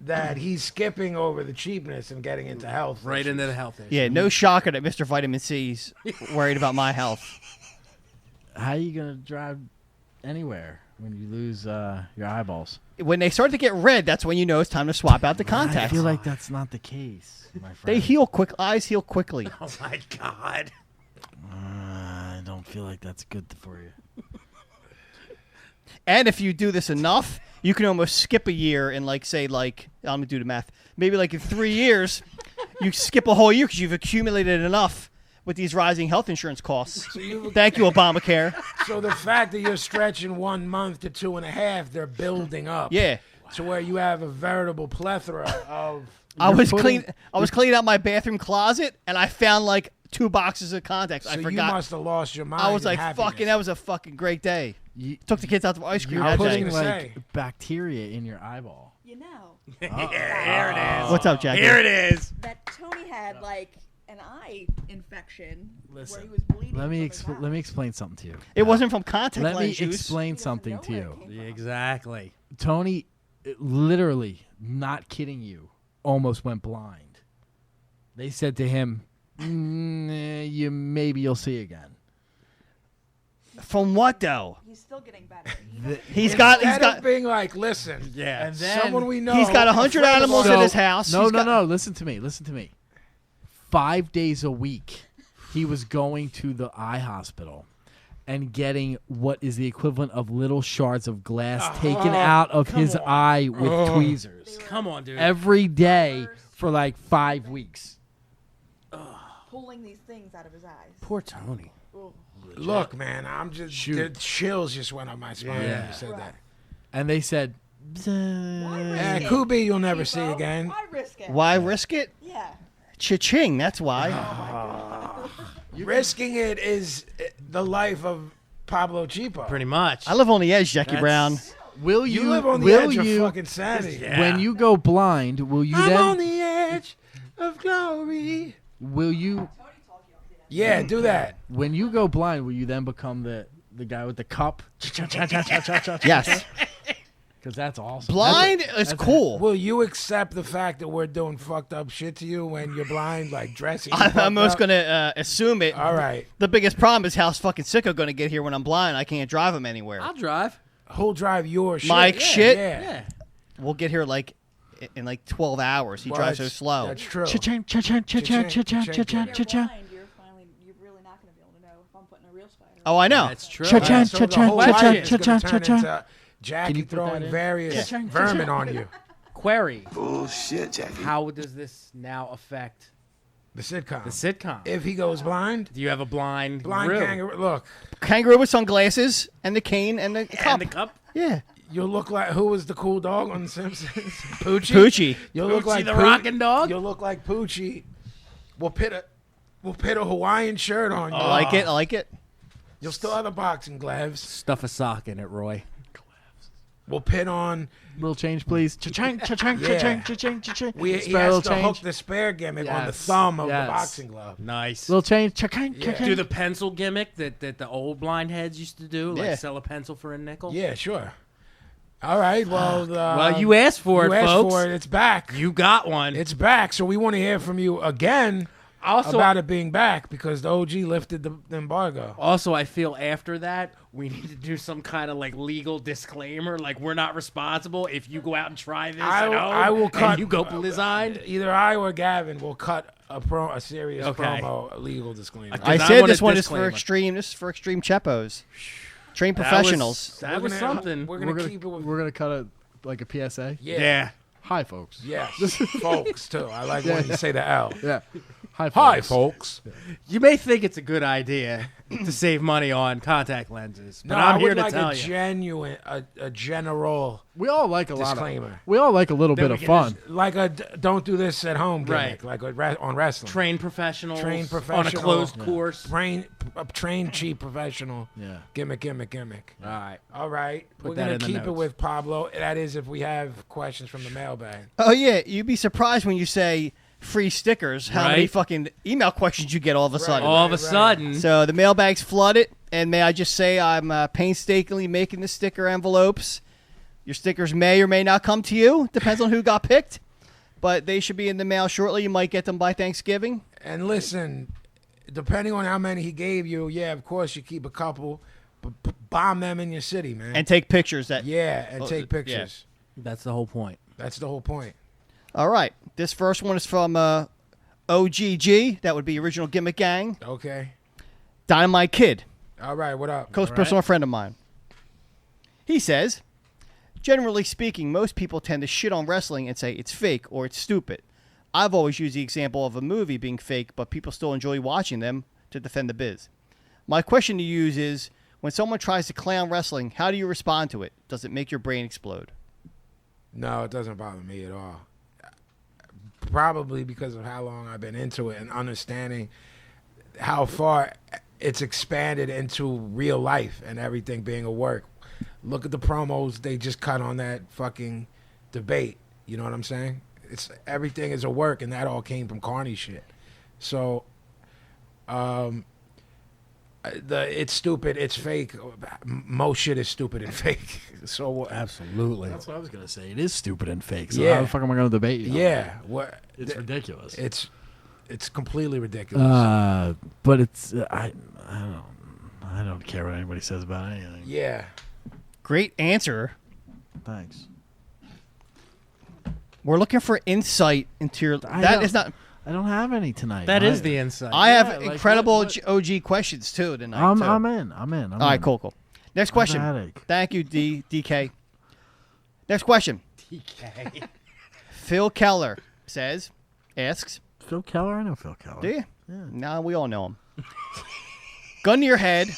that he's skipping over the cheapness and getting into health. Right issues. into the health issue. Yeah, no shocker that Mr. Vitamin C's worried about my health. How are you gonna drive anywhere when you lose your eyeballs? When they start to get red, that's when you know it's time to swap out the I contacts. feel like that's not the case, my friend. They heal quick. Eyes heal quickly. Oh my God. I don't feel like that's good for you. And if you do this enough, you can almost skip a year and I'm gonna do the math. Maybe like in 3 years, you skip a whole year because you've accumulated enough with these rising health insurance costs. Thank you, Obamacare. So the fact that you're stretching 1 month to 2.5, they're building up. Yeah. To where you have a veritable plethora of. I was cleaning out my bathroom closet and I found like 2 boxes of contacts. So I you forgot. must have lost your mind. I was in like, happiness. fucking, that was a fucking great day. Took the kids out to ice cream You're that was day. putting gonna like say. bacteria in your eyeball. You know Here it is. What's up, Jackie? Here it is. that Tony had like an eye infection Listen, where he was bleeding. Let me from his let me eye. explain something to you. It wasn't from contact Let me lens juice. explain He doesn't something know to where you. it came from. Exactly. Tony, literally, not kidding you, almost went blind. They said to him, maybe you'll see again. From what though? He's still getting better. He's Instead got of being like, listen, Yeah. And then someone we know. he's got 100 a friend of animals ours- in his house. No, He's no, got- no. Listen to me. 5 days a week, he was going to the eye hospital and getting what is the equivalent of little shards of glass taken out of his eye with tweezers Come on, dude. every day for like 5 weeks. Pulling these things out of his eyes. Poor Tony. Look, man, I'm just the chills just went up my spine when Yeah. you said that. And they said, And Kubi, you'll never see again. Why risk it? Why risk it? Yeah. Cha-ching, that's why. Risking it is the life of Pablo Cheapo. Pretty much. I live on the edge, Jackie Brown. Will You you live on the will edge you, of fucking sanity. when you go blind, will you I'm then on the edge of glory. will you Yeah, do that. when you go blind, will you then become the guy with the cup? Yes. Because that's awesome. Blind is cool. Will you accept the fact that we're doing fucked up shit to you when you're blind, like dressing? I'm most going to assume it. All right. The biggest problem is how's fucking Sicko going to get here when I'm blind? I can't drive him anywhere. I'll drive. Who'll drive your shit? Mike shit? Yeah. Yeah. We'll get here like in like 12 hours. He Well, drives so that's- slow. That's true. Cha-ching, cha-ching, cha-ching, cha-ching, cha-ching, If you're cha-ching. blind, you're really not going to be able to know if I'm putting a real spider. Oh, I know. That's true. Cha-ching, Alright, so the cha-ching, whole cha-ching, life is gonna cha-ching, turn cha-ching. into Jackie you put that throwing in? various Cha-ching, vermin on you. Query. Bullshit, Jackie. How does this now affect The sitcom. the sitcom? If he goes blind, Do you have a blind blind kangaroo. Look, Kangaroo with sunglasses and the cane and the cup. and the cup? Yeah. you'll look like who was the cool dog on The Simpsons? Poochie. Poochie. You'll look Poochie like the rockin' dog? You'll look like Poochie. We'll put a Hawaiian shirt on you. I like it. I like it. You'll still have the boxing gloves. Stuff a sock in it, Roy. We'll put on. Little change, please. Cha-ching, cha-ching, Yeah. cha-ching, cha-ching, cha-ching. He Spare a has little to change. hook the spare gimmick on the Yes, thumb of yes. the boxing glove. Nice. Little change. Cha-ching, Yeah. cha-ching. Do the pencil gimmick that the old blind heads used to do, like Yeah. sell a pencil for a nickel. Yeah, sure. All right. Well, Well, you asked for you it, asked folks. for it. It's back. You got one. It's back. So we want to hear from you again Also, about it being back because the OG lifted the embargo. also, I feel after that we need to do some kind of like legal disclaimer, like we're not responsible if you go out and try this. I will and cut. You go blind. Either I or Gavin will cut a serious Okay. promo, a legal disclaimer. I I said want a this one is for disclaimer. extreme. This is for extreme chepos. Trained professionals. That was something. We're gonna keep it with. We're gonna cut it like a PSA. Yeah. Yeah. Hi, folks. Yes. Folks too. I like when you say the L. Yeah. Hi, folks. Hi, folks. You may think it's a good idea to save money on contact lenses, but No, I'm I here would to like tell a you. genuine, a general, We all like a lot Disclaimer. of. We all like a little Then bit we of can fun. like a don't do this at home gimmick, Right. like on wrestling. Trained professionals, Trained on a professional. closed Yeah. course. Trained cheap professional. Yeah. Gimmick. All right. All right. We're that gonna in the keep it notes. with Pablo. That is if we have questions from the mailbag. Oh, yeah. You'd be surprised when you say free stickers how many Right. fucking email questions you get all of a sudden. All of a right. sudden, So the mailbag's flooded, and may I just say I'm painstakingly making the sticker envelopes. Your stickers may or may not come to you. Depends on who got picked. But they should be in the mail shortly. You might get them by Thanksgiving. And listen, depending on how many he gave you, yeah, of course you keep a couple, but bomb them in your city, man. And take pictures. That yeah, and Oh, take pictures. that's the whole point. That's the whole point. All right. This first one is from OGG. That would be Original Gimmick Gang. Okay. Dynamite Kid. All right. What up? Close All personal friend of mine. He says, generally speaking, most people tend to shit on wrestling and say it's fake or it's stupid. I've always used the example of a movie being fake, but people still enjoy watching them to defend the biz. My question to you is, when someone tries to clown wrestling, how do you respond to it? Does it make your brain explode? No, it doesn't bother me at all. Probably because of how long I've been into it and understanding how far it's expanded into real life and everything being a work. Look at the promos they just cut on that fucking debate. You know what I'm saying? It's everything is a work, and that all came from Carney shit. So, it's stupid, it's fake. Most shit is stupid and fake. So Absolutely. That's what I was gonna say. It is stupid and fake. So Yeah. how the fuck am I gonna debate you? yeah, what It's ridiculous. it's completely ridiculous. But it's I don't care what anybody says about anything. Yeah. Great answer. Thanks. We're looking for insight into your... I That don't- is not... I don't have any tonight. That is the insight. I have like, incredible what- OG questions, too, tonight. I'm too. in. All right, cool. Next question. headache. Thank you, DK. Next question. DK. Phil Keller asks, Phil Keller? I know Phil Keller. do you? Nah, we all know him. Gun to your head.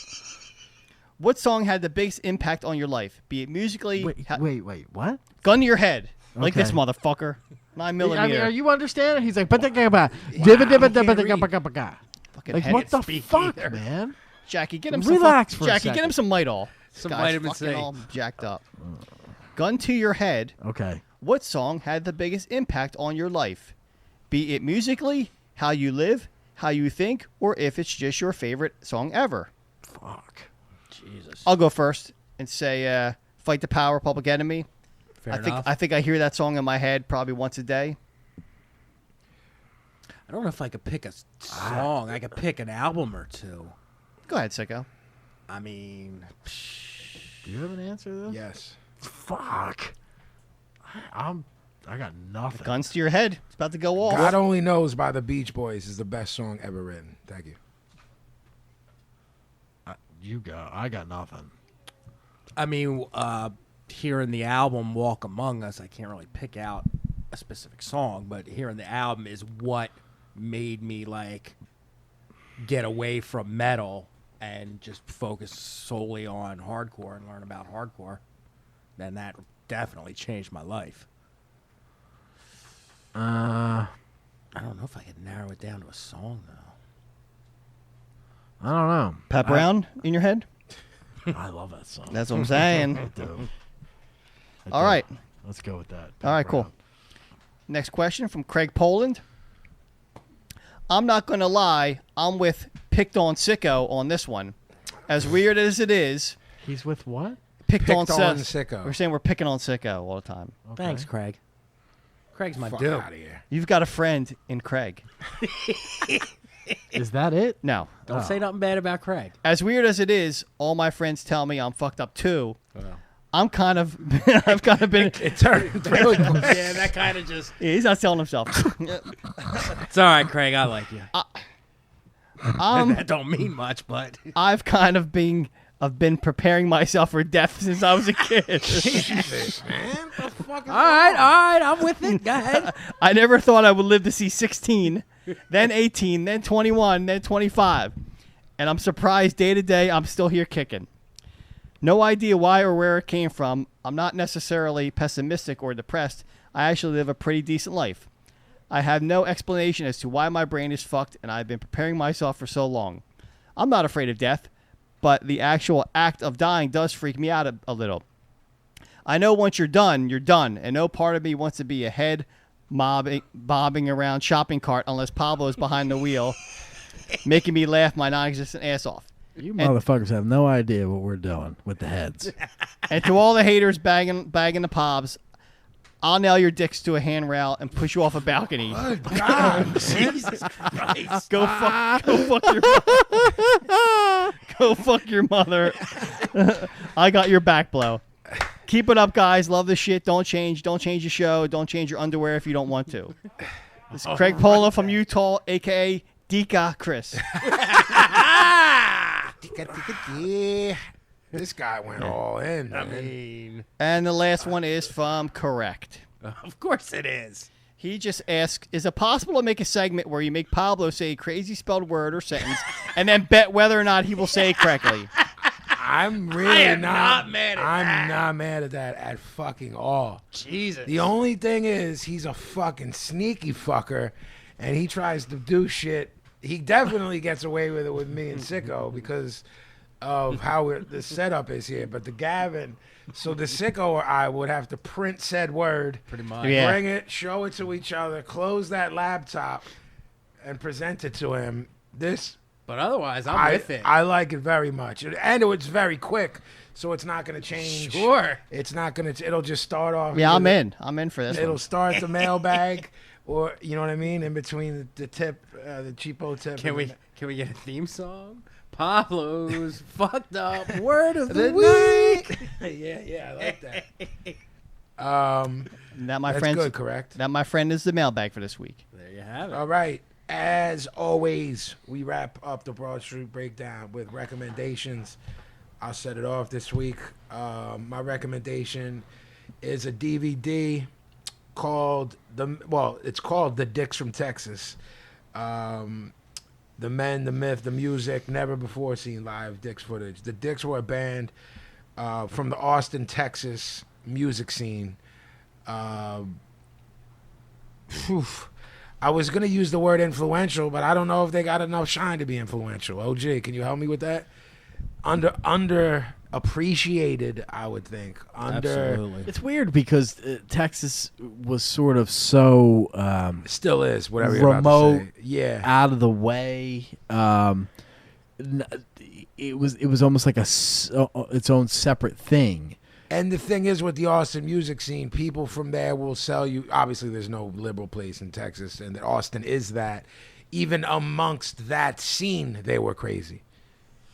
What song had the biggest impact on your life? Be it musically... Wait, what? Gun to your head. Like Okay. this motherfucker. 9 I millimeter. mean, are you understanding? He's like, but Fucking Like head what the speak fuck, either. man? Jackie, get him Relax some for a Jackie, get second. him some Midol. Some Guy's vitamin fucking C. all jacked up. Gun to your head. Okay. What song had the biggest impact on your life? Be it musically, how you live, how you think, or if it's just your favorite song ever. Fuck. Jesus. I'll go first and say Fight the Power, Public Enemy. Fair I think enough. I think I hear that song in my head probably once a day. I don't know if I could pick a song. I could pick an album or two. Go ahead, Sicko. I mean, Do you have an answer to this? Yes. Fuck. I got nothing. Guns to your head. It's about to go off. God Only Knows by the Beach Boys is the best song ever written. Thank you. I got nothing. I mean, hearing the album "Walk Among Us," I can't really pick out a specific song, but hearing the album is what made me like get away from metal and just focus solely on hardcore and learn about hardcore. Then that definitely changed my life. I don't know if I could narrow it down to a song though. I don't know. Pat Brown in your head? I love that song. That's what I'm saying. I do. All right. Let's go with that. All right, cool. Next question from Craig Poland. I'm not going to lie. I'm with Picked on Sicko on this one. As weird as it is, He's with what? Picked on Sicko. We're saying we're picking on Sicko all the time. Okay. Thanks, Craig. Craig's my Fuck dude. out of here. You've got a friend in Craig. Is that it? No. Don't say nothing bad about Craig. As weird as it is, all my friends tell me I'm fucked up too. I'm kind of, I've kind of been. It turned really quick. Yeah, that kind of just. Yeah, he's not telling himself. It's all right, Craig. I like you. That don't mean much, but I've kind of I've been preparing myself for death since I was a kid. Jesus, man. What the fuck is all right, I'm with it. Go ahead. I never thought I would live to see 16, then 18, then 21, then 25. And I'm surprised day to day I'm still here kicking. No idea why or where it came from. I'm not necessarily pessimistic or depressed. I actually live a pretty decent life. I have no explanation as to why my brain is fucked, and I've been preparing myself for so long. I'm not afraid of death, but the actual act of dying does freak me out a little. I know once you're done, and no part of me wants to be a head bobbing around shopping cart unless Pablo's behind the wheel, making me laugh my non-existent ass off. You motherfuckers have no idea what we're doing with the heads. And to all the haters bagging the pobs, I'll nail your dicks to a handrail and push you off a balcony. Oh, God. Jesus Christ. Go fuck your go fuck your mother. I got your back blow. Keep it up, guys. Love this shit. Don't change. Don't change the show. Don't change your underwear if you don't want to. This is Craig Pola from Utah, a.k.a. Dika Chris. This guy went all in, man. I mean, And the last one is from Correct. of course it is. He just asked, is it possible to make a segment where you make Pablo say a crazy spelled word or sentence and then bet whether or not he will say it correctly? I'm really not mad at I'm that. not mad at that at fucking all. Jesus. The only thing is he's a fucking sneaky fucker and he tries to do shit. He definitely gets away with it with me and Sicko because of how the setup is here. But the Gavin, so the Sicko or I would have to print said word, Pretty much. Yeah. bring it, show it to each other, close that laptop, and present it to him. But otherwise, I'm with it. I like it very much, and it's very quick, so it's not going to change. Sure. It's not going to. It'll just start off. Yeah, I'm with in. I'm in for this It'll one. start the mailbag, or you know what I mean, in between the tip, the cheapo tip. Can we get a theme song? Pablo's fucked up word of the the week. week? yeah, I like that. That my That's friend's good, correct? That my friend is the mailbag for this week. There you have it. All right. As always, we wrap up the Broad Street Breakdown with recommendations. I'll set it off this week. My recommendation is a DVD called it's called The Dicks from Texas. The Men, the Myth, the Music, never before seen live Dicks footage. The Dicks were a band from the Austin, Texas music scene. I was gonna use the word influential, but I don't know if they got enough shine to be influential. OG, can you help me with that? Under appreciated, I would think. Absolutely. It's weird because Texas was sort of so Still is, whatever you're about remote, to say. Yeah. out of the way. It was almost like its own separate thing. And the thing is, with the Austin music scene, people from there will sell you. Obviously, there's no liberal place in Texas, and that Austin is that. Even amongst that scene, they were crazy.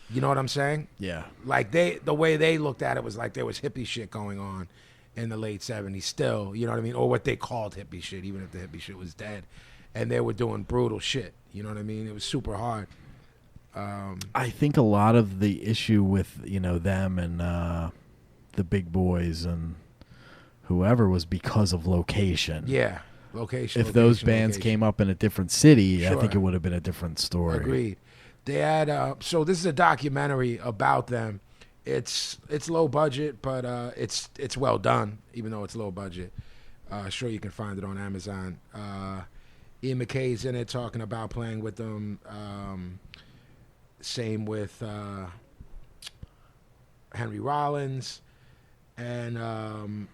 You know what I'm saying? Yeah. Like the way they looked at it was like there was hippie shit going on in the late '70s. Still, you know what I mean, or what they called hippie shit, even if the hippie shit was dead, and they were doing brutal shit. You know what I mean? It was super hard. I think a lot of the issue with them and the big boys and whoever was because of location. Yeah, location. If those bands came up in a different city, I think Sure. it would have been a different story. Agreed. They had so this is a documentary about them. It's low budget, but it's well done, even though it's low budget. Sure, you can find it on Amazon. Ian McKay's in it talking about playing with them. Same with Henry Rollins and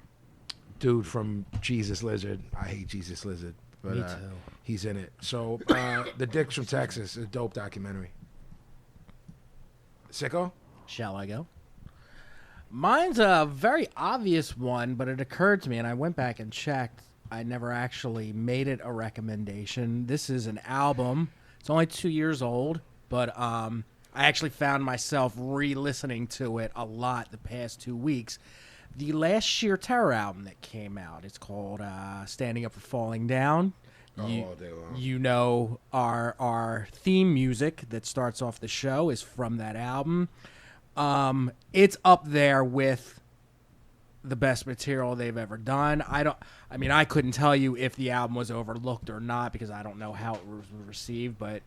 dude from Jesus Lizard. I hate Jesus Lizard, but Me too. he's in it. So The Dicks from Texas, a dope documentary. Sicko? Shall I go? Mine's a very obvious one, but it occurred to me, and I went back and checked. I never actually made it a recommendation. This is an album. It's only 2 years old, but I actually found myself re-listening to it a lot the past 2 weeks. The last Sheer Terror album that came out. It's called Standing Up for Falling Down. All day long. You know, our theme music that starts off the show is from that album. It's up there with the best material they've ever done. I couldn't tell you if the album was overlooked or not because I don't know how it was received, but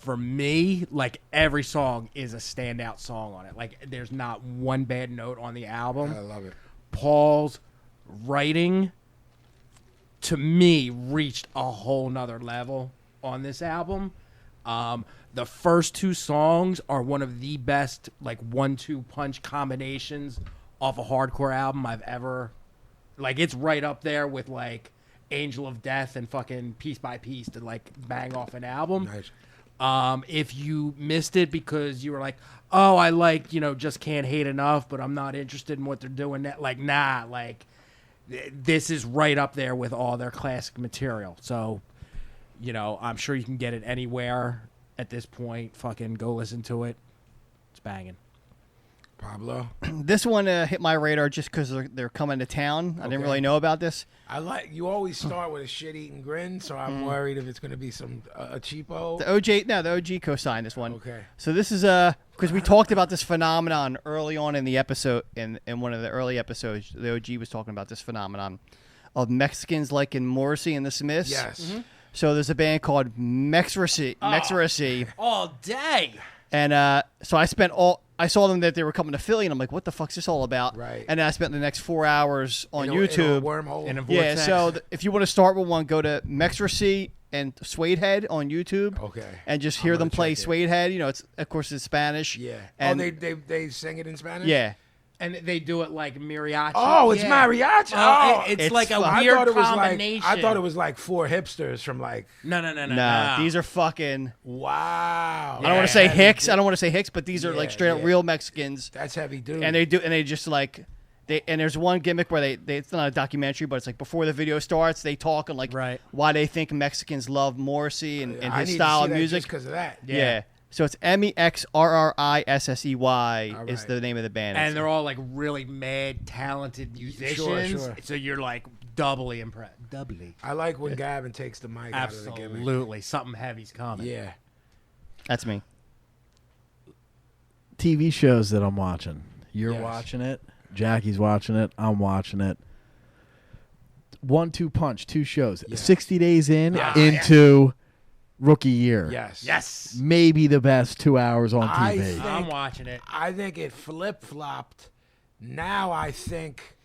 for me, like, every song is a standout song on it. Like, there's not one bad note on the album. I love it. Paul's writing, to me, reached a whole nother level on this album. The first two songs are one of the best, like, 1-2 punch combinations off a hardcore album I've ever... Like, it's right up there with, like, Angel of Death and fucking Piece by Piece to, like, bang off an album. Nice. If you missed it because you were like, oh, I like, Just Can't Hate Enough, but I'm not interested in what they're doing. Like, nah, like, this is right up there with all their classic material. So, I'm sure you can get it anywhere at this point. Fucking go listen to it. It's banging. Pablo? This one hit my radar just because they're coming to town. I didn't really know about this. You always start with a shit-eating grin, so I'm worried if it's going to be a cheapo. The OG co-signed this one. Okay. So this is because we talked about this phenomenon early on in the episode, in one of the early episodes. The OG was talking about this phenomenon of Mexicans liking Morrissey and the Smiths. Yes. Mm-hmm. So there's a band called Mexrrissey. All day. And so I saw them that they were coming to Philly, and I'm like, what the fuck's this all about? Right. And then I spent the next 4 hours on In YouTube. a wormhole. Yeah, so if you want to start with one, go to Mexrrissey and Suede Head on YouTube. Okay. And just hear them play check it. Suede Head. It's of course it's Spanish. Yeah. And they sing it in Spanish? yeah. And they do it like mariachi. Oh, it's Yeah. mariachi? Oh, Oh, it's like a fun. weird combination. I thought it was like four hipsters from like... Nah, these are fucking. Wow. I don't want to say Hicks. I don't want to say Hicks, but these are like Yeah, straight up yeah. real Mexicans. That's heavy dude. And they just like. And there's one gimmick where they it's not a documentary, but it's like before the video starts, they talk and like why they think Mexicans love Morrissey and I his need style to of see that music. just because of that. Yeah. So it's Mexrrissey All is right. the name of the band. And they're all like really mad, talented musicians. Sure. So you're like doubly impressed. Doubly. I like when Gavin takes the mic out of the gimmick. Absolutely. Something heavy's coming. Yeah. That's me. TV shows that I'm watching. You're Yes. watching it. Jackie's watching it. I'm watching it. 1-2 punch, 2 shows. Yes. 60 days in Yes. into rookie year. Yes. Yes. Maybe the best 2 hours on I TV. think- I'm watching it. I think it flip-flopped. Now I think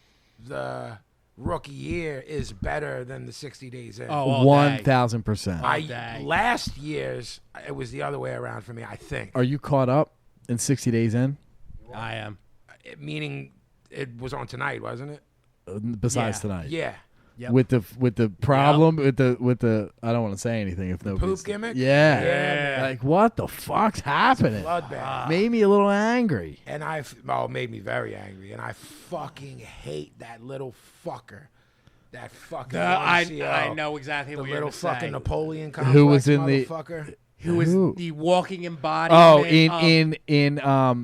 the rookie year is better than the 60 days in. all day. 1,000%. Last year's, it was the other way around for me, I think. Are you caught up in 60 days in? I am. Meaning it was on tonight, wasn't it? Besides Yeah. tonight. Yeah. Yep. With the problem with the I don't want to say anything if nobody Poop gimmick? Yeah. Yeah. Like what the fuck's happening? Bloodbath. Made me a little angry. And it made me very angry. And I fucking hate that little fucker. That fucking I know exactly the what you're little gonna fucking say. Napoleon complex Who was in the- motherfucker. Who is Who? the walking embodiment? Oh, in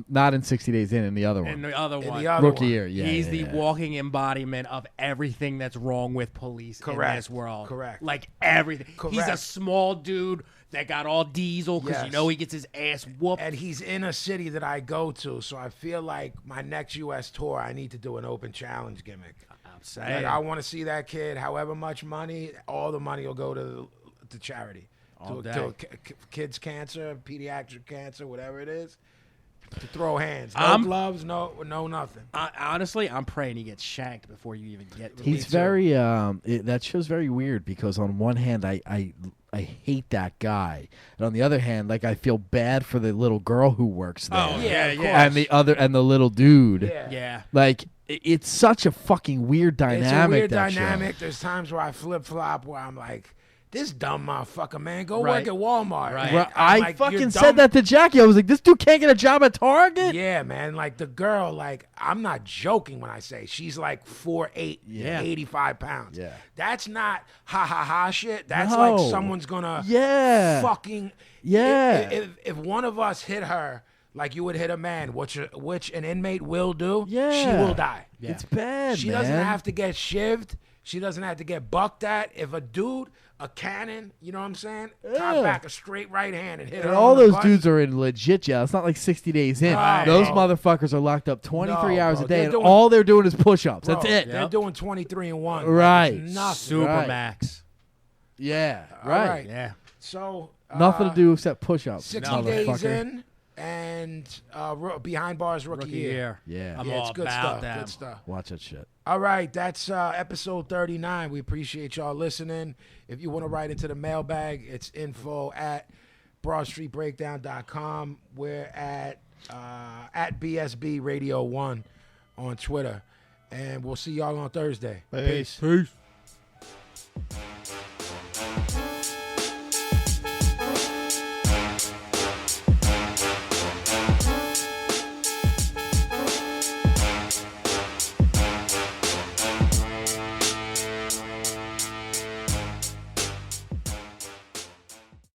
not in 60 days in the other one. in the other In one. the other Rookie one. year. Yeah. He's yeah, the yeah. walking embodiment of everything that's wrong with police in Correct. this world. Correct. Like everything. He's a Correct. small dude that got all diesel because Yes. he gets his ass whooped. And he's in a city that I go to, so I feel like my next U.S. tour, I need to do an open challenge gimmick. I'm saying. Like, I want to see that kid, however much money, all the money will go to charity. All to day. kids' cancer, pediatric cancer, whatever it is. To throw hands. No I'm- gloves, no nothing. Honestly, I'm praying he gets shanked before you even get to He's it. very that show's very weird because on one hand I hate that guy, and on the other hand, like I feel bad for the little girl who works there. Oh, yeah, of yeah. and the little dude. Yeah. Yeah. Like it's such a fucking weird dynamic. It's a weird that dynamic. show. There's times where I flip flop where I'm like, this dumb motherfucker, man, go Right. work at Walmart. Right. And Well, I'm I like, "You're fucking dumb." said that to Jackie. I was like, this dude can't get a job at Target. Yeah, man. Like the girl, like I'm not joking when I say she's like 4'8", Yeah. 85 pounds. Yeah. That's not ha ha ha shit. That's No. like someone's gonna Yeah. fucking Yeah. If one of us hit her like you would hit a man, which an inmate will do, Yeah. she will die. It's bad, She man. doesn't have to get shivved. She doesn't have to get bucked at. If a dude, a cannon, you know what I'm saying, cock Yeah. back a straight right hand and hit her And on all the those butt. dudes are in legit jail. It's not like 60 days in. Right. Those Bro. motherfuckers are locked up 23 No, hours bro. a day, They're and doing- all they're doing is push-ups. Bro, That's it. They're doing 23-1. Right. Like, it's nothing. Super Right. max. Yeah, All right. right. Yeah. So Nothing to do except push-ups. 60 days motherfucker. in, and behind bars rookie year. Yeah. I'm Yeah, all it's good about stuff. that. Good stuff. Watch that shit. All right, that's episode 39. We appreciate y'all listening. If you want to write into the mailbag, it's info@broadstreetbreakdown.com. We're at BSB Radio 1 on Twitter. And we'll see y'all on Thursday. Peace. Peace.